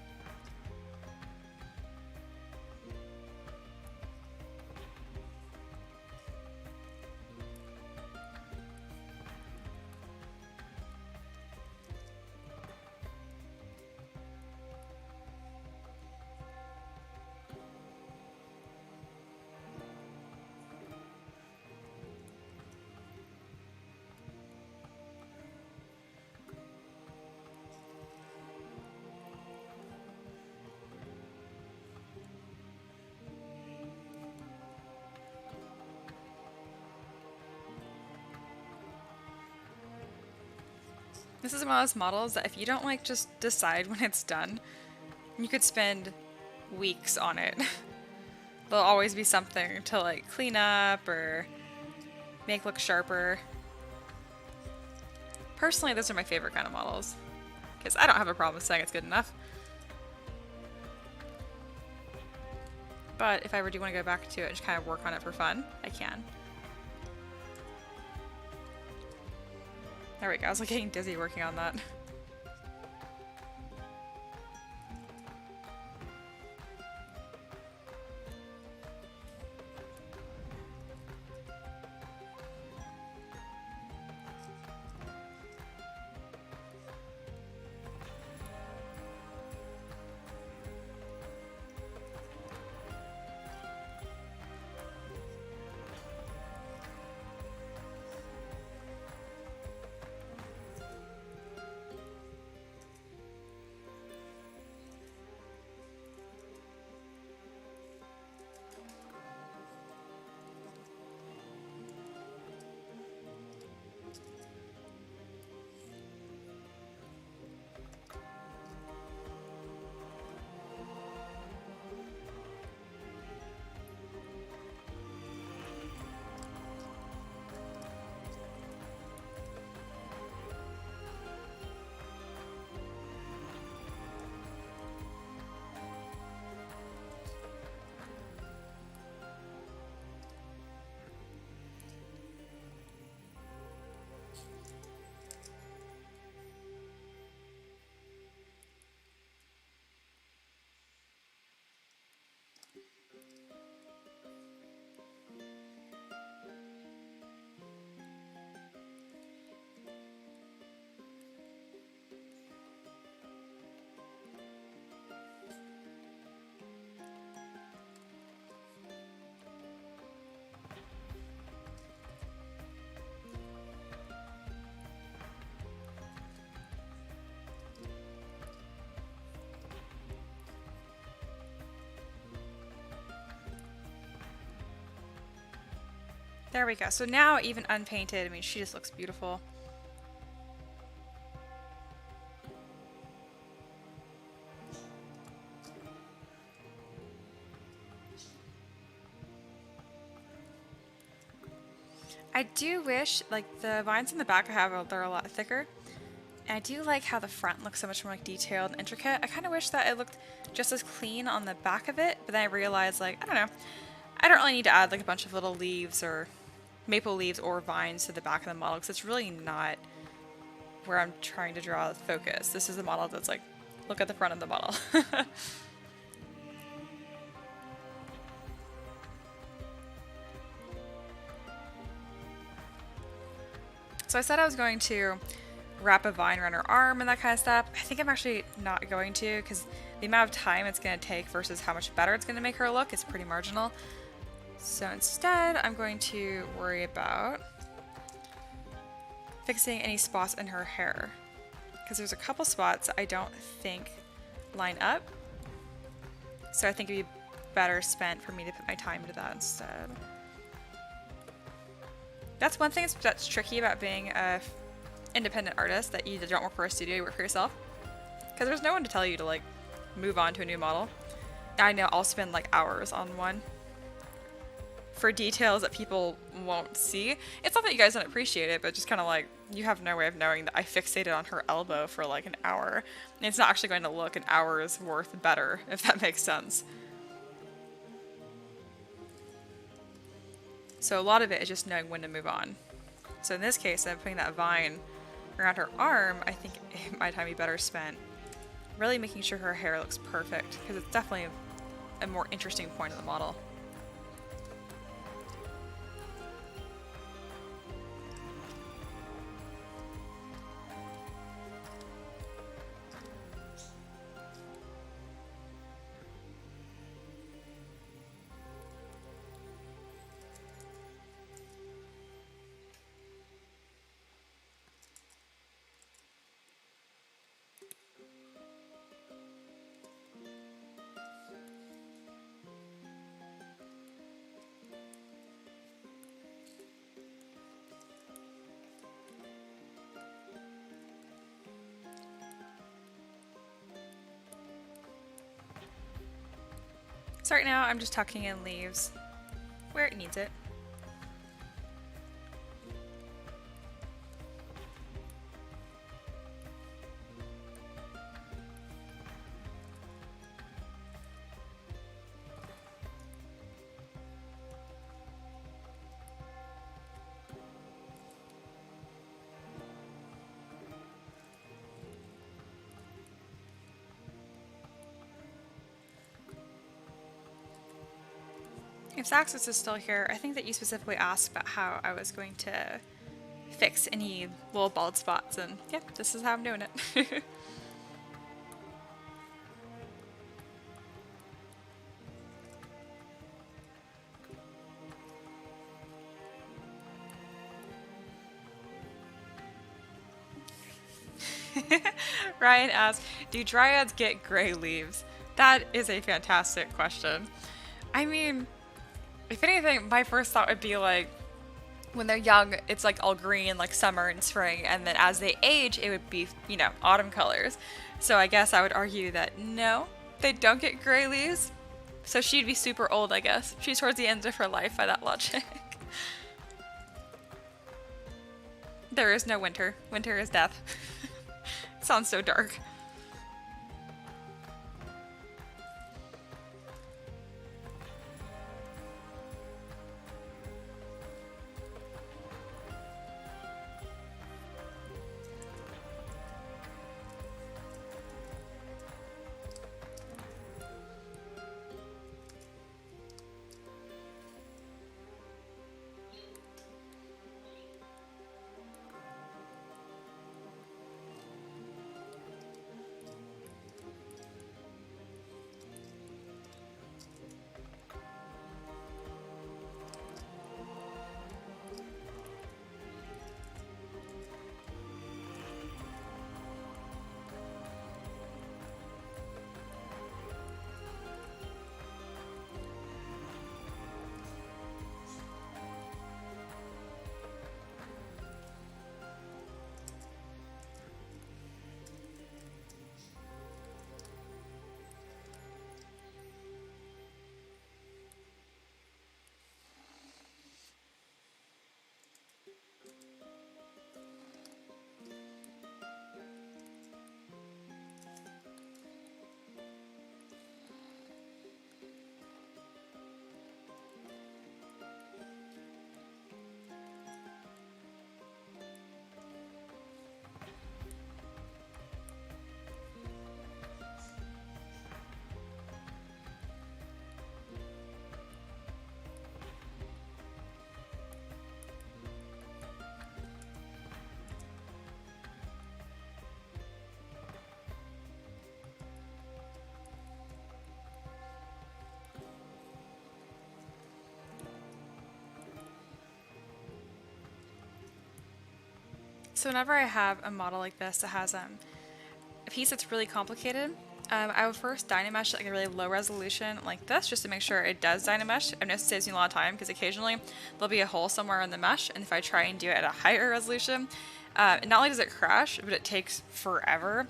This is one of those models that if you don't like just decide when it's done, you could spend weeks on it. There'll always be something to like clean up or make look sharper. Personally, those are my favorite kind of models because I don't have a problem with saying it's good enough. but if I ever do want to go back to it and just kind of work on it for fun, I can. There we go, I was like getting dizzy working on that. There we go. So now even unpainted, I mean, she just looks beautiful. I do wish, like, the vines in the back I have, they're a lot thicker. And I do like how the front looks so much more like detailed and intricate. I kind of wish that it looked just as clean on the back of it, but then I realized, like, I don't know. I don't really need to add like a bunch of little leaves or maple leaves or vines to the back of the model because it's really not where I'm trying to draw the focus. This is a model that's like, look at the front of the model. So I said I was going to wrap a vine around her arm and that kind of stuff. I think I'm actually not going to because the amount of time it's going to take versus how much better it's going to make her look is pretty marginal. So instead, I'm going to worry about fixing any spots in her hair because there's a couple spots I don't think line up. So I think it'd be better spent for me to put my time into that instead. That's one thing that's tricky about being a independent artist, that you don't work for a studio, you work for yourself. Because there's no one to tell you to like move on to a new model. I know I'll spend like hours on one for details that people won't see. It's not that you guys don't appreciate it, but just kind of like, you have no way of knowing that I fixated on her elbow for like an hour. And it's not actually going to look an hour's worth better, if that makes sense. So a lot of it is just knowing when to move on. So in this case, I'm putting that vine around her arm. I think my time would be better spent really making sure her hair looks perfect, because it's definitely a more interesting point of the model. So right now I'm just tucking in leaves where it needs it. if Saxus is still here, I think that you specifically asked about how I was going to fix any little bald spots, and yep, this is how I'm doing it. Ryan asks, do dryads get gray leaves? That is a fantastic question. I mean, if anything, my first thought would be like, when they're young, it's like all green, like summer and spring, and then as they age, it would be, you know, autumn colors. So I guess I would argue that no, they don't get gray leaves. So she'd be super old, I guess. She's towards the end of her life by that logic. There is no winter. Winter is death. Sounds so dark. So whenever I have a model like this that has a piece that's really complicated, I would first dynamesh like a really low resolution like this, just to make sure it does dynamesh. I've noticed it saves me a lot of time because occasionally there'll be a hole somewhere in the mesh, and if I try and do it at a higher resolution, not only does it crash, but it takes forever.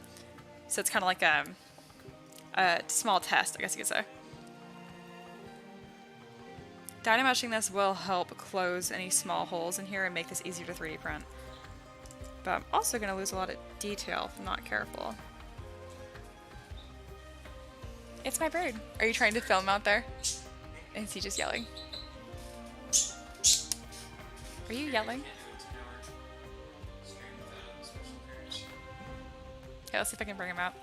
So it's kind of like a small test, I guess you could say. Dynameshing this will help close any small holes in here and make this easier to 3D print. But I'm also going to lose a lot of detail if I'm not careful. It's my bird. Are you trying to film out there? Is he just yelling? Are you yelling? Okay, let's see if I can bring him out.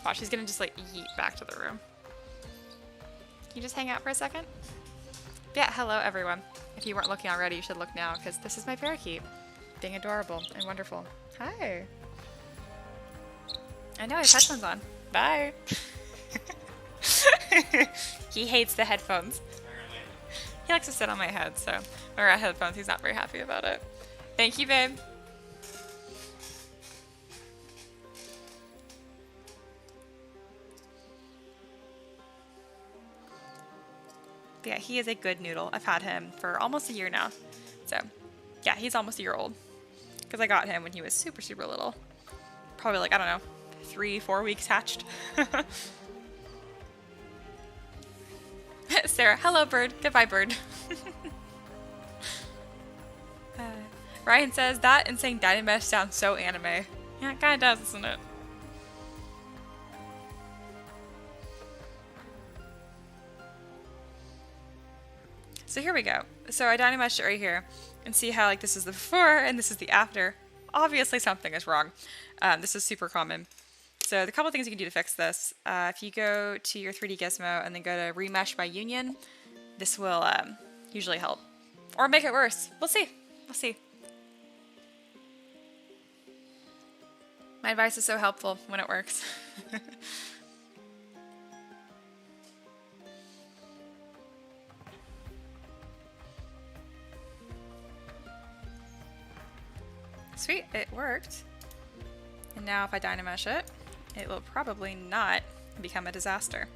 Watch, he's gonna just like yeet back to the room. Can you just hang out for a second? Yeah, hello everyone. If you weren't looking already, you should look now, because this is my parakeet, being adorable and wonderful. Hi. I know, I have headphones on. Bye. He hates the headphones. He likes to sit on my head, so when we're at headphones, he's not very happy about it. Thank you, babe. But yeah, he is a good noodle. I've had him for almost a year now. So yeah, he's almost a year old. Because I got him when he was super, super little. Probably like, I don't know, 3-4 weeks hatched. Sarah, hello bird. Goodbye bird. Ryan says, that and saying Dynamesh sounds so anime. Yeah, it kind of does, doesn't it? So here we go. So I dynameshed it right here, and see how like this is the before and this is the after. Obviously something is wrong. This is super common. So So the couple things you can do to fix this, if you go to your 3D gizmo and then go to remesh by union, this will usually help. Or make it worse. We'll see. We'll see. My advice is so helpful when it works. Sweet, it worked. And now if I dynamesh it, it will probably not become a disaster.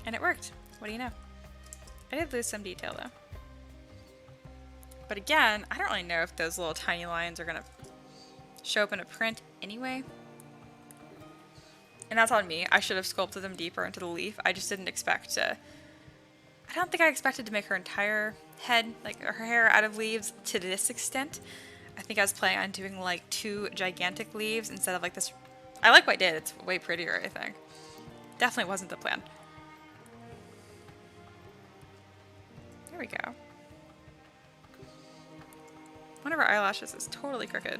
And it worked. What do you know? I did lose some detail though. But again, I don't really know if those little tiny lines are gonna show up in a print anyway. And that's on me. I should have sculpted them deeper into the leaf. I just didn't expect to. I don't think I expected to make her entire head, like her hair out of leaves to this extent. I think I was planning on doing like 2 gigantic leaves instead of like this. I like what I did. It's way prettier, I think. Definitely wasn't the plan. There we go. One of our eyelashes is totally crooked.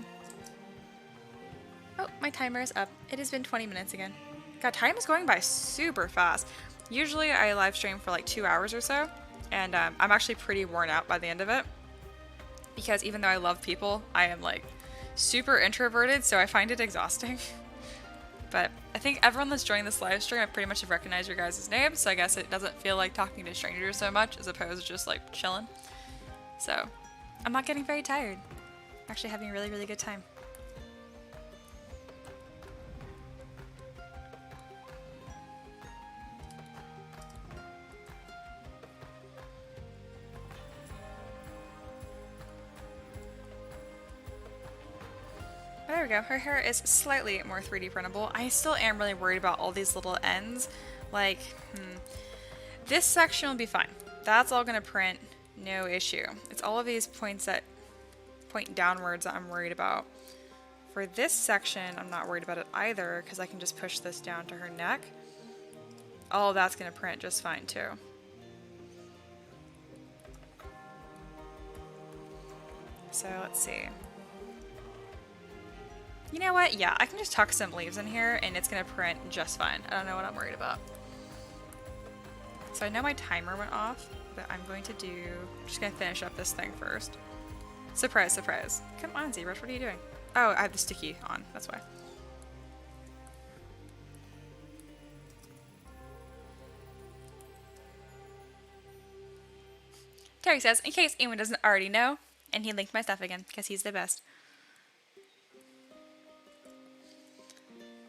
Oh, my timer is up. It has been 20 minutes again. God, time is going by super fast. Usually I live stream for like 2 hours or so, and I'm actually pretty worn out by the end of it. Because even though I love people, I am like super introverted, so I find it exhausting. But I think everyone that's joining this live stream, I pretty much have recognized your guys' names, so I guess it doesn't feel like talking to strangers so much as opposed to just like chilling. So I'm not getting very tired. I'm actually having a really, really good time. There we go. Her hair is slightly more 3D printable. I still am really worried about all these little ends. Like, this section will be fine. That's all going to print, no issue. It's all of these points that point downwards that I'm worried about. For this section, I'm not worried about it either because I can just push this down to her neck. All of that's going to print just fine too. So let's see. You know what? Yeah, I can just tuck some leaves in here and it's gonna print just fine. I don't know what I'm worried about. So I know my timer went off, but I'm just gonna finish up this thing first. Surprise, surprise. Come on, ZBrush, what are you doing? Oh, I have the sticky on, that's why. Terry says, in case anyone doesn't already know, and he linked my stuff again, because he's the best.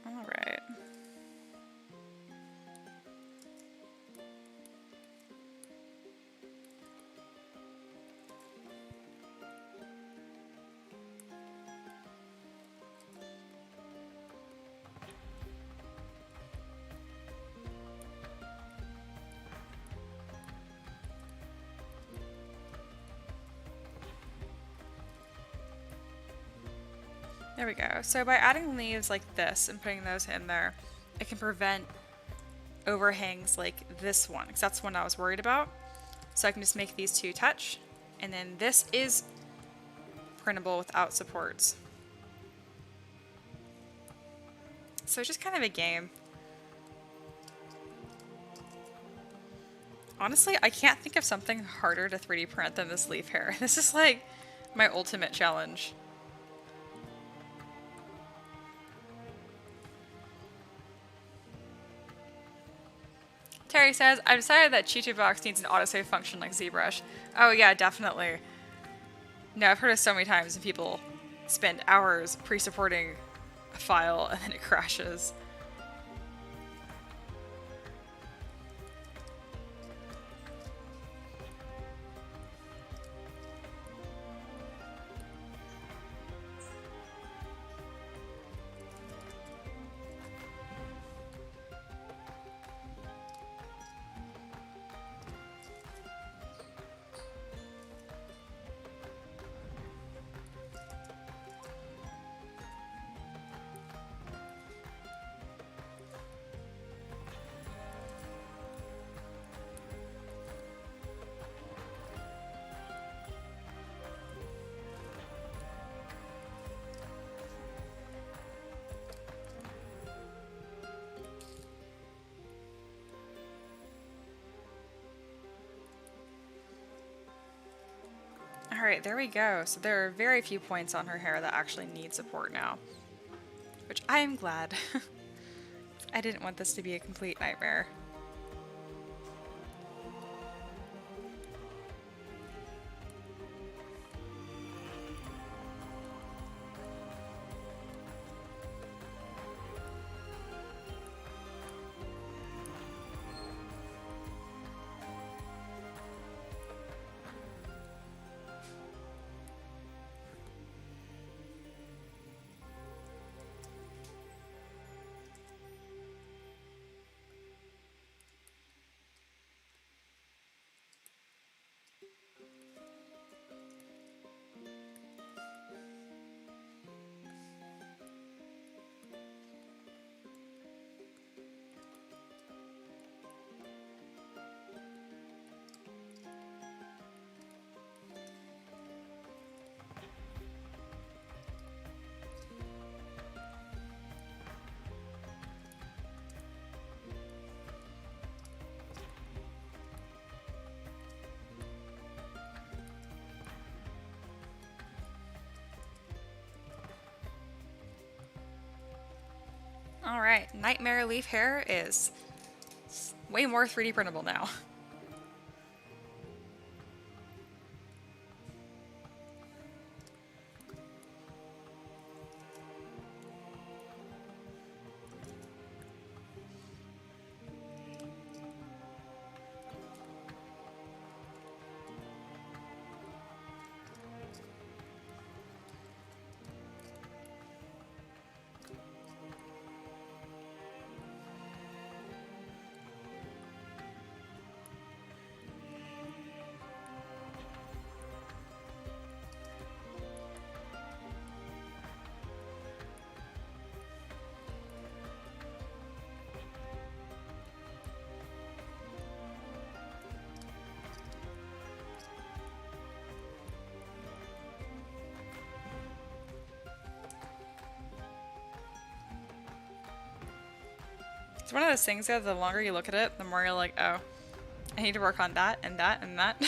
Alright. There we go. So by adding leaves like this and putting those in there, it can prevent overhangs like this one, because that's one I was worried about. So I can just make these two touch, and then this is printable without supports. So it's just kind of a game. Honestly, I can't think of something harder to 3D print than this leaf hair. This is like my ultimate challenge. Terry says, I've decided that Box needs an autosave function like ZBrush. Oh yeah, definitely. No, I've heard it so many times and people spend hours pre-supporting a file and then it crashes. Alright, there we go. So there are very few points on her hair that actually need support now. Which I am glad. I didn't want this to be a complete nightmare. Alright, Nightmare Leaf hair is way more 3D printable now. It's one of those things that the longer you look at it, the more you're like, oh, I need to work on that and that and that.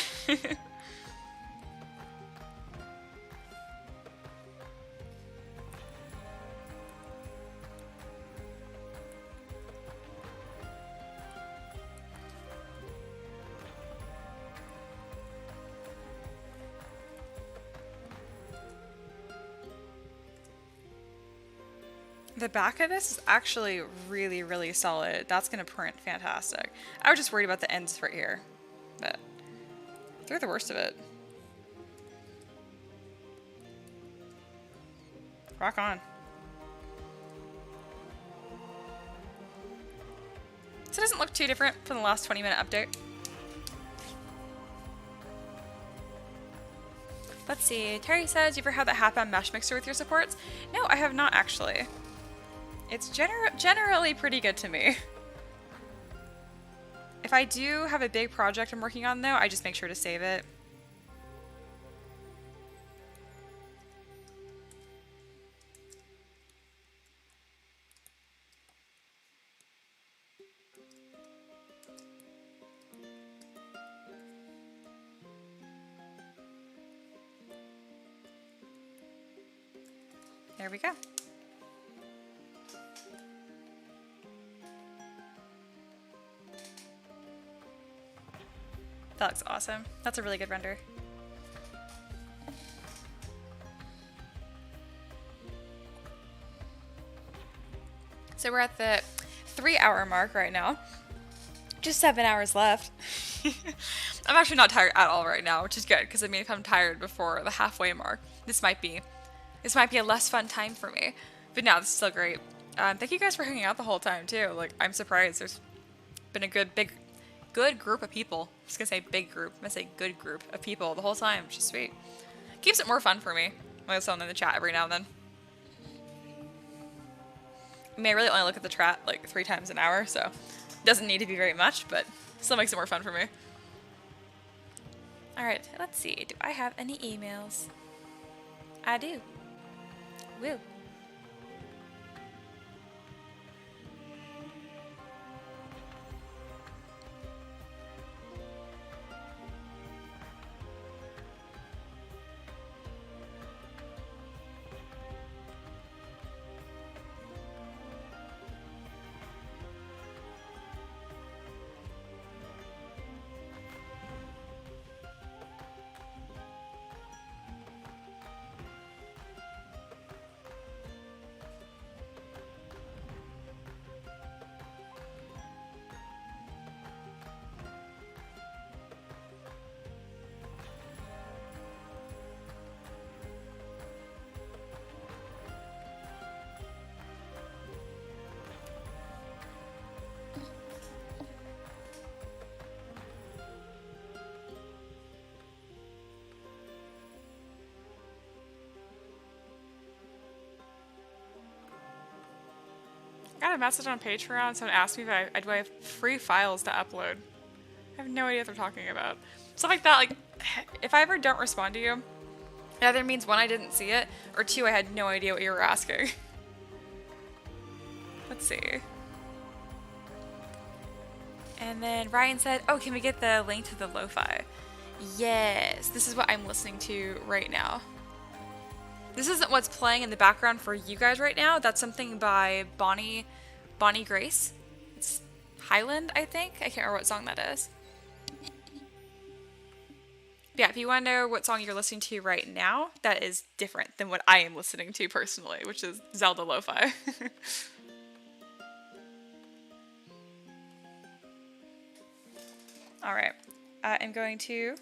The back of this is actually really, really solid. That's going to print fantastic. I was just worried about the ends right here, but they're the worst of it. Rock on. So it doesn't look too different from the last 20-minute update. Let's see. Terry says, you ever had that half-bound mesh mixer with your supports? No, I have not actually. It's generally pretty good to me. If I do have a big project I'm working on though, I just make sure to save it. There we go. That looks awesome. That's a really good render. So we're at the 3-hour mark right now. Just 7 hours left. I'm actually not tired at all right now, which is good, because I mean, if I'm tired before the halfway mark, this might be a less fun time for me. But no, this is still great. Thank you guys for hanging out the whole time too. Like, I'm surprised. There's been a good group of people. I was gonna say big group. I'm gonna say good group of people the whole time, which is sweet. Keeps it more fun for me when I someone in the chat every now and then. I mean, I really only look at the chat like 3 times an hour, so it doesn't need to be very much, but still makes it more fun for me. Alright, let's see. Do I have any emails? I do. Woo. Got a message on Patreon. Someone asked me if do I have free files to upload. I have no idea what they're talking about. Stuff like that, like, if I ever don't respond to you, it either means one, I didn't see it, or two, I had no idea what you were asking. Let's see. And then Ryan said, oh, can we get the link to the lo-fi? Yes, this is what I'm listening to right now. This isn't what's playing in the background for you guys right now. That's something by Bonnie Grace. It's Highland, I think. I can't remember what song that is. Yeah, if you want to know what song you're listening to right now, that is different than what I am listening to personally, which is Zelda Lo-Fi. Alright, I'm going to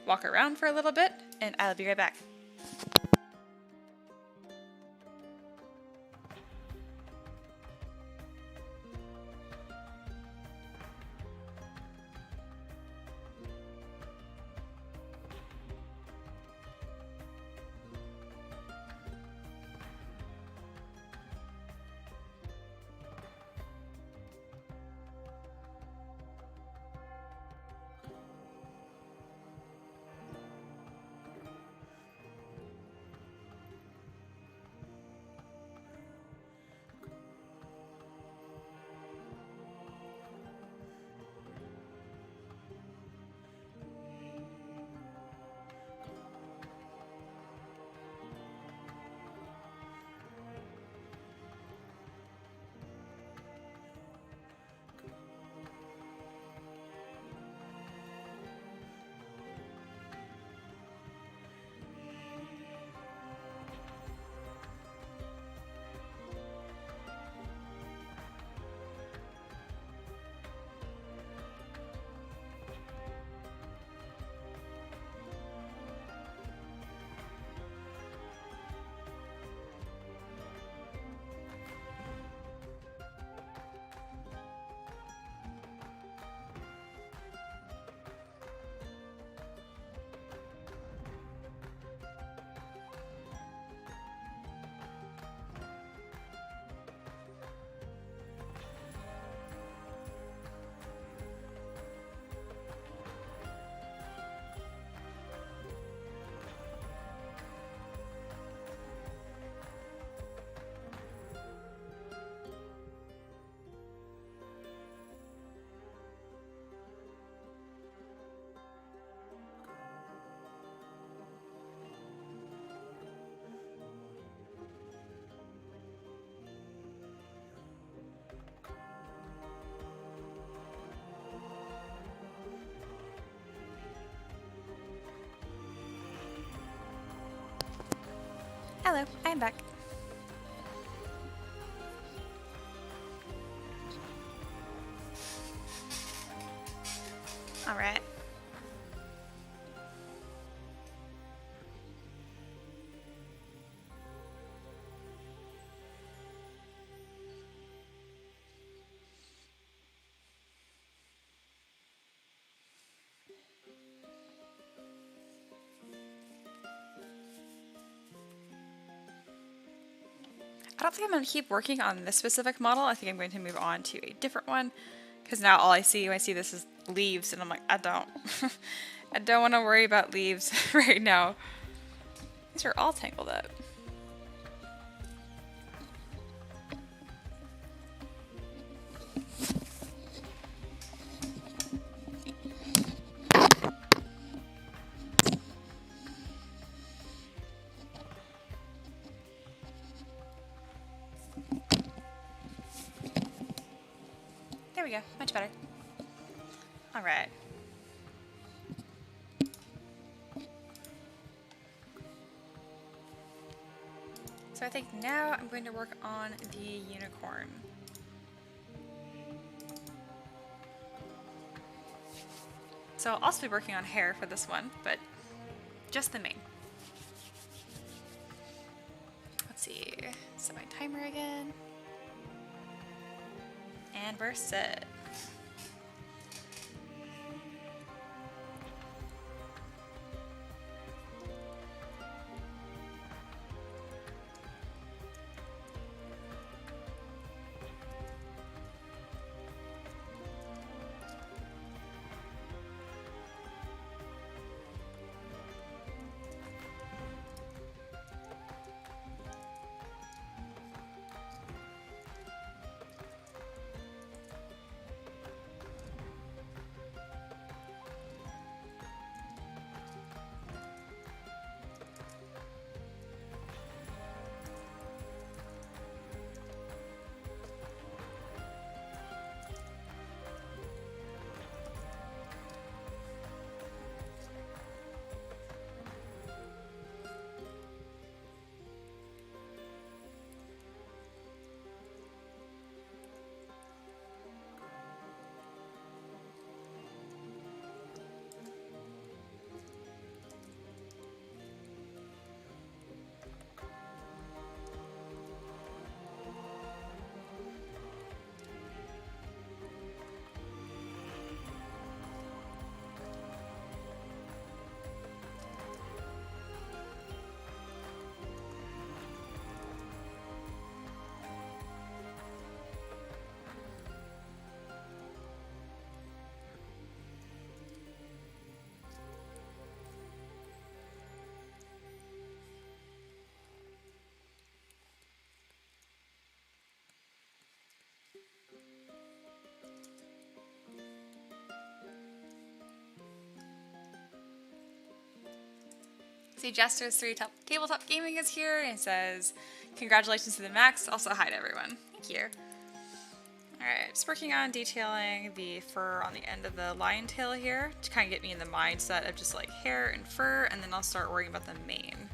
walk around for a little bit, and I'll be right back. Hello, I am back. All right. I don't think I'm going to keep working on this specific model. I think I'm going to move on to a different one, because now all I see when I see this is leaves, and I'm like, I don't I don't want to worry about leaves right now. These are all tangled up. There we go, much better. All right. So I think now I'm going to work on the unicorn. So I'll also be working on hair for this one, but just the mane. Let's see, set my timer again. And we're set. see Jester's 3 Tabletop Gaming is here and says, congratulations to the Max. Also, hi to everyone. Thank you. Alright, just working on detailing the fur on the end of the lion tail here to kind of get me in the mindset of just like hair and fur, and then I'll start worrying about the mane.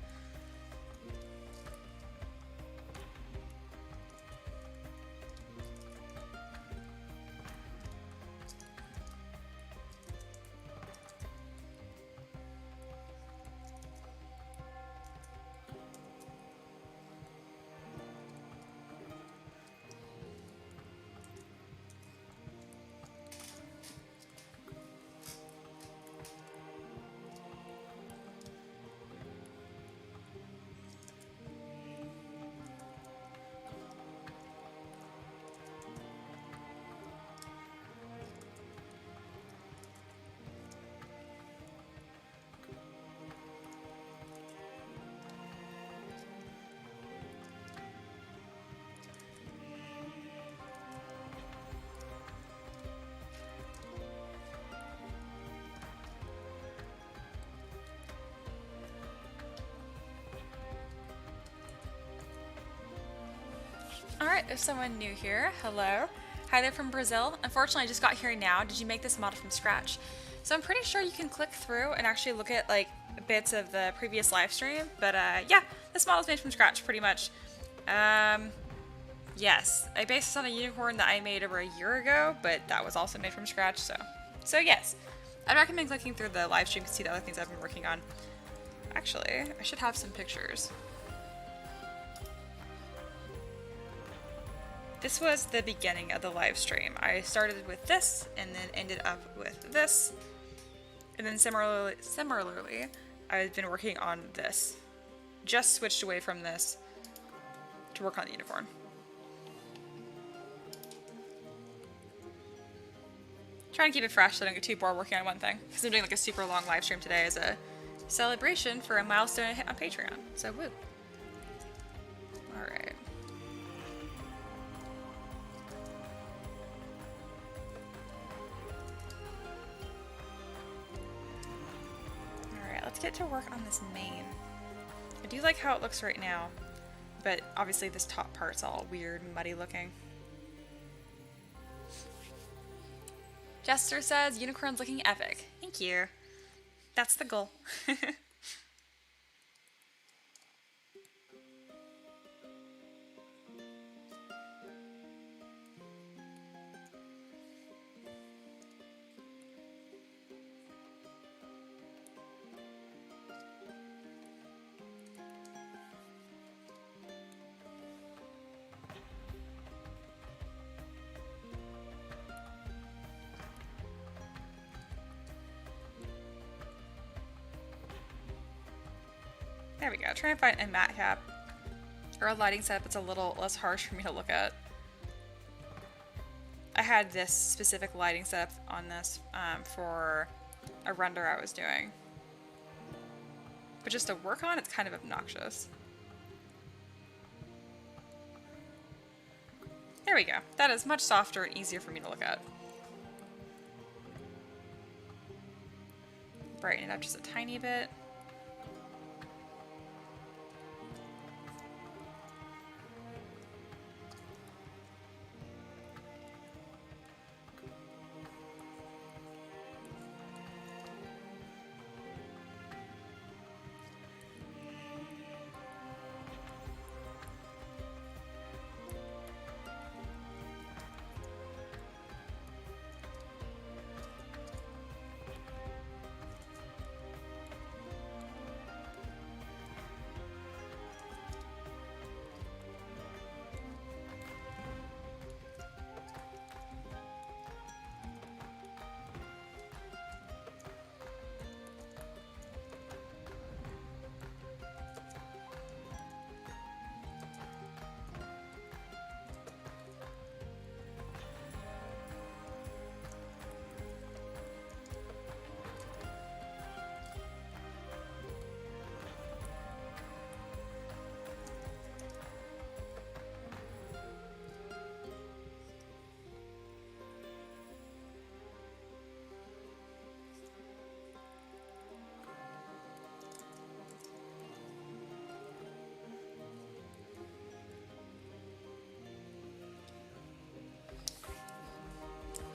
Alright, there's someone new here. Hello. Hi there from Brazil. Unfortunately, I just got here now. Did you make this model from scratch? So I'm pretty sure you can click through and actually look at like bits of the previous live stream. But yeah, this model's made from scratch pretty much. Yes, I based this on a unicorn that I made over a year ago, but that was also made from scratch, so yes. I'd recommend clicking through the live stream to see the other things I've been working on. Actually, I should have some pictures. This was the beginning of the live stream. I started with this and then ended up with this. And then similarly, I've been working on this. Just switched away from this to work on the unicorn. Trying to keep it fresh so I don't get too bored working on one thing. Because I'm doing like a super long live stream today as a celebration for a milestone I hit on Patreon. So woo. Alright. Let's get to work on this mane. I do like how it looks right now, but obviously this top part's all weird and muddy looking. Jester says, unicorn's looking epic. Thank you. That's the goal. There we go. Try and find a matte cap or a lighting setup that's a little less harsh for me to look at. I had this specific lighting setup on this for a render I was doing. But just to work on, it's kind of obnoxious. There we go. That is much softer and easier for me to look at. Brighten it up just a tiny bit.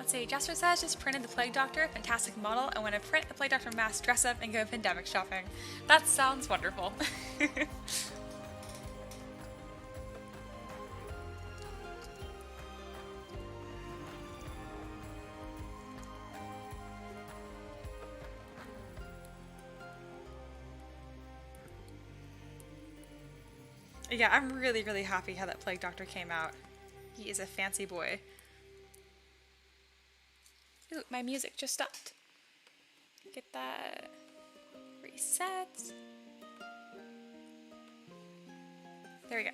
Let's see, Jester says just printed the Plague Doctor, fantastic model, and when I print the Plague Doctor mask, dress up and go pandemic shopping. That sounds wonderful. Yeah, I'm really, really happy how that Plague Doctor came out. He is a fancy boy. Ooh, my music just stopped. Get that reset. There we go.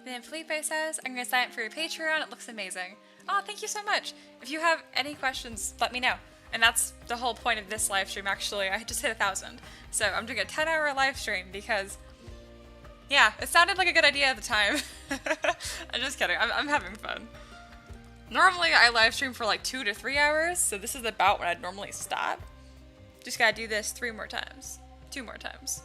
Then Felipe says, I'm going to sign up for your Patreon. It looks amazing. Oh, thank you so much. If you have any questions, let me know. And that's the whole point of this live stream, actually. I just hit 1,000. So I'm doing a 10-hour live stream because, yeah, it sounded like a good idea at the time. I'm just kidding. I'm having fun. Normally, I live stream for like 2 to 3 hours, so this is about when I'd normally stop. Just gotta do this 3 more times. 2 more times.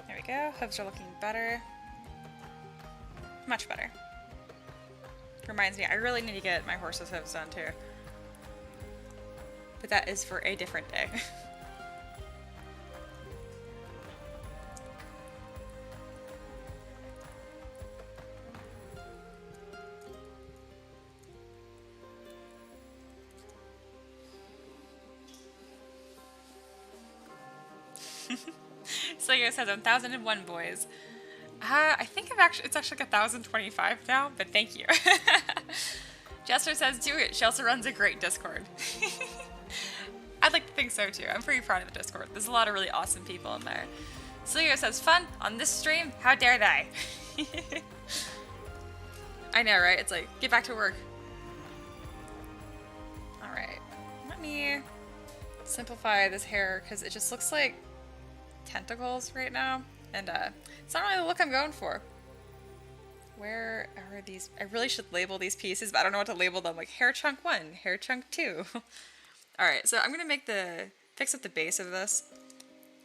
There we go. Hooves are looking better. Much better. Reminds me, I really need to get my horse's hooves done too. But that is for a different day. So it says 1,001 boys. I think it's actually like 1,025 now, but thank you. Jester says do it. She also runs a great Discord. I'd like to think so too. I'm pretty proud of the Discord. There's a lot of really awesome people in there. Celio says fun on this stream. How dare they? I know, right? It's like get back to work. All right, let me simplify this hair because it just looks like tentacles right now, and it's not really the look I'm going for. Where are these? I really should label these pieces, but I don't know what to label them. Like hair chunk 1, hair chunk 2. All right, so I'm gonna fix up the base of this,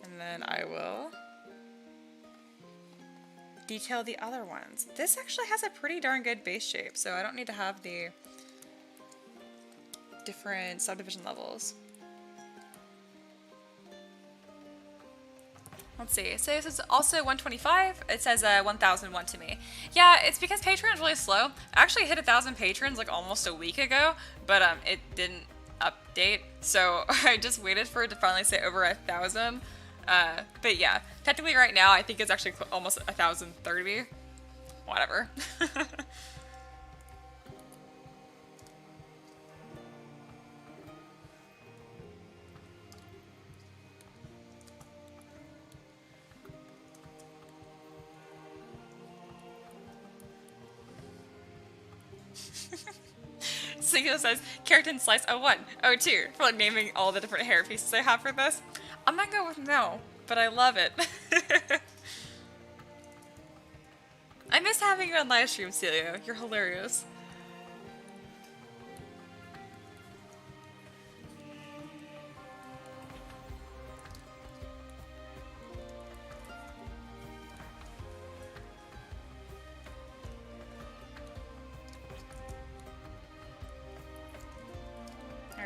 and then I will detail the other ones. This actually has a pretty darn good base shape, so I don't need to have the different subdivision levels. Let's see, so this is also 125. It says 1,001 to me. Yeah, it's because Patreon's really slow. I actually hit 1,000 patrons like almost a week ago, but it didn't update, so I just waited for it to finally say over 1,000. But yeah, technically right now I think it's actually almost 1,030. Whatever. Singo says, Keratin Slice 01, 02, for like naming all the different hair pieces I have for this. I'm gonna go with no, but I love it. I miss having you on live stream, Celia. You're hilarious.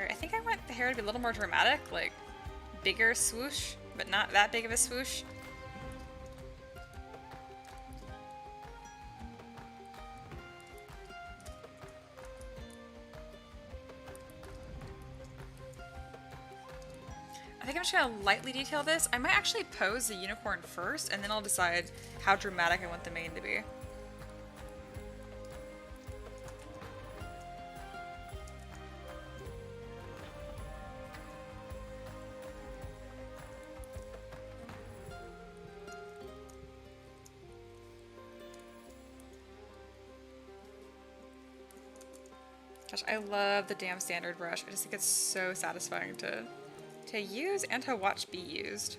I think I want the hair to be a little more dramatic, like bigger swoosh, but not that big of a swoosh. I think I'm just gonna lightly detail this. I might actually pose the unicorn first, and then I'll decide how dramatic I want the mane to be. Gosh, I love the damn standard brush. I just think it's so satisfying to use and to watch be used.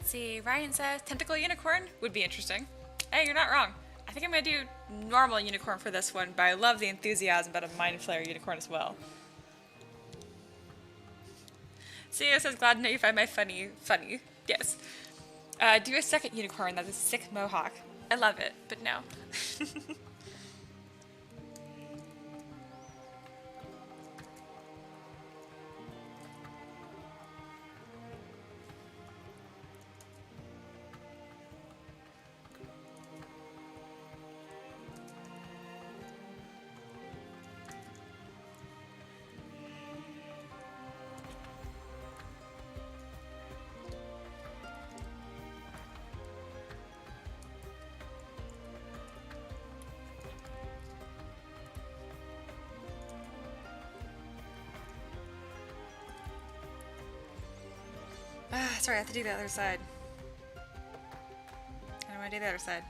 See, Ryan says tentacle unicorn would be interesting. Hey, you're not wrong. I think I'm gonna do normal unicorn for this one, but I love the enthusiasm about a mind flayer unicorn as well. CEO says, glad to know you find my funny. Yes. Do a second unicorn that's a sick mohawk. I love it, but no. Sorry, I have to do the other side. I don't want to do the other side.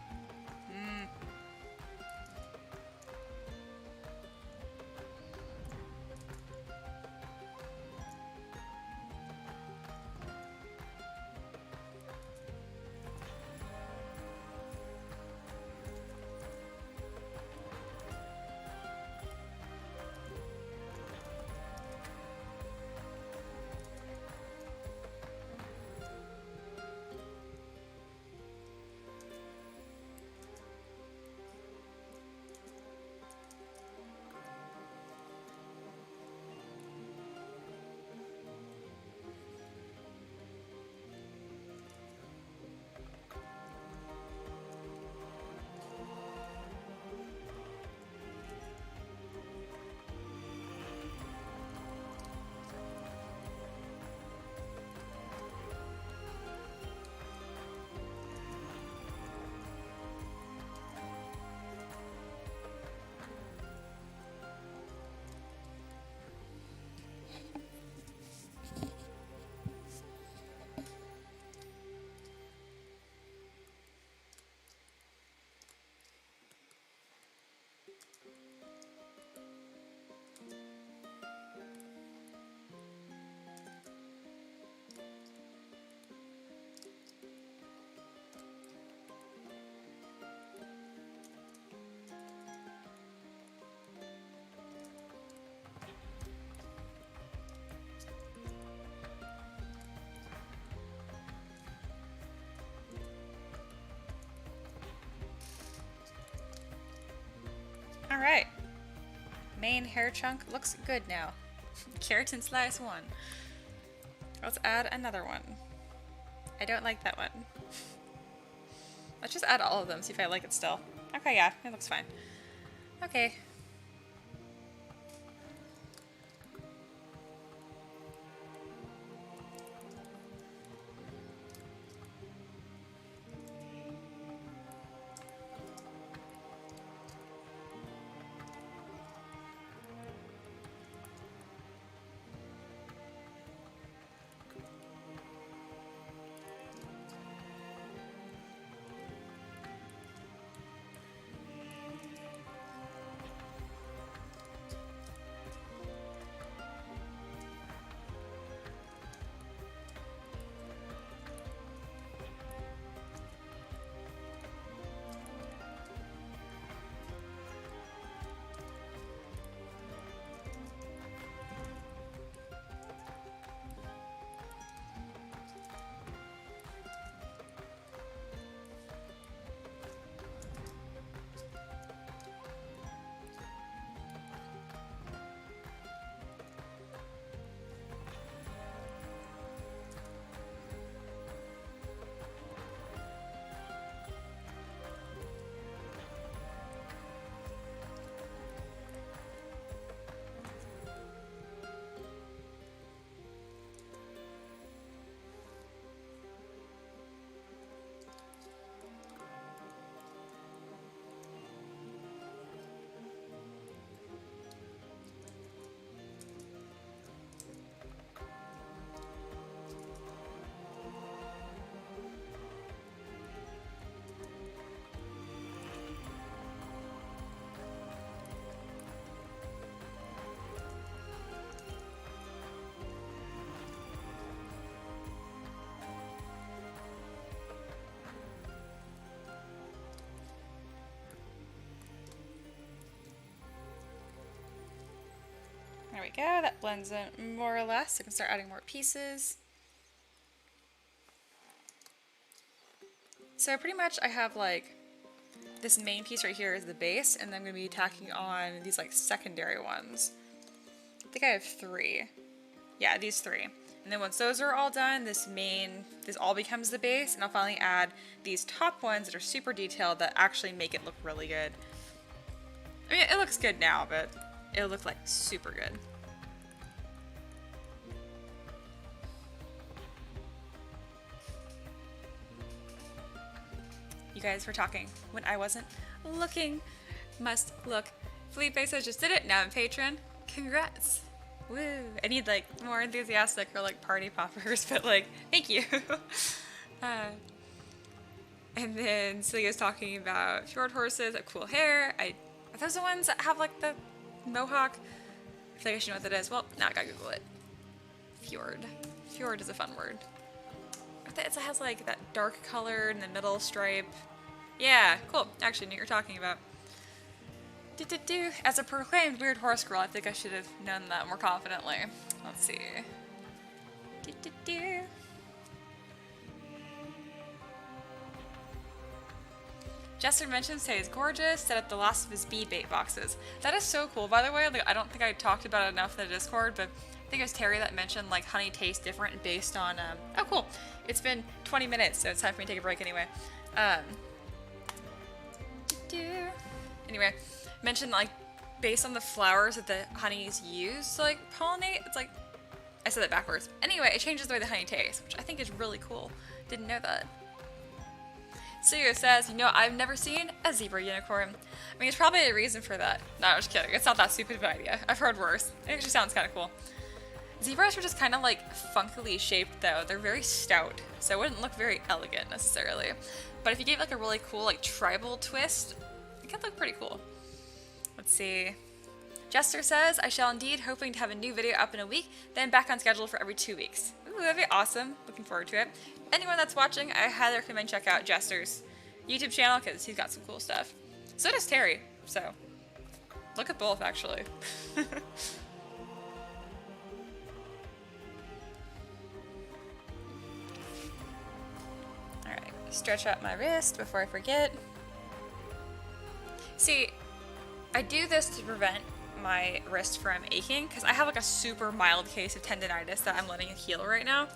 Alright. Main hair chunk looks good now. Keratin slice 1. Let's add another one. I don't like that one. Let's just add all of them, see if I like it still. Okay, yeah, it looks fine. Okay. There we go, that blends in more or less. I can start adding more pieces. So pretty much I have like this main piece right here is the base, and then I'm going to be tacking on these like secondary ones. I think I have 3. Yeah, these 3. And then once those are all done, this all becomes the base, and I'll finally add these top ones that are super detailed that actually make it look really good. I mean, it looks good now, but it'll look like super good. You guys were talking when I wasn't looking. Must look. Felipe says just did it. Now I'm patron. Congrats. Woo. I need like more enthusiastic or like party poppers, but like, thank you. And then Celia's talking about fjord horses, cool hair. Are those the ones that have like the mohawk? I feel like I should know what that is. Well, now I gotta Google it. Fjord. Fjord is a fun word. It has like that dark color in the middle stripe. Yeah, cool. Actually, I know what you're talking about. As a proclaimed weird horse girl, I think I should have known that more confidently. Let's see. Jester mentions today is gorgeous, set up the last of his bee bait boxes. That is so cool, by the way. Like, I don't think I talked about it enough in the Discord, but I think it was Terry that mentioned like honey tastes different based on oh cool. It's been 20 minutes, so it's time for me to take a break anyway. Anyway, mentioned like based on the flowers that the honeys use to like pollinate, it's like I said that backwards. Anyway, it changes the way the honey tastes, which I think is really cool. Didn't know that. Suyo says, you know, I've never seen a zebra unicorn. I mean, it's probably a reason for that. No, I'm just kidding. It's not that stupid of an idea. I've heard worse. It actually sounds kind of cool. Zebras are just kind of like funkily shaped though. They're very stout, so it wouldn't look very elegant necessarily. But if you gave like a really cool like tribal twist, it could look pretty cool. Let's see. Jester says, I shall indeed, hoping to have a new video up in a week, then back on schedule for every 2 weeks. Ooh, that'd be awesome. Looking forward to it. Anyone that's watching, I highly recommend check out Jester's YouTube channel because he's got some cool stuff. So does Terry, so look at both actually. Alright, stretch out my wrist before I forget. See, I do this to prevent my wrist from aching because I have like a super mild case of tendonitis that I'm letting it heal right now.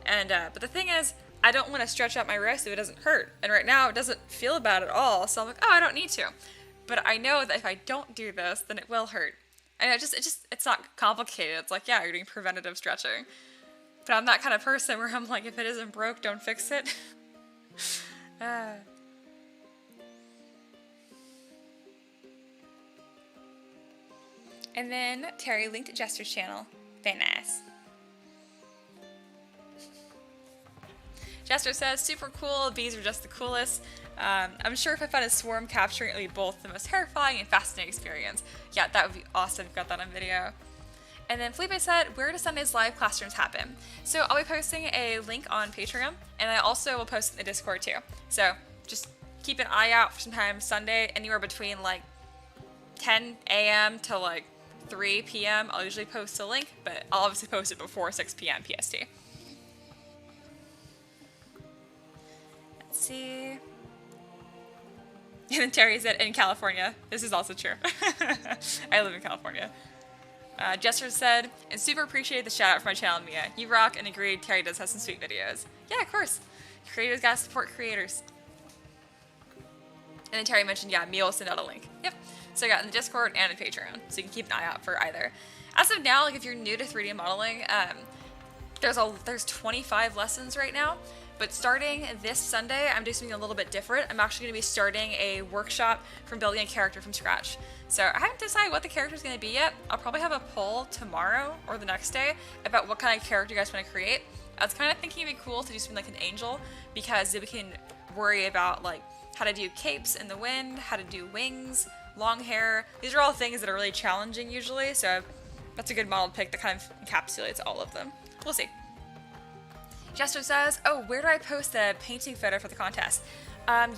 And but the thing is, I don't want to stretch out my wrist if it doesn't hurt. And right now it doesn't feel bad at all. So I'm like, oh, I don't need to. But I know that if I don't do this, then it will hurt. And it's not complicated. It's like, yeah, you're doing preventative stretching. But I'm that kind of person where I'm like, if it isn't broke, don't fix it. And then Terry linked Jester's channel. Very nice. Jester says, super cool, bees are just the coolest. I'm sure if I found a swarm capturing, it would be both the most terrifying and fascinating experience. Yeah, that would be awesome if we got that on video. And then Felipe said, where do Sunday's live classrooms happen? So I'll be posting a link on Patreon, and I also will post it in the Discord too. So just keep an eye out for sometime Sunday, anywhere between like 10 a.m. to like 3 p.m. I'll usually post a link, but I'll obviously post it before 6 p.m. PST. Let's see. And then Terry said, in California. This is also true. I live in California. Jester said, and super appreciate the shout out for my channel, Mia. You rock, and agreed, Terry does have some sweet videos. Yeah, of course. Creators gotta support creators. And then Terry mentioned, yeah, Mia will send out a link. Yep. So I got in the Discord and in Patreon, so you can keep an eye out for either. As of now, like if you're new to 3D modeling, there's 25 lessons right now. But starting this Sunday, I'm doing something a little bit different. I'm actually going to be starting a workshop from building a character from scratch. So I haven't decided what the character is going to be yet. I'll probably have a poll tomorrow or the next day about what kind of character you guys want to create. I was kind of thinking it'd be cool to do something like an angel, because then we can worry about like how to do capes in the wind, how to do wings, long hair. These are all things that are really challenging usually, so that's a good model pick that kind of encapsulates all of them. We'll see. Jester says, oh, where do I post the painting photo for the contest?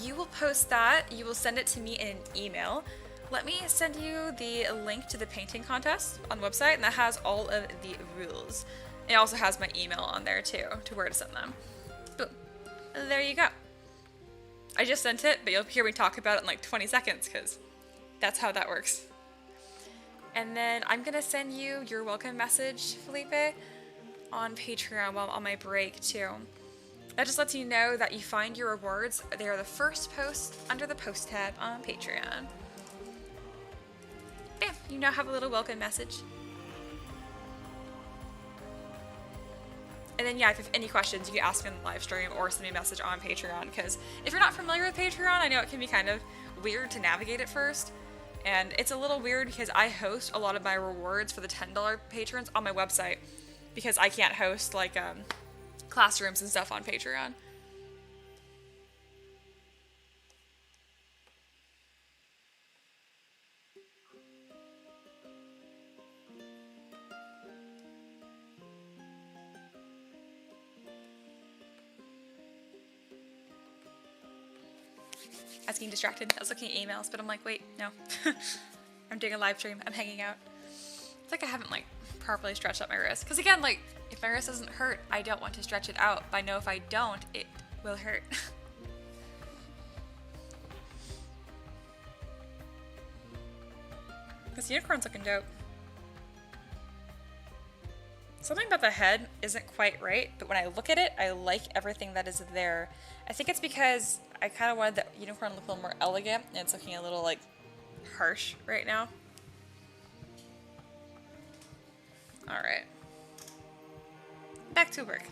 You will post that. You will send it to me in an email. Let me send you the link to the painting contest on the website, and that has all of the rules. It also has my email on there too, to where to send them. Boom. There you go. I just sent it, but you'll hear me talk about it in like 20 seconds, because that's how that works. And then I'm going to send you your welcome message, Felipe, on Patreon while I'm on my break too. That just lets you know that you find your rewards. They are the first post under the post tab on Patreon. Bam, you now have a little welcome message. And then yeah, if you have any questions, you can ask me on the live stream or send me a message on Patreon, because if you're not familiar with Patreon, I know it can be kind of weird to navigate at first. And it's a little weird because I host a lot of my rewards for the $10 patrons on my website, because I can't host like classrooms and stuff on Patreon. I was getting distracted. I was looking at emails, but I'm like, wait, no. I'm doing a live stream. I'm hanging out. It's like I haven't like properly stretched out my wrist. Because again, like, if my wrist doesn't hurt, I don't want to stretch it out. But I know if I don't, it will hurt. This unicorn's looking dope. Something about the head isn't quite right, but when I look at it, I like everything that is there. I think it's because I kind of wanted the unicorn to look a little more elegant, and it's looking a little, like, harsh right now. Alright. Back to work.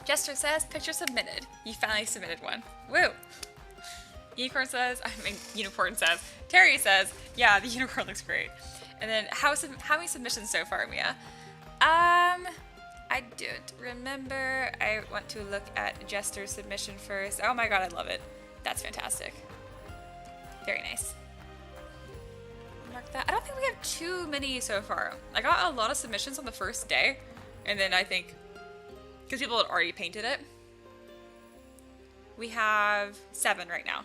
Jester says, picture submitted. You finally submitted one. Woo! Unicorn says, Unicorn says, Terry says, yeah, the unicorn looks great. And then, how many submissions so far, Mia? I I don't remember. I want to look at Jester's submission first. Oh my god, I love it. That's fantastic. Very nice. Mark that. I don't think we have too many so far. I got a lot of submissions on the first day, and then I think, because people had already painted it, we have 7 right now.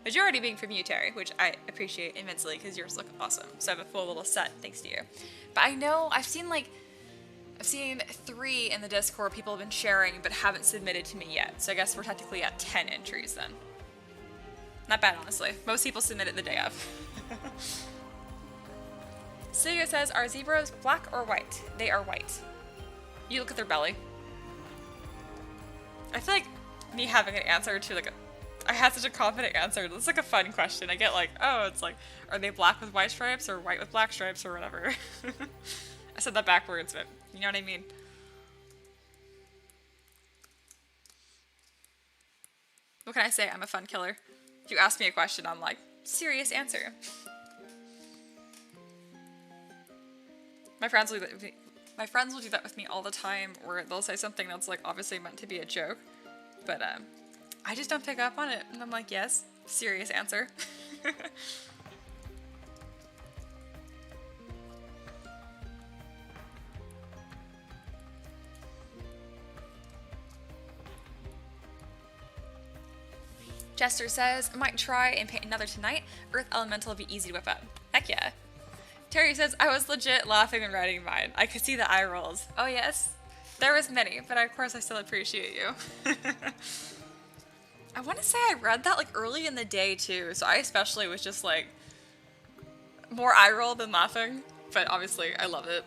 Majority being from you, Terry, which I appreciate immensely because yours look awesome. So I have a full little set thanks to you. But I know I've seen 3 in the Discord people have been sharing but haven't submitted to me yet. So I guess we're technically at 10 entries then. Not bad, honestly. Most people submit it the day of. Suga says, are zebras black or white? They are white. You look at their belly. I feel like me having an answer to I had such a confident answer. That's like a fun question. I get it's like, are they black with white stripes or white with black stripes or whatever? I said that backwards, but you know what I mean. What can I say? I'm a fun killer. If you ask me a question, I'm like, serious answer. My friends will do that with me all the time, where they'll say something that's like obviously meant to be a joke, but I just don't pick up on it, and I'm like, yes, serious answer. Jester says, might try and paint another tonight. Earth Elemental will be easy to whip up. Heck yeah. Terry says, I was legit laughing when writing mine. I could see the eye rolls. Oh yes, there was many, but of course I still appreciate you. I want to say I read that early in the day too, so I especially was just more eye roll than laughing, but obviously I love it.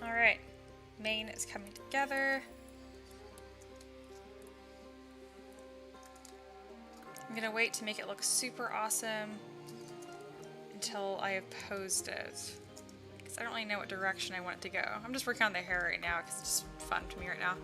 Alright, main is coming together. I'm gonna wait to make it look super awesome until I have posed it. Because I don't really know what direction I want it to go. I'm just working on the hair right now because it's just fun to me right now.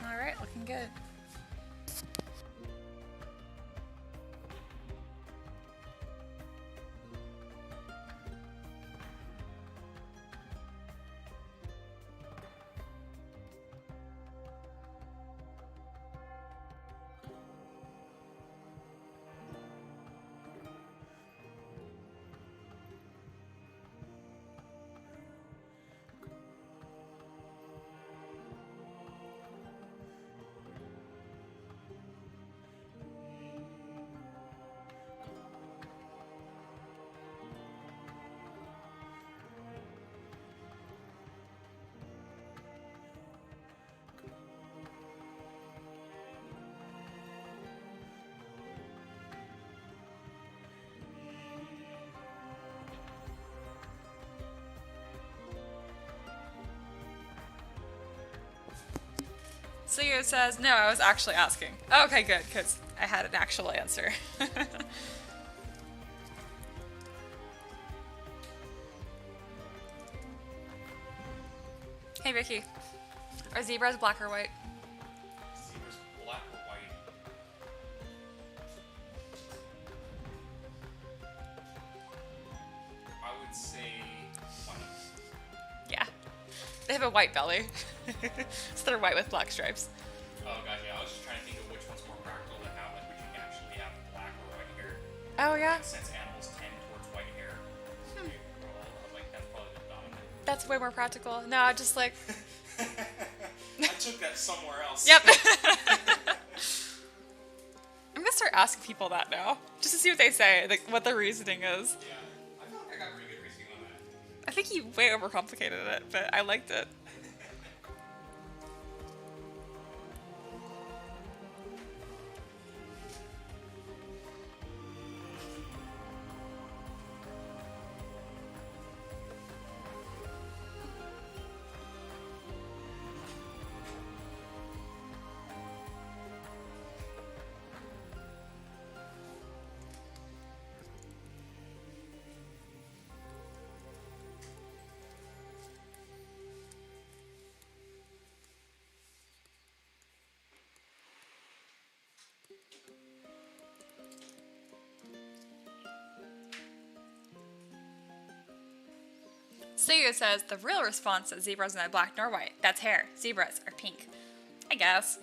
Alright, looking good. Leo says, no, I was actually asking. Oh, okay, good, because I had an actual answer. Hey, Vicky. Are zebras black or white? Zebra's black or white? I would say white. Yeah. They have a white belly. So they're white with black stripes. Oh god, yeah. I was just trying to think of which one's more practical to have, like which you can actually have black or white hair. Oh, yeah? Since animals tend towards white hair, they grow all, like that's probably the dominant. That's way more practical. No, just like... I took that somewhere else. Yep. I'm gonna start asking people that now, just to see what they say, like what the reasoning is. Yeah. I feel like I got pretty good reasoning on that. I think you way overcomplicated it, but I liked it. Suyo says, the real response is zebras are not black nor white. That's hair. Zebras are pink. I guess.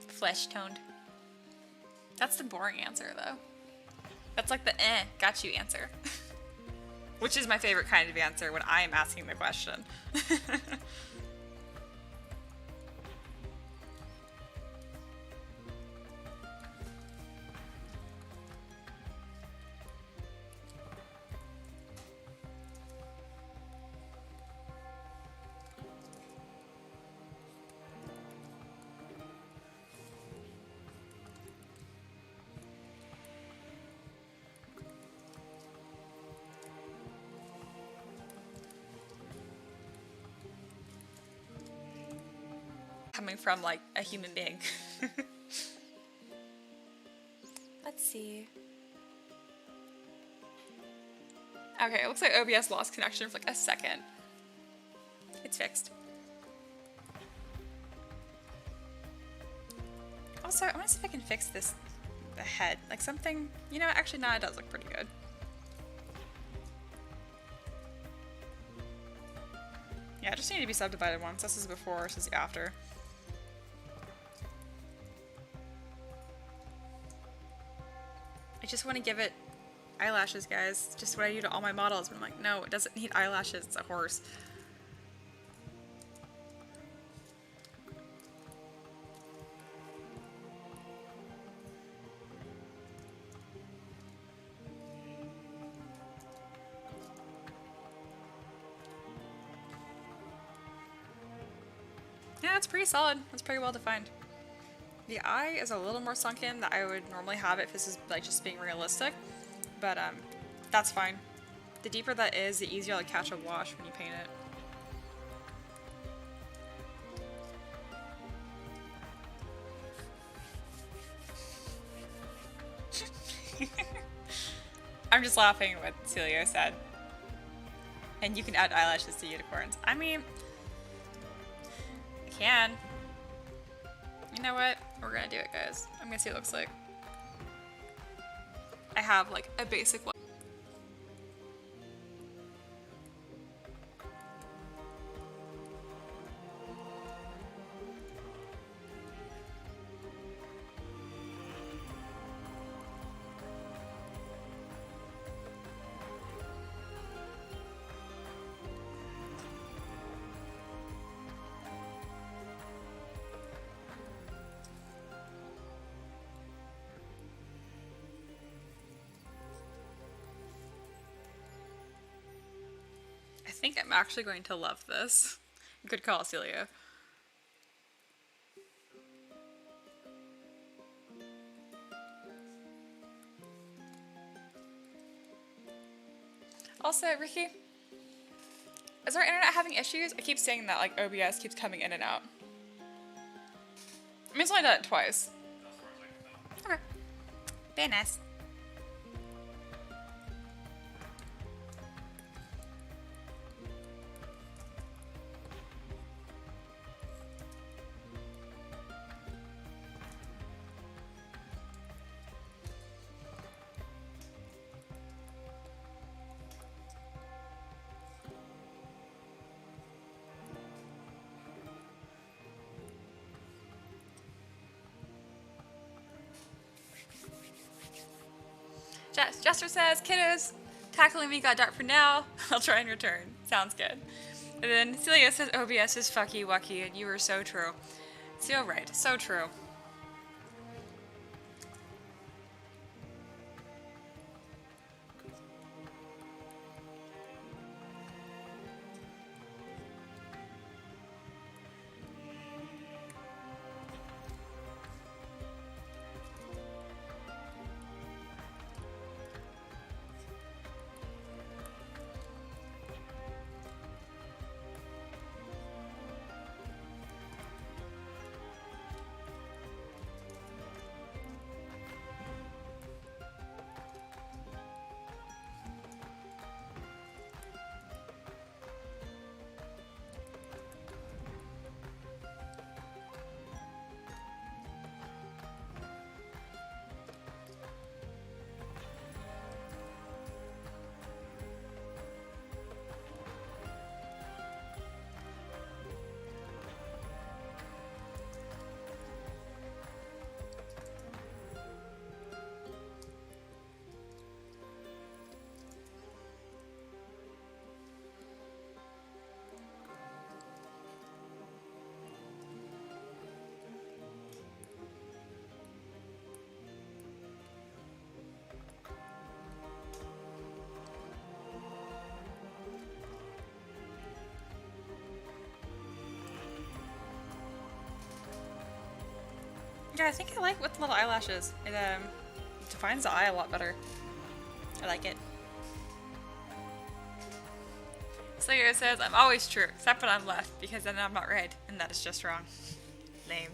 Flesh toned. That's the boring answer, though. That's like the got you answer. Which is my favorite kind of answer when I am asking the question. Coming from like a human being. Let's see. Okay, it looks like OBS lost connection for like a second. It's fixed. Also, I want to see if I can fix this, the head. Like something, you know, actually no, it does look pretty good. Yeah, it just needed to be subdivided once. This is before, this is after. I just want to give it eyelashes, guys. Just what I do to all my models. But I'm like, no, it doesn't need eyelashes. It's a horse. Yeah, it's pretty solid. It's pretty well defined. The eye is a little more sunken than I would normally have it if this is like just being realistic, but that's fine. The deeper that is, the easier to catch a wash when you paint it. I'm just laughing at what Celio said. And you can add eyelashes to unicorns. I mean, I can. You know what? We're gonna do it, guys. I'm gonna see what it looks like. I have like a basic one. I think I'm actually going to love this. Good call, Celia. Also, Ricky, is our internet having issues? I keep saying that, like OBS keeps coming in and out. I mean, it's only done it twice. As far as I can tell. Okay. Very nice. Jester says, kiddos, tackling me got dark for now. I'll try and return. Sounds good. And then Celia says, OBS is fucky wucky, and you were so true. So right, so true. Yeah, I think I like with the little eyelashes. It defines the eye a lot better. I like it. Slayer says, I'm always true, except when I'm left, because then I'm not right, and that is just wrong. Lame.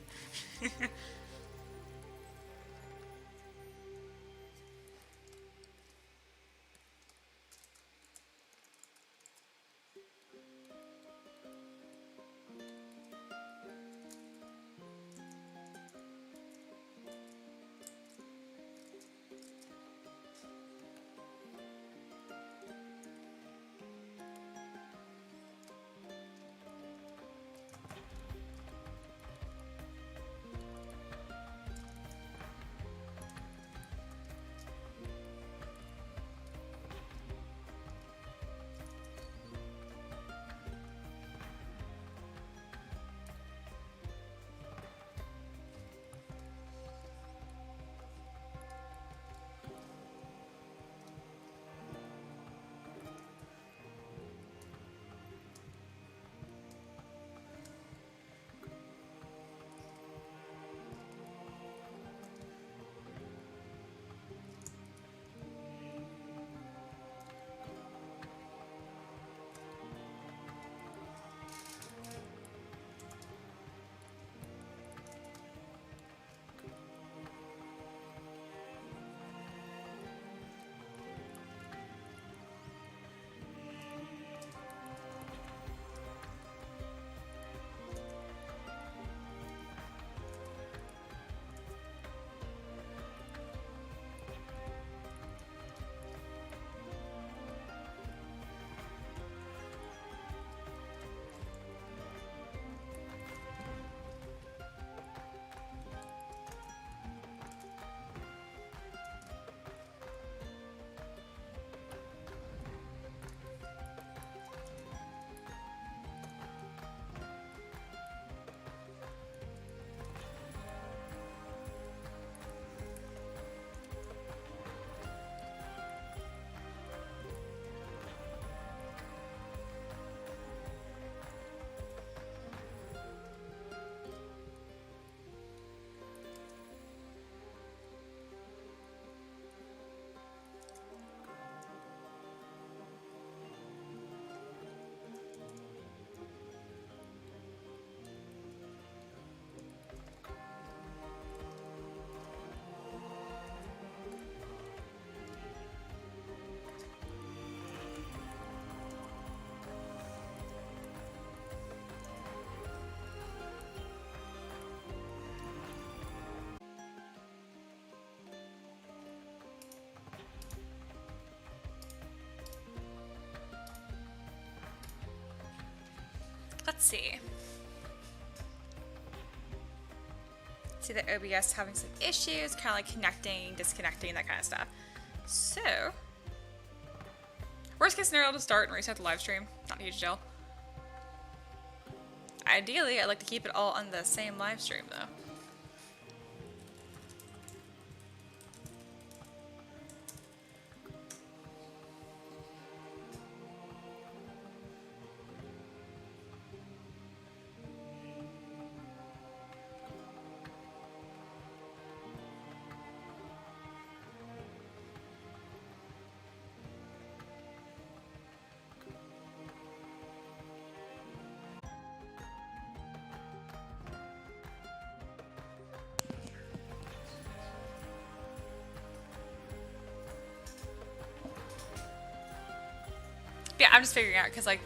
Let's see. See that OBS having some issues, kind of like connecting, disconnecting, that kind of stuff. So, worst case scenario, I'll just start and reset the live stream. Not a huge deal. Ideally, I'd like to keep it all on the same live stream though. Yeah, I'm just figuring out, because like,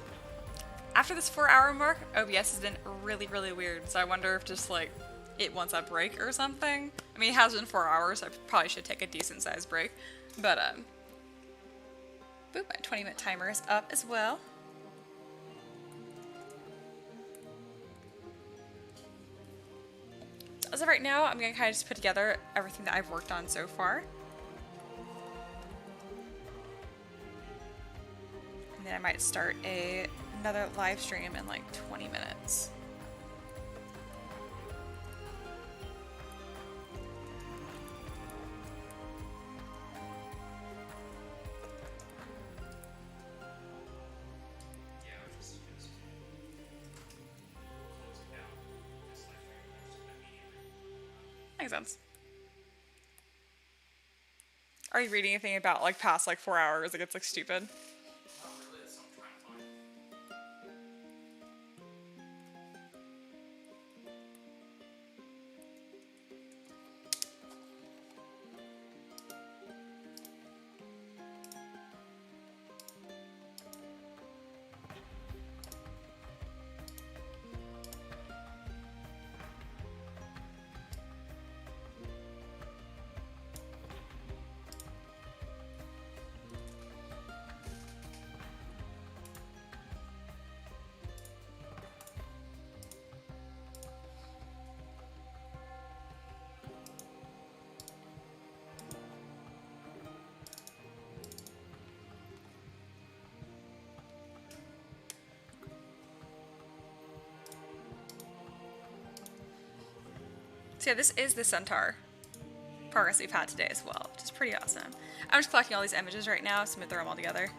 after this 4-hour mark, OBS has been really, really weird. So I wonder if just like, it wants a break or something. I mean, it has been 4 hours. I probably should take a decent sized break. But, boop, my 20-minute timer is up as well. So as of right now, I'm gonna kind of just put together everything that I've worked on so far. And then I might start another live stream in like 20 minutes. Yeah, I was just closing down this live stream immediately. Makes sense. Are you reading anything about like past like 4 hours? Like it's like stupid. Not really, that's what I'm trying to find. So yeah, this is the Centaur progress we've had today as well, which is pretty awesome. I'm just collecting all these images right now, so I'm gonna throw them all together.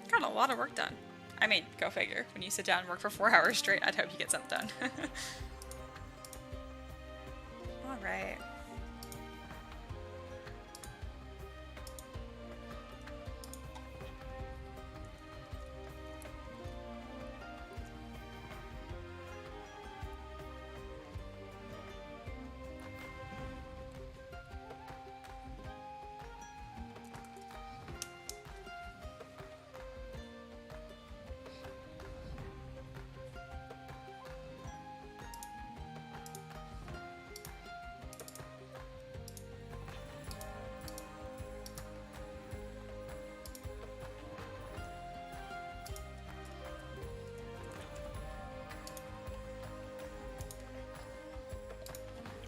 Got a lot of work done. I mean, go figure. When you sit down and work for 4 hours straight, I'd hope you get something done. All right.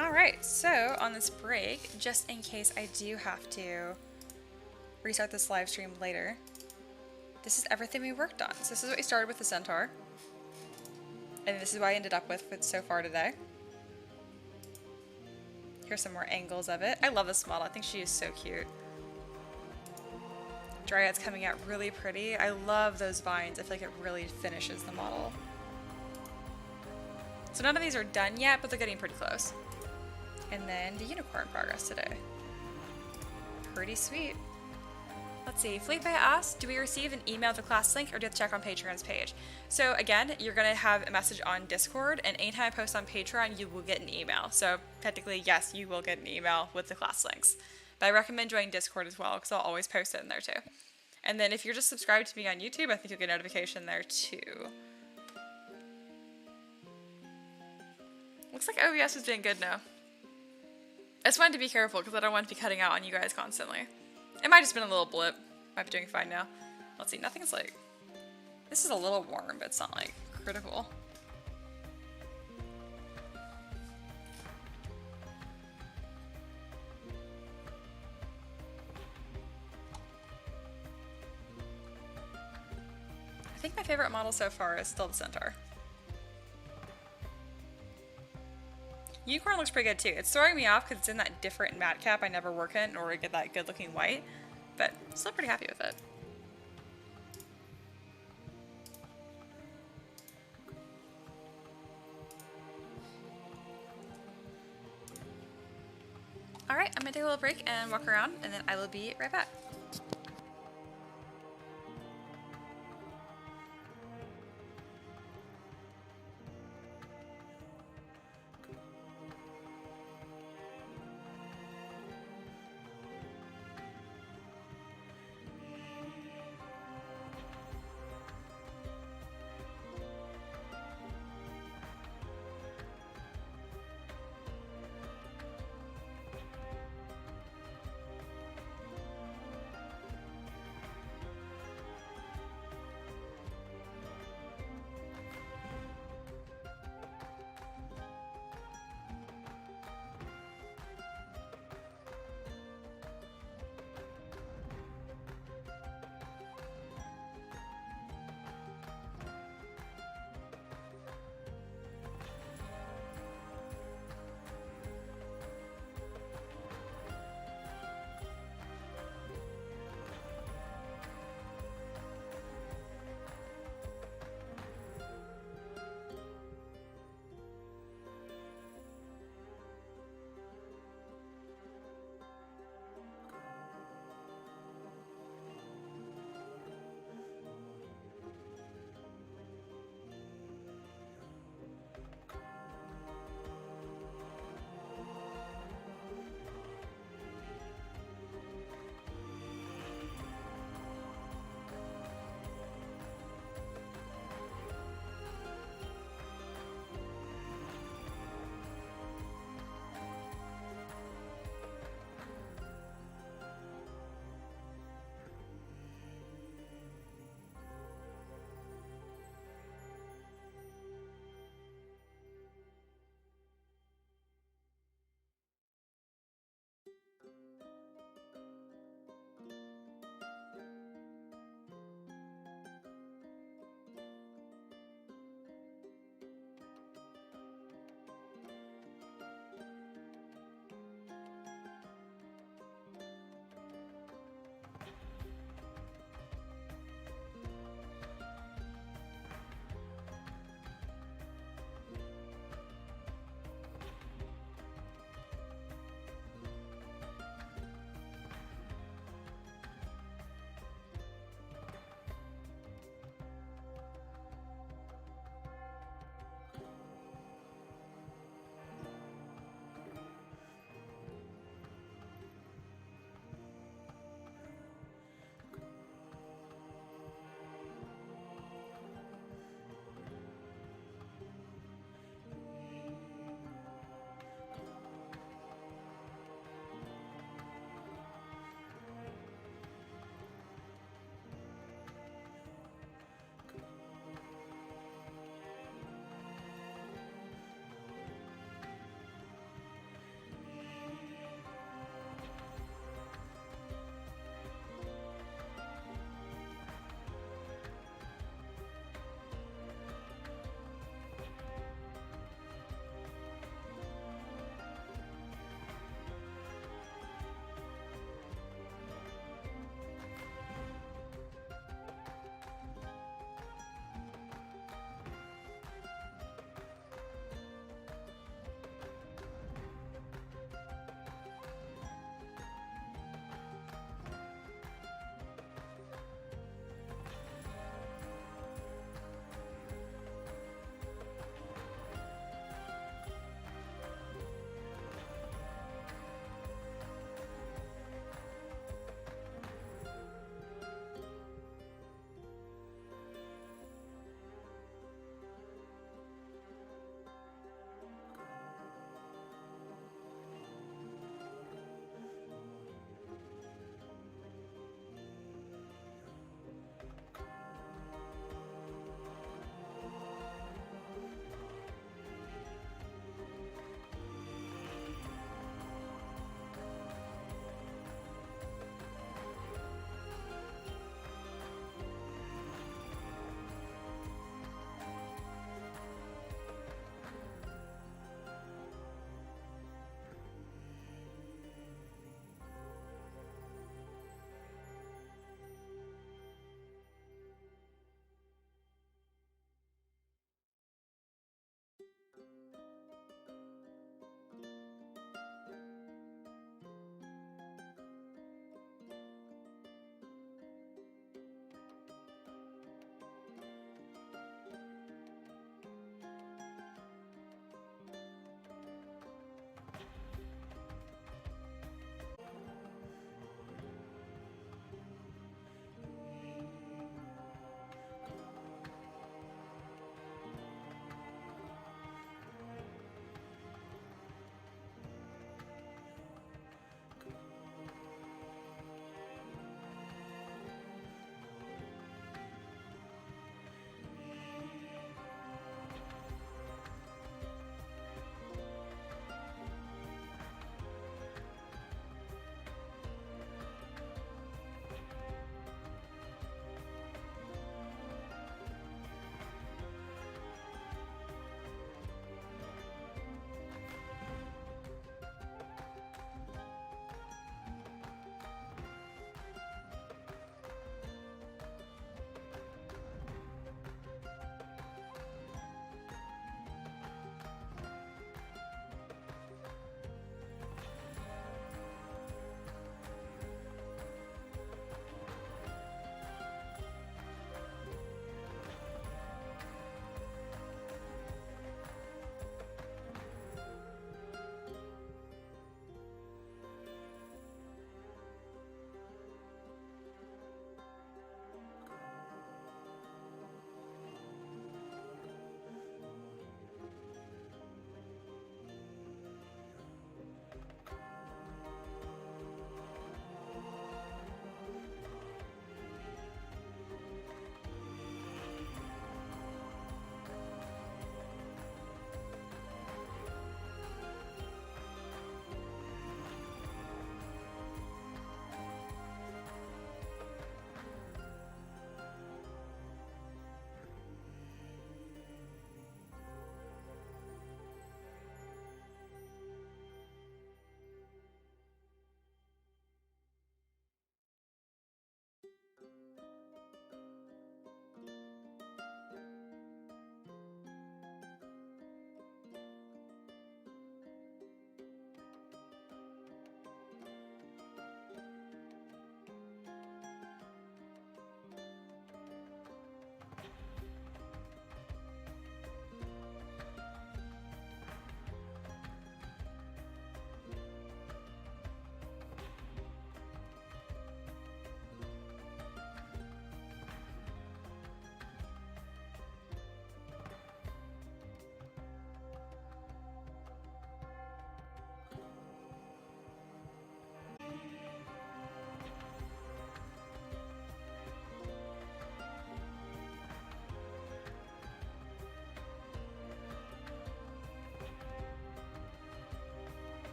Alright, so on this break, just in case I do have to restart this live stream later, this is everything we worked on. So this is what we started with the Centaur, and this is what I ended up with so far today. Here's some more angles of it. I love this model. I think she is so cute. Dryad's coming out really pretty. I love those vines. I feel like it really finishes the model. So none of these are done yet, but they're getting pretty close. And then the unicorn progress today. Pretty sweet. Let's see, Felipe asked, do we receive an email with the class link or do you have to check on Patreon's page? So again, you're gonna have a message on Discord, and anytime I post on Patreon, you will get an email. So technically, yes, you will get an email with the class links. But I recommend joining Discord as well, because I'll always post it in there too. And then if you're just subscribed to me on YouTube, I think you'll get a notification there too. Looks like OBS is doing good now. I just wanted to be careful because I don't want to be cutting out on you guys constantly. It might have just been a little blip. Might be doing fine now. Let's see, nothing's like... This is a little warm, but it's not like critical. I think my favorite model so far is still the Centaur. Unicorn looks pretty good too. It's throwing me off because it's in that different matte cap I never work in in order to get that good looking white, but still pretty happy with it. Alright, I'm gonna take a little break and walk around, and then I will be right back.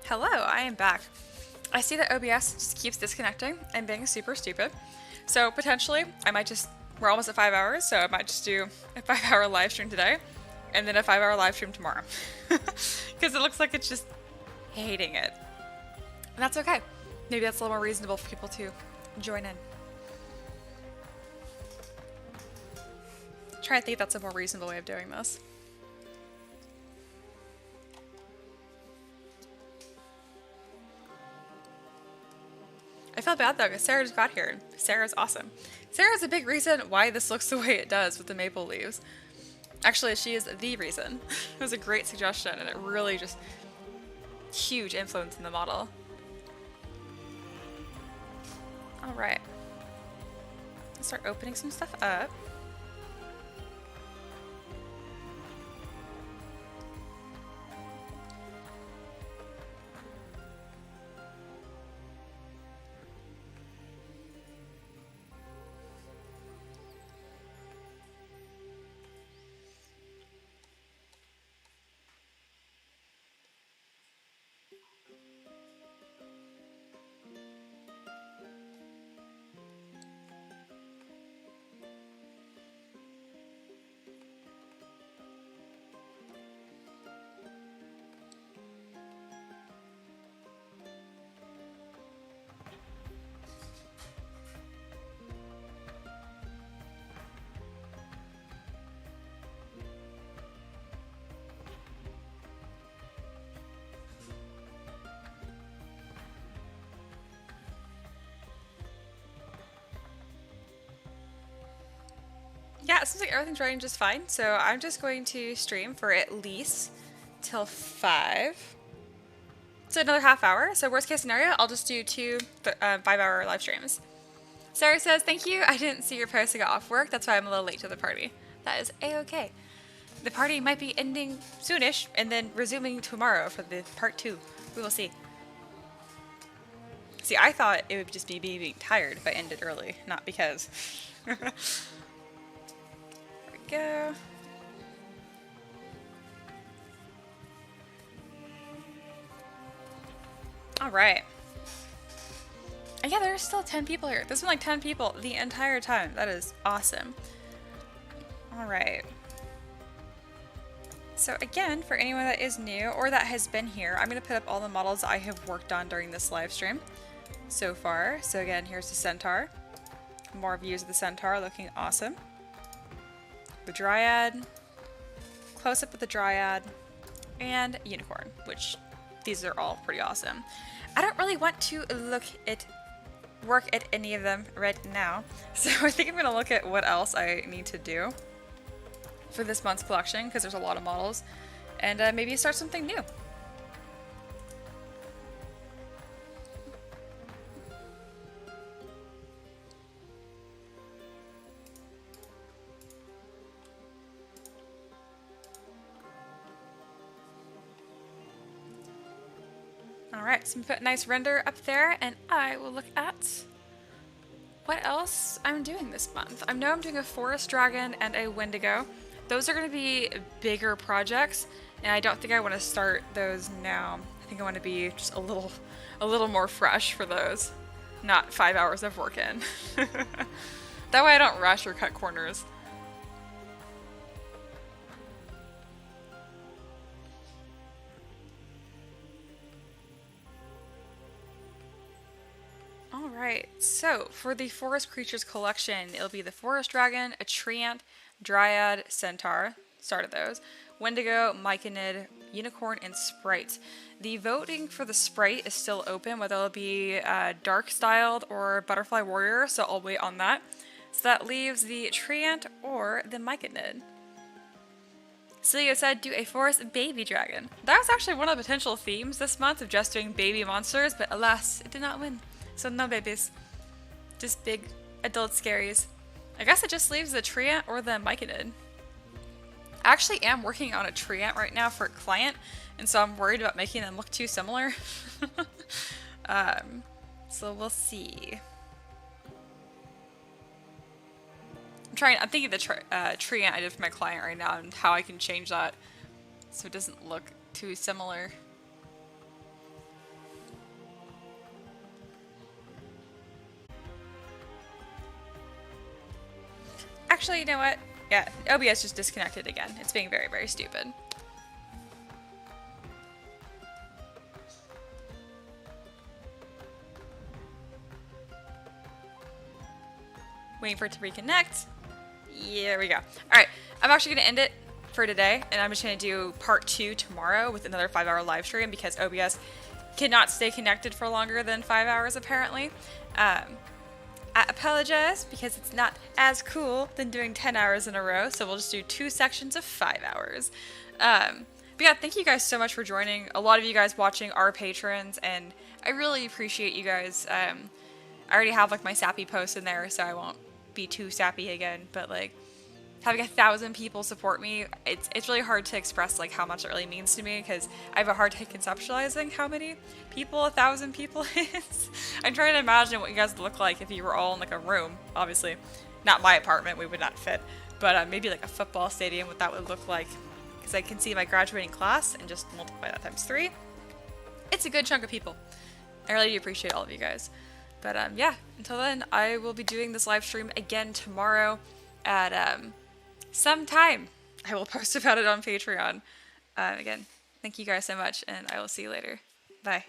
Hello, I am back. I see that OBS just keeps disconnecting and being super stupid. So potentially, we're almost at 5 hours, so I might just do a 5-hour live stream today, and then a 5-hour live stream tomorrow. Because it looks like it's just hating it. And that's okay. Maybe that's a little more reasonable for people to join in. Try to think that's a more reasonable way of doing this. I feel bad though, because Sarah just got here. Sarah's awesome. Sarah's a big reason why this looks the way it does with the maple leaves. Actually, she is the reason. It was a great suggestion, and it really just huge influence in the model. All right. Let's start opening some stuff up. Yeah, it seems like everything's running just fine, so I'm just going to stream for at least till 5. So another half hour. So worst case scenario, I'll just do 2 5-hour live streams. Sarah says, thank you. I didn't see your post. I got off work. That's why I'm a little late to the party. That is a-okay. The party might be ending soonish and then resuming tomorrow for the part 2. We will see. See, I thought it would just be me being tired if I ended early, not because. Go. All right. And yeah, there's still 10 people here. There's been like 10 people the entire time. That is awesome. All right. So again, for anyone that is new or that has been here, I'm going to put up all the models I have worked on during this live stream so far. So again, here's the Centaur. More views of the Centaur looking awesome. The Dryad, close up with the Dryad, and Unicorn, which these are all pretty awesome. I don't really want to work at any of them right now, so I think I'm going to look at what else I need to do for this month's collection, because there's a lot of models, and maybe start something new. Alright, so I'm going to put a nice render up there, and I will look at what else I'm doing this month. I know I'm doing a Forest Dragon and a Wendigo. Those are going to be bigger projects, and I don't think I want to start those now. I think I want to be just a little more fresh for those, not 5 hours of work in. That way I don't rush or cut corners. Alright, so for the Forest Creatures collection, it'll be the Forest Dragon, a Treant, Dryad, Centaur, started those, Wendigo, Myconid, Unicorn, and Sprite. The voting for the Sprite is still open, whether it'll be Dark Styled or Butterfly Warrior, so I'll wait on that. So that leaves the Treant or the Myconid. Celia said, do a Forest Baby Dragon. That was actually one of the potential themes this month, of just doing baby monsters, but alas, it did not win. So no babies. Just big adult scaries. I guess it just leaves the Treant or the Myconid. I actually am working on a Treant right now for a client, and so I'm worried about making them look too similar. So we'll see. I'm thinking the Treant I did for my client right now and how I can change that so it doesn't look too similar. Actually, you know what? Yeah, OBS just disconnected again. It's being very, very stupid. Waiting for it to reconnect. Yeah, there we go. All right, I'm actually going to end it for today, and I'm just going to do part 2 tomorrow with another 5-hour live stream because OBS cannot stay connected for longer than 5 hours apparently. I apologize because it's not as cool than doing 10 hours in a row, so we'll just do 2 sections of 5 hours. But yeah, thank you guys so much for joining. A lot of you guys watching are patrons, and I really appreciate you guys. I already have like my sappy posts in there, so I won't be too sappy again, but like having 1,000 people support me, it's really hard to express like how much it really means to me because I have a hard time conceptualizing how many people 1,000 people is. I'm trying to imagine what you guys would look like if you were all in like a room. Obviously, not my apartment, we would not fit, but maybe like a football stadium, what that would look like. Because I can see my graduating class and just multiply that times 3. It's a good chunk of people. I really do appreciate all of you guys. But yeah, until then, I will be doing this live stream again tomorrow at sometime. I will post about it on Patreon. Again, thank you guys so much, and I will see you later. Bye.